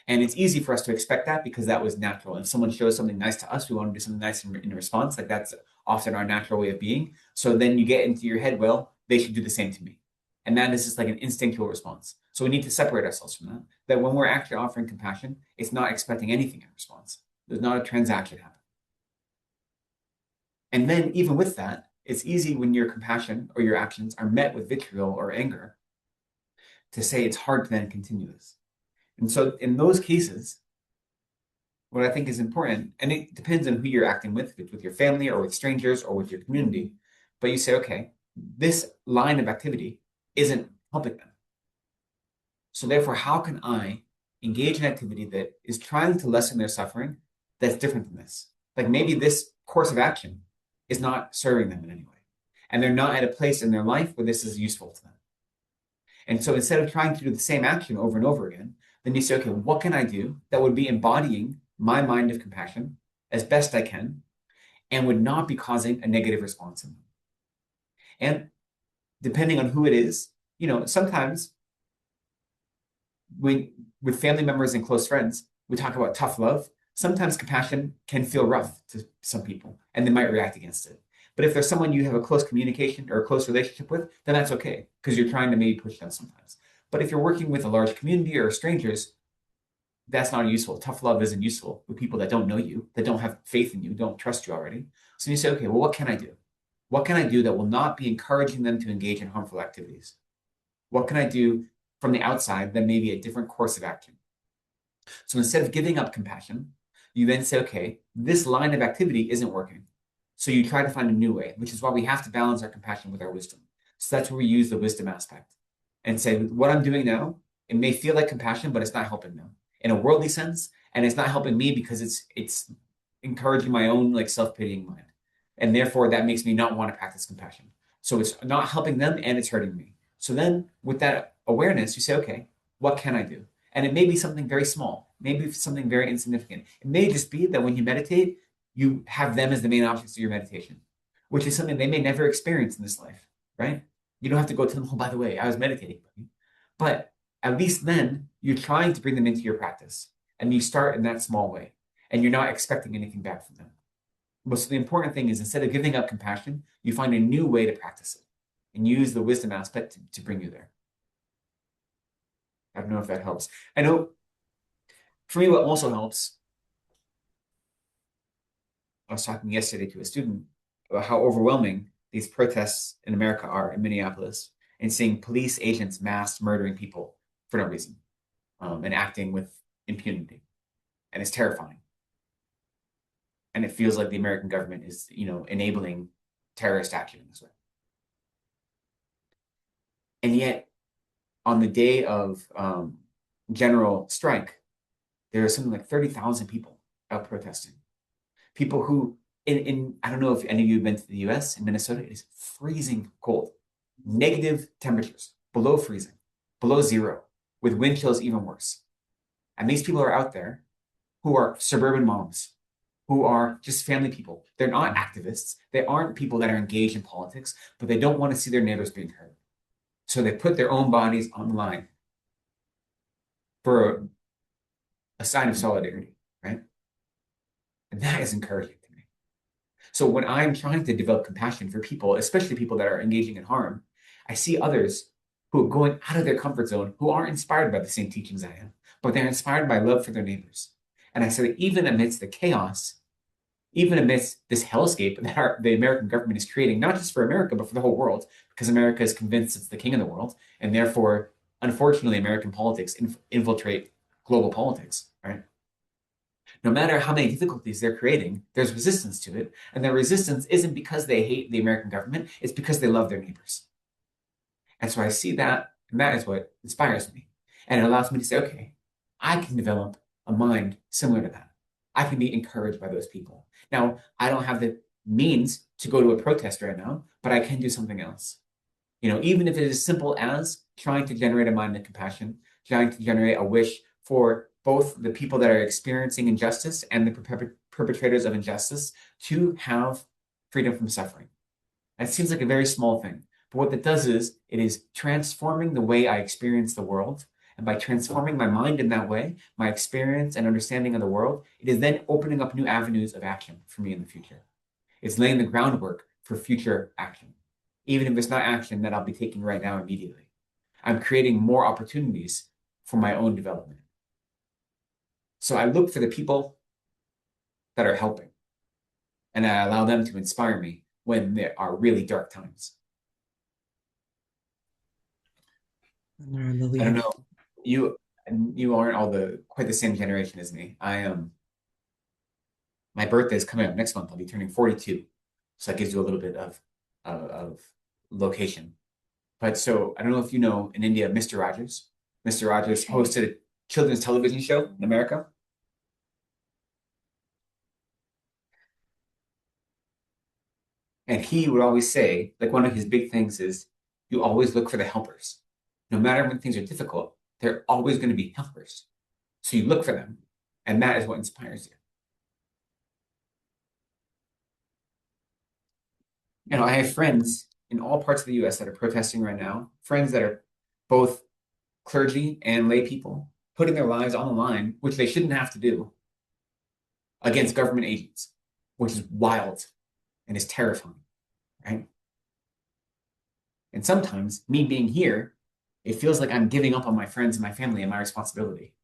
And it's easy for us to expect that because that was natural. If someone shows something nice to us, we want to do something nice in response. Like that's often our natural way of being. So then you get into your head, well, they should do the same to me. And that is just like an instinctual response. So we need to separate ourselves from that. That when we're actually offering compassion, it's not expecting anything in response. There's not a transaction happening. And then even with that, it's easy when your compassion or your actions are met with vitriol or anger to say it's hard to then continue this. And so in those cases, what I think is important, and it depends on who you're acting with your family or with strangers or with your community, but you say, okay, this line of activity isn't helping them. So therefore, how can I engage in activity that is trying to lessen their suffering that's different than this? Like maybe this course of action is not serving them in any way. And they're not at a place in their life where this is useful to them. And so instead of trying to do the same action over and over again, then you say, okay, what can I do that would be embodying my mind of compassion as best I can and would not be causing a negative response in them? And depending on who it is, you know, sometimes with family members and close friends, we talk about tough love. Sometimes compassion can feel rough to some people and they might react against it. But if there's someone you have a close communication or a close relationship with, then that's okay because you're trying to maybe push them sometimes. But if you're working with a large community or strangers, that's not useful. Tough love isn't useful with people that don't know you, that don't have faith in you, don't trust you already. So you say, okay, well, what can I do? What can I do that will not be encouraging them to engage in harmful activities? What can I do from the outside that may be a different course of action? So instead of giving up compassion, you then say, okay, this line of activity isn't working. So you try to find a new way, which is why we have to balance our compassion with our wisdom. So that's where we use the wisdom aspect and say, what I'm doing now, it may feel like compassion, but it's not helping them in a worldly sense. And it's not helping me because it's encouraging my own like self-pitying mind. And therefore that makes me not want to practice compassion. So it's not helping them and it's hurting me. So then with that awareness, you say, okay, what can I do? And it may be something very small, maybe something very insignificant. It may just be that when you meditate, you have them as the main objects of your meditation, which is something they may never experience in this life, right? You don't have to go tell them, oh, by the way, I was meditating. But at least then you're trying to bring them into your practice and you start in that small way and you're not expecting anything back from them. But so the important thing is, instead of giving up compassion, you find a new way to practice it and use the wisdom aspect to bring you there. I don't know if that helps. I know for me, what also helps, I was talking yesterday to a student about how overwhelming these protests in America are in Minneapolis, and seeing police agents mass murdering people for no reason, and acting with impunity. And it's terrifying. And it feels like the American government is, enabling terrorist action in this way. And yet, on the day of general strike, there are something like 30,000 people out protesting. People who, I don't know if any of you have been to the US, in Minnesota, it is freezing cold, negative temperatures, below freezing, below zero, with wind chills even worse. And these people are out there who are suburban moms, who are just family people. They're not activists. They aren't people that are engaged in politics, but they don't want to see their neighbors being hurt. So they put their own bodies on the line for a sign of solidarity, right? And that is encouraging to me. So when I'm trying to develop compassion for people, especially people that are engaging in harm, I see others who are going out of their comfort zone, who aren't inspired by the same teachings I am, but they're inspired by love for their neighbors. And I say that even amidst the chaos, even amidst this hellscape that the American government is creating, not just for America, but for the whole world, because America is convinced it's the king of the world. And therefore, unfortunately, American politics infiltrate global politics, right? No matter how many difficulties they're creating, there's resistance to it. And their resistance isn't because they hate the American government, it's because they love their neighbors. And so I see that, and that is what inspires me. And it allows me to say, okay, I can develop a mind similar to that. I can be encouraged by those people. Now, I don't have the means to go to a protest right now, but I can do something else. Even if it is as simple as trying to generate a mind of compassion, trying to generate a wish for both the people that are experiencing injustice and the perpetrators of injustice to have freedom from suffering. That seems like a very small thing, but what that does is it is transforming the way I experience the world. And by transforming my mind in that way, my experience and understanding of the world, it is then opening up new avenues of action for me in the future. It's laying the groundwork for future action, even if it's not action that I'll be taking right now immediately. I'm creating more opportunities for my own development. So I look for the people that are helping, and I allow them to inspire me when there are really dark times. I don't know. You aren't all quite the same generation as me. I am. My birthday is coming up next month. I'll be turning 42, so that gives you a little bit of location. But so I don't know if you know, in India, Mr. Rogers. Mr. Rogers hosted a children's television show in America. And he would always say, like, one of his big things is, you always look for the helpers. No matter when things are difficult, they're always going to be helpers. So you look for them, and that is what inspires you. I have friends in all parts of the US that are protesting right now, friends that are both clergy and lay people, putting their lives on the line, which they shouldn't have to do, against government agents, which is wild and is terrifying, right? And sometimes, me being here, it feels like I'm giving up on my friends and my family and my responsibility.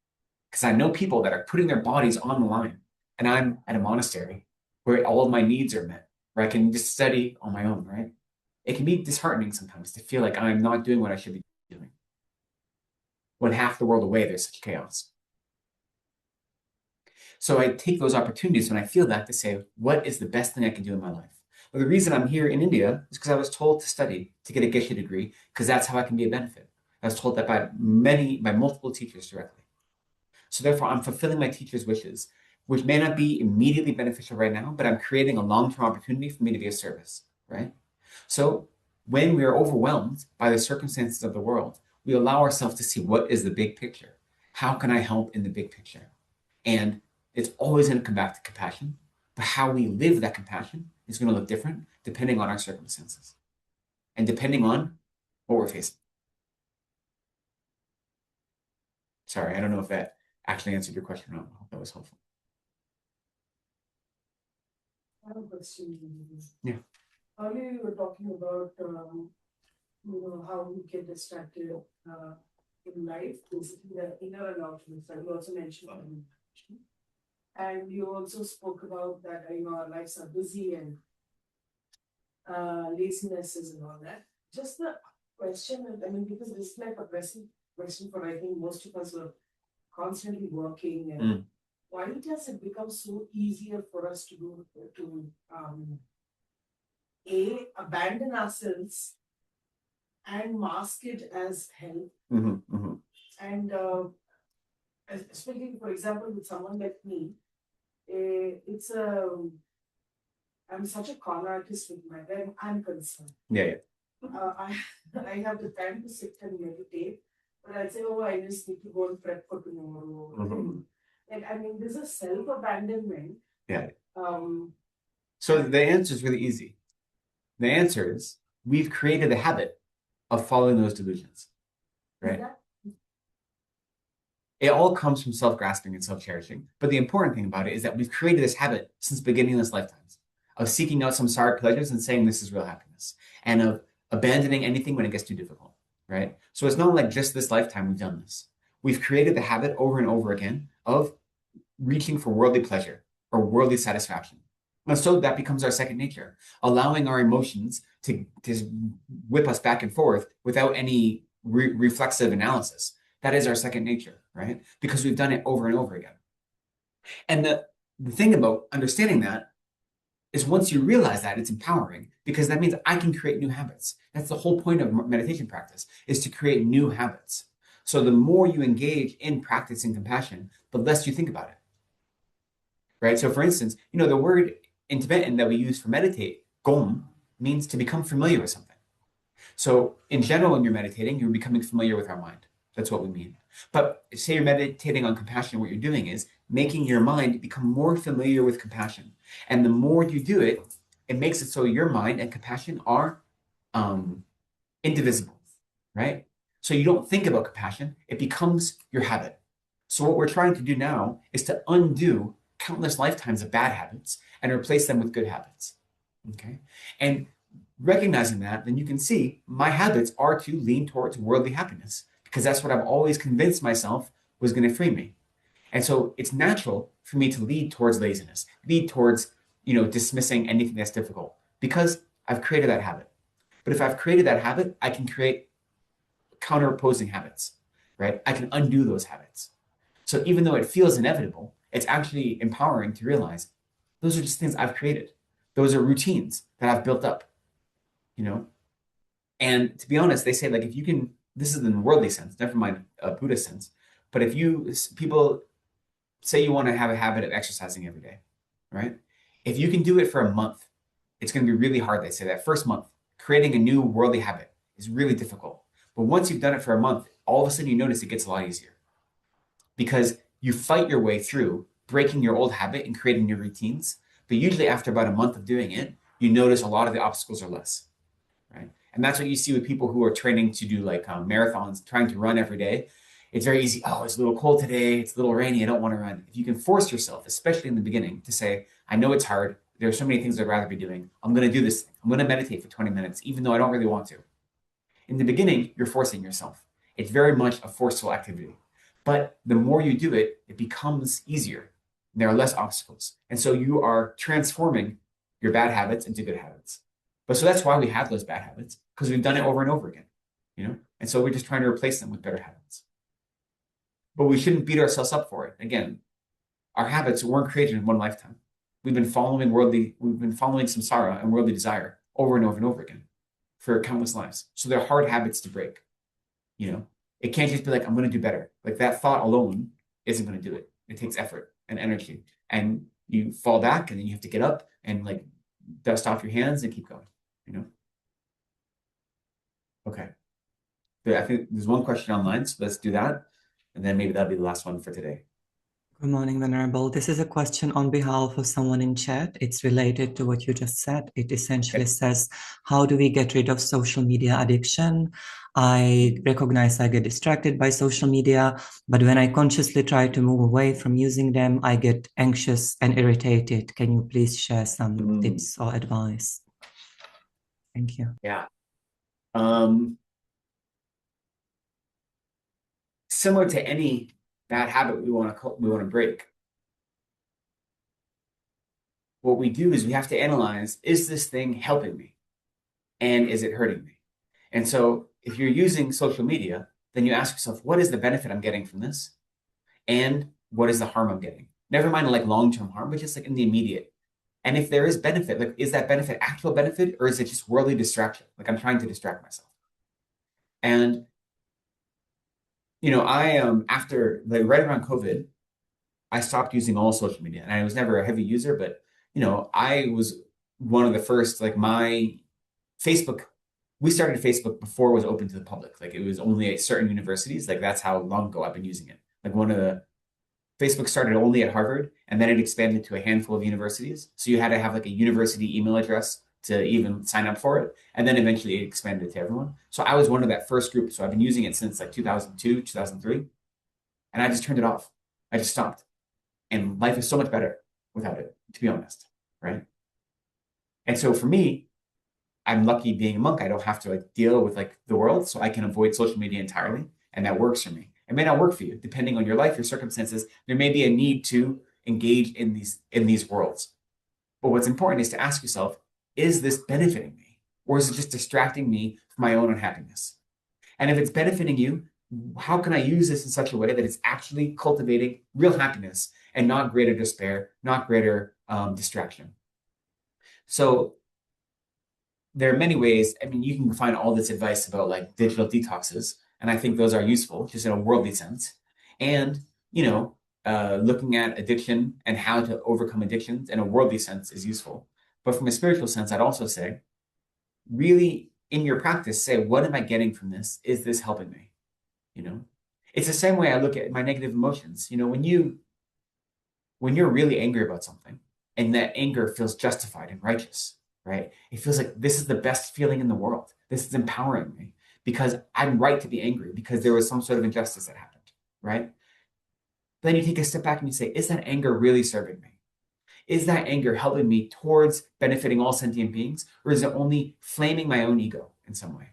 Because I know people that are putting their bodies on the line, and I'm at a monastery where all of my needs are met, where I can just study on my own, right? It can be disheartening sometimes to feel like I'm not doing what I should be doing. When half the world away, there's such chaos. So I take those opportunities when I feel that to say, what is the best thing I can do in my life? Well, the reason I'm here in India is because I was told to study, to get a Geshe degree, because that's how I can be a benefit. I was told that by multiple teachers directly. So therefore, I'm fulfilling my teacher's wishes, which may not be immediately beneficial right now, but I'm creating a long-term opportunity for me to be of service, right? So when we are overwhelmed by the circumstances of the world, we allow ourselves to see what is the big picture. How can I help in the big picture? And it's always going to come back to compassion, but how we live that compassion is going to look different depending on our circumstances and depending on what we're facing. Sorry, I don't know if that actually answered your question or not. I hope that was helpful. I have a question. Yeah. Earlier you were talking about how we get distracted in life, basically the inner and outer life. You also mentioned and you also spoke about that our lives are busy and lazinesses and all that. Just the question, because this is like a pressing question for I think most of us are constantly working and why does it become so easier for us to abandon ourselves and mask it as health and especially for example with someone like me, it's a I'm such a con artist with my when I'm concerned. Yeah. I I have the time to sit and meditate, but I say, oh, I just need to go and prep for tomorrow. Like there's a self abandonment. Yeah. Um, So the answer is really easy. The answer is we've created a habit of following those delusions, right? It all comes from self-grasping and self-cherishing. But the important thing about it is that we've created this habit since beginning of this lifetimes of seeking out samsaric pleasures and saying this is real happiness, and of abandoning anything when it gets too difficult, right? So it's not like just this lifetime we've done this. We've created the habit over and over again of reaching for worldly pleasure or worldly satisfaction. And so that becomes our second nature, allowing our emotions to whip us back and forth without any reflexive analysis. That is our second nature, right? Because we've done it over and over again. And the thing about understanding that is once you realize that, it's empowering because that means I can create new habits. That's the whole point of meditation practice, is to create new habits. So the more you engage in practicing compassion, the less you think about it, right? So for instance, the word in Tibetan that we use for meditate, gom, means to become familiar with something. So in general, when you're meditating, you're becoming familiar with our mind. That's what we mean. But say you're meditating on compassion, what you're doing is making your mind become more familiar with compassion. And the more you do it, it makes it so your mind and compassion are indivisible, right? So you don't think about compassion, it becomes your habit. So what we're trying to do now is to undo countless lifetimes of bad habits and replace them with good habits, okay? And recognizing that, then you can see my habits are to lean towards worldly happiness because that's what I've always convinced myself was going to free me. And so it's natural for me to lead towards laziness, lead towards, dismissing anything that's difficult because I've created that habit. But if I've created that habit, I can create counter-opposing habits, right? I can undo those habits. So even though it feels inevitable, it's actually empowering to realize those are just things I've created. Those are routines that I've built up, And to be honest, they say, like, if you can, this is in the worldly sense, never mind a Buddhist sense, but if people say you want to have a habit of exercising every day, right? If you can do it for a month, it's going to be really hard. They say that first month, creating a new worldly habit is really difficult. But once you've done it for a month, all of a sudden you notice it gets a lot easier because you fight your way through breaking your old habit and creating new routines. But usually after about a month of doing it, you notice a lot of the obstacles are less, right? And that's what you see with people who are training to do like marathons, trying to run every day. It's very easy. Oh, it's a little cold today. It's a little rainy. I don't want to run. If you can force yourself, especially in the beginning, to say, I know it's hard. There are so many things I'd rather be doing. I'm going to do this thing. I'm going to meditate for 20 minutes, even though I don't really want to. In the beginning, you're forcing yourself. It's very much a forceful activity. But the more you do it, it becomes easier. There are less obstacles. And so you are transforming your bad habits into good habits. But so that's why we have those bad habits, because we've done it over and over again, And so we're just trying to replace them with better habits. But we shouldn't beat ourselves up for it. Again, our habits weren't created in one lifetime. We've been following samsara and worldly desire over and over and over again for countless lives. So they're hard habits to break. It can't just be like, I'm going to do better. Like that thought alone isn't going to do it. It takes effort and energy. And you fall back and then you have to get up and like dust off your hands and keep going, Okay. But I think there's one question online, so let's do that. And then maybe that'll be the last one for today. Good morning, Venerable. This is a question on behalf of someone in chat. It's related to what you just said. It essentially says, how do we get rid of social media addiction? I recognize I get distracted by social media, but when I consciously try to move away from using them, I get anxious and irritated. Can you please share some tips or advice? Thank you. Yeah. Similar to any bad habit we want to break, what we do is we have to analyze, is this thing helping me? And is it hurting me? And so if you're using social media, then you ask yourself, what is the benefit I'm getting from this? And what is the harm I'm getting? Never mind like long-term harm, but just like in the immediate. And if there is benefit, like is that benefit actual benefit, or is it just worldly distraction? Like I'm trying to distract myself. And I after like right around COVID, I stopped using all social media. And I was never a heavy user, but I was one of the first, like my Facebook, we started Facebook before it was open to the public. Like it was only at certain universities. Like that's how long ago I've been using it. Like Facebook started only at Harvard, and then it expanded to a handful of universities. So you had to have like a university email address to even sign up for it. And then eventually it expanded to everyone. So I was one of that first group. So I've been using it since like 2002, 2003. And I just turned it off. I just stopped. And life is so much better without it, to be honest, right? And so for me, I'm lucky being a monk. I don't have to like deal with like the world, so I can avoid social media entirely, and that works for me. It may not work for you, depending on your life, your circumstances. There may be a need to engage in these worlds. But what's important is to ask yourself, is this benefiting me? Or is it just distracting me from my own unhappiness? And if it's benefiting you, how can I use this in such a way that it's actually cultivating real happiness and not greater despair, not greater distraction? So there are many ways. I mean, you can find all this advice about like digital detoxes, and I think those are useful just in a worldly sense. And, looking at addiction and how to overcome addictions in a worldly sense is useful. But from a spiritual sense, I'd also say, really in your practice, say, what am I getting from this? Is this helping me? It's the same way I look at my negative emotions. When you're really angry about something and that anger feels justified and righteous, right? It feels like this is the best feeling in the world. This is empowering me because I'm right to be angry because there was some sort of injustice that happened, right? Then you take a step back and you say, is that anger really serving me? Is that anger helping me towards benefiting all sentient beings, or is it only flaming my own ego in some way?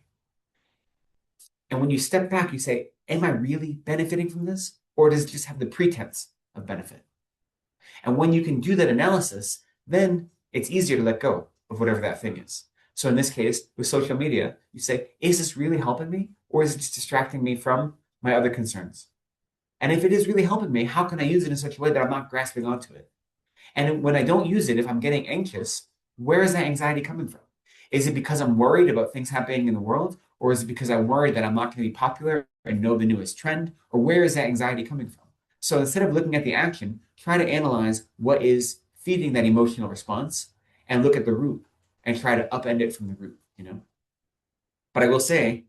And when you step back, you say, am I really benefiting from this? Or does it just have the pretense of benefit? And when you can do that analysis, then it's easier to let go of whatever that thing is. So in this case, with social media, you say, is this really helping me? Or is it just distracting me from my other concerns? And if it is really helping me, how can I use it in such a way that I'm not grasping onto it? And when I don't use it, if I'm getting anxious, where is that anxiety coming from? Is it because I'm worried about things happening in the world? Or is it because I'm worried that I'm not going to be popular and know the newest trend? Or where is that anxiety coming from? So instead of looking at the action, try to analyze what is feeding that emotional response and look at the root and try to upend it from the root, But I will say,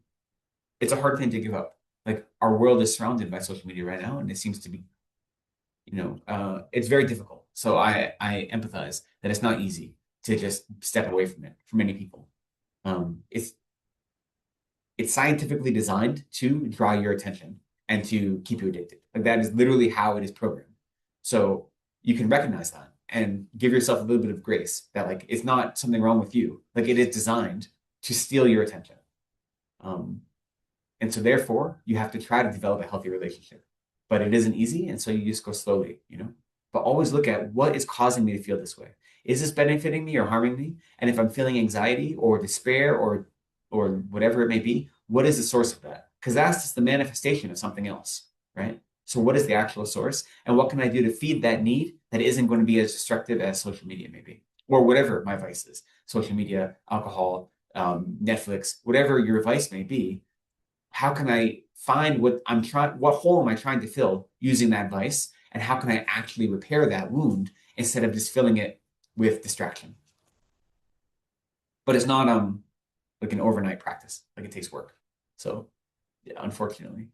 it's a hard thing to give up. Like our world is surrounded by social media right now, and it seems to be, it's very difficult. So I empathize that it's not easy to just step away from it for many people. It's scientifically designed to draw your attention and to keep you addicted. Like that is literally how it is programmed. So you can recognize that and give yourself a little bit of grace that like it's not something wrong with you. Like it is designed to steal your attention. And so therefore you have to try to develop a healthy relationship. But it isn't easy, and so you just go slowly, But always look at what is causing me to feel this way. Is this benefiting me or harming me? And if I'm feeling anxiety or despair or whatever it may be, what is the source of that? Because that's just the manifestation of something else, right? So what is the actual source? And what can I do to feed that need that isn't going to be as destructive as social media may be? Or whatever my vice is, social media, alcohol, Netflix, whatever your vice may be, how can I find what hole am I trying to fill using that vice? And how can I actually repair that wound instead of just filling it with distraction? But it's not like an overnight practice. Like it takes work. So yeah, unfortunately,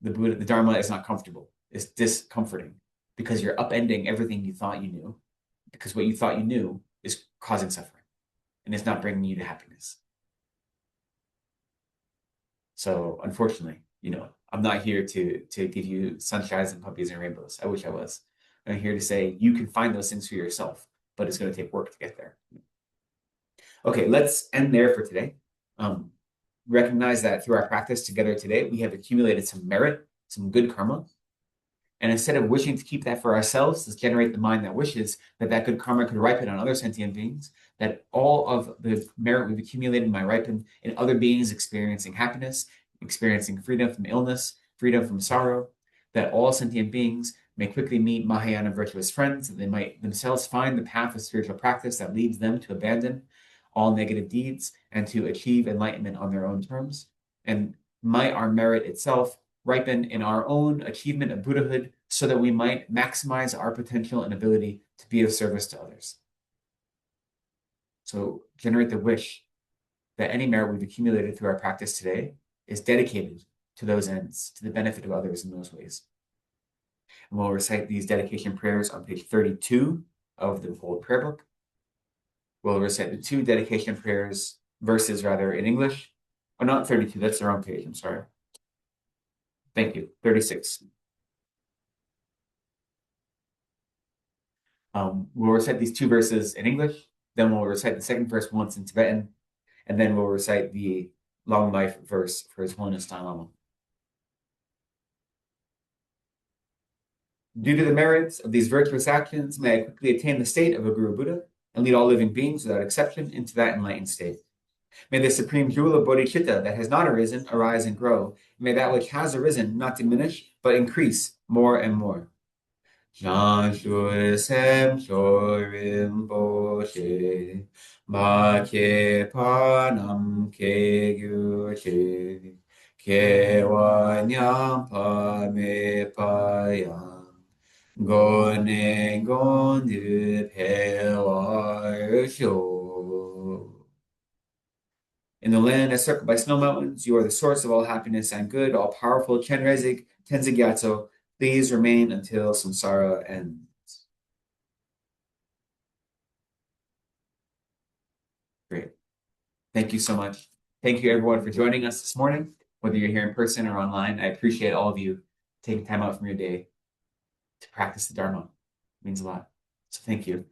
the Dharma is not comfortable. It's discomforting. because you're upending everything you thought you knew, because what you thought you knew is causing suffering and it's not bringing you to happiness. So unfortunately, I'm not here to give you sunshines and puppies and rainbows. I wish I was. I'm here to say you can find those things for yourself, but it's going to take work to get there. Okay, let's end there for today. Recognize that through our practice together today, we have accumulated some merit, some good karma. And instead of wishing to keep that for ourselves, let's generate the mind that wishes that good karma could ripen on other sentient beings, that all of the merit we've accumulated might ripen in other beings experiencing happiness, experiencing freedom from illness, freedom from sorrow, that all sentient beings may quickly meet Mahayana virtuous friends, that they might themselves find the path of spiritual practice that leads them to abandon all negative deeds and to achieve enlightenment on their own terms. And might our merit itself ripen in our own achievement of Buddhahood so that we might maximize our potential and ability to be of service to others. So generate the wish that any merit we've accumulated through our practice today is dedicated to those ends, to the benefit of others in those ways. And we'll recite these dedication prayers on page 32 of the Gold Prayer Book. We'll recite the two dedication prayers, verses rather, in English. Oh, not 32, that's the wrong page, I'm sorry. Thank you, 36. We'll recite these two verses in English, then we'll recite the second verse once in Tibetan, and then we'll recite the long life verse for His Holiness Dalai Lama. Due to the merits of these virtuous actions, may I quickly attain the state of a Guru Buddha and lead all living beings without exception into that enlightened state. May the supreme jewel of bodhicitta that has not arisen arise and grow. May that which has arisen not diminish, but increase more and more. Jean Shui Sem Shorim Boshe Ma Ke Panam Ke Gyu Che Ke Wa Nyam Pa Me Pa Yang Go Ne Gon Du Pe Wa Shou. In the land encircled by snow mountains, you are the source of all happiness and good, all powerful Chenrezig Tenzin Gyatso. Please remain until samsara ends. Great. Thank you so much. Thank you, everyone, for joining us this morning, whether you're here in person or online. I appreciate all of you taking time out from your day to practice the Dharma. It means a lot. So thank you.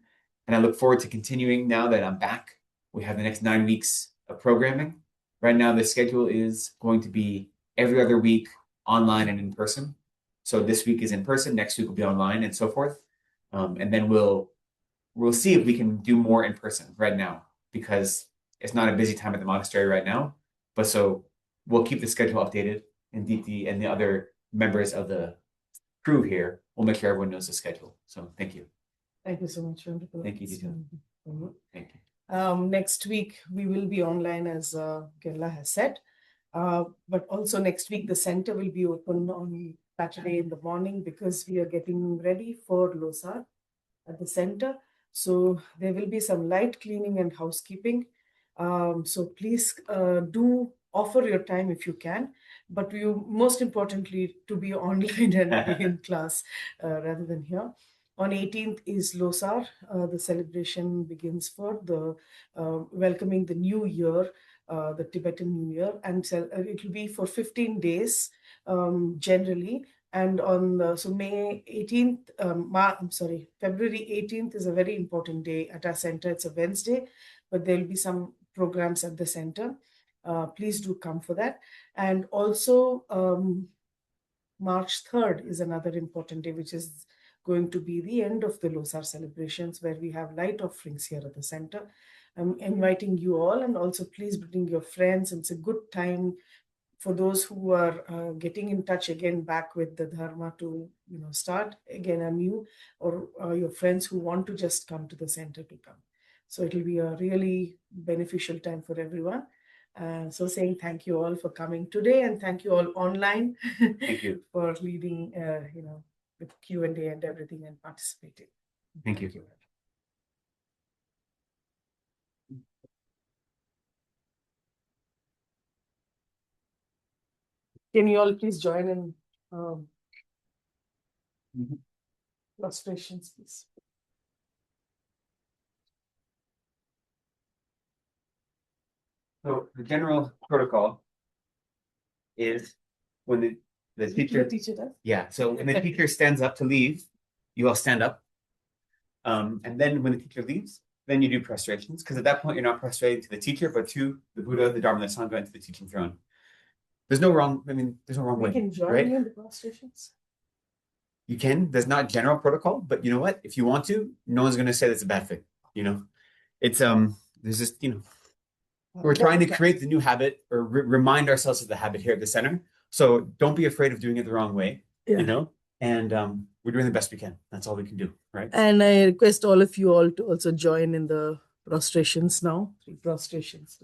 And I look forward to continuing now that I'm back. We have the next 9 weeks of programming. Right now, the schedule is going to be every other week online and in person. So this week is in person, next week will be online, and so forth. And then we'll see if we can do more in person right now, because it's not a busy time at the monastery right now. But so we'll keep the schedule updated, and Diti and the other members of the crew here will make sure everyone knows the schedule. So thank you. Thank you so much. Thank you, Diti. Thank you. Next week, we will be online, as Gerla has said. But also next week, the center will be open on Saturday in the morning, because we are getting ready for Losar at the center. So there will be some light cleaning and housekeeping. So please do offer your time if you can, but you most importantly to be online and be in class rather than here. On 18th is Losar. The celebration begins for the welcoming the new year, the Tibetan New Year, and it will be for 15 days generally. And on so May 18th, February 18th is a very important day at our center. It's a Wednesday, but there will be some programs at the center. Please do come for that. And also March 3rd is another important day, which is going to be the end of the Losar celebrations, where we have light offerings here at the center. I'm inviting you all, and also please bring your friends. It's a good time for those who are getting in touch again back with the Dharma to start again anew, or your friends who want to just come to the center to come. So it will be a really beneficial time for everyone. So saying thank you all for coming today, and thank you all online. Thank you. For leading the Q&A and everything, and participating. Thank you. Can you all please join in? Prostrations, please. So the general protocol is when the teacher, does? yeah. So when the teacher stands up to leave, you all stand up. And then when the teacher leaves, then you do prostrations, because at that point you're not prostrating to the teacher, but to the Buddha, the Dharma, the Sangha, and to the teaching throne. There's no wrong. I mean, there's no wrong way. We can join right? you in the prostrations. You can. There's not general protocol, but you know what? If you want to, no one's going to say that's a bad thing. You know, it's there's just we're trying to create the new habit or remind ourselves of the habit here at the center. So don't be afraid of doing it the wrong way. Yeah. And we're doing the best we can. That's all we can do, right? And I request all of you all to also join in the prostrations now. 3 prostrations.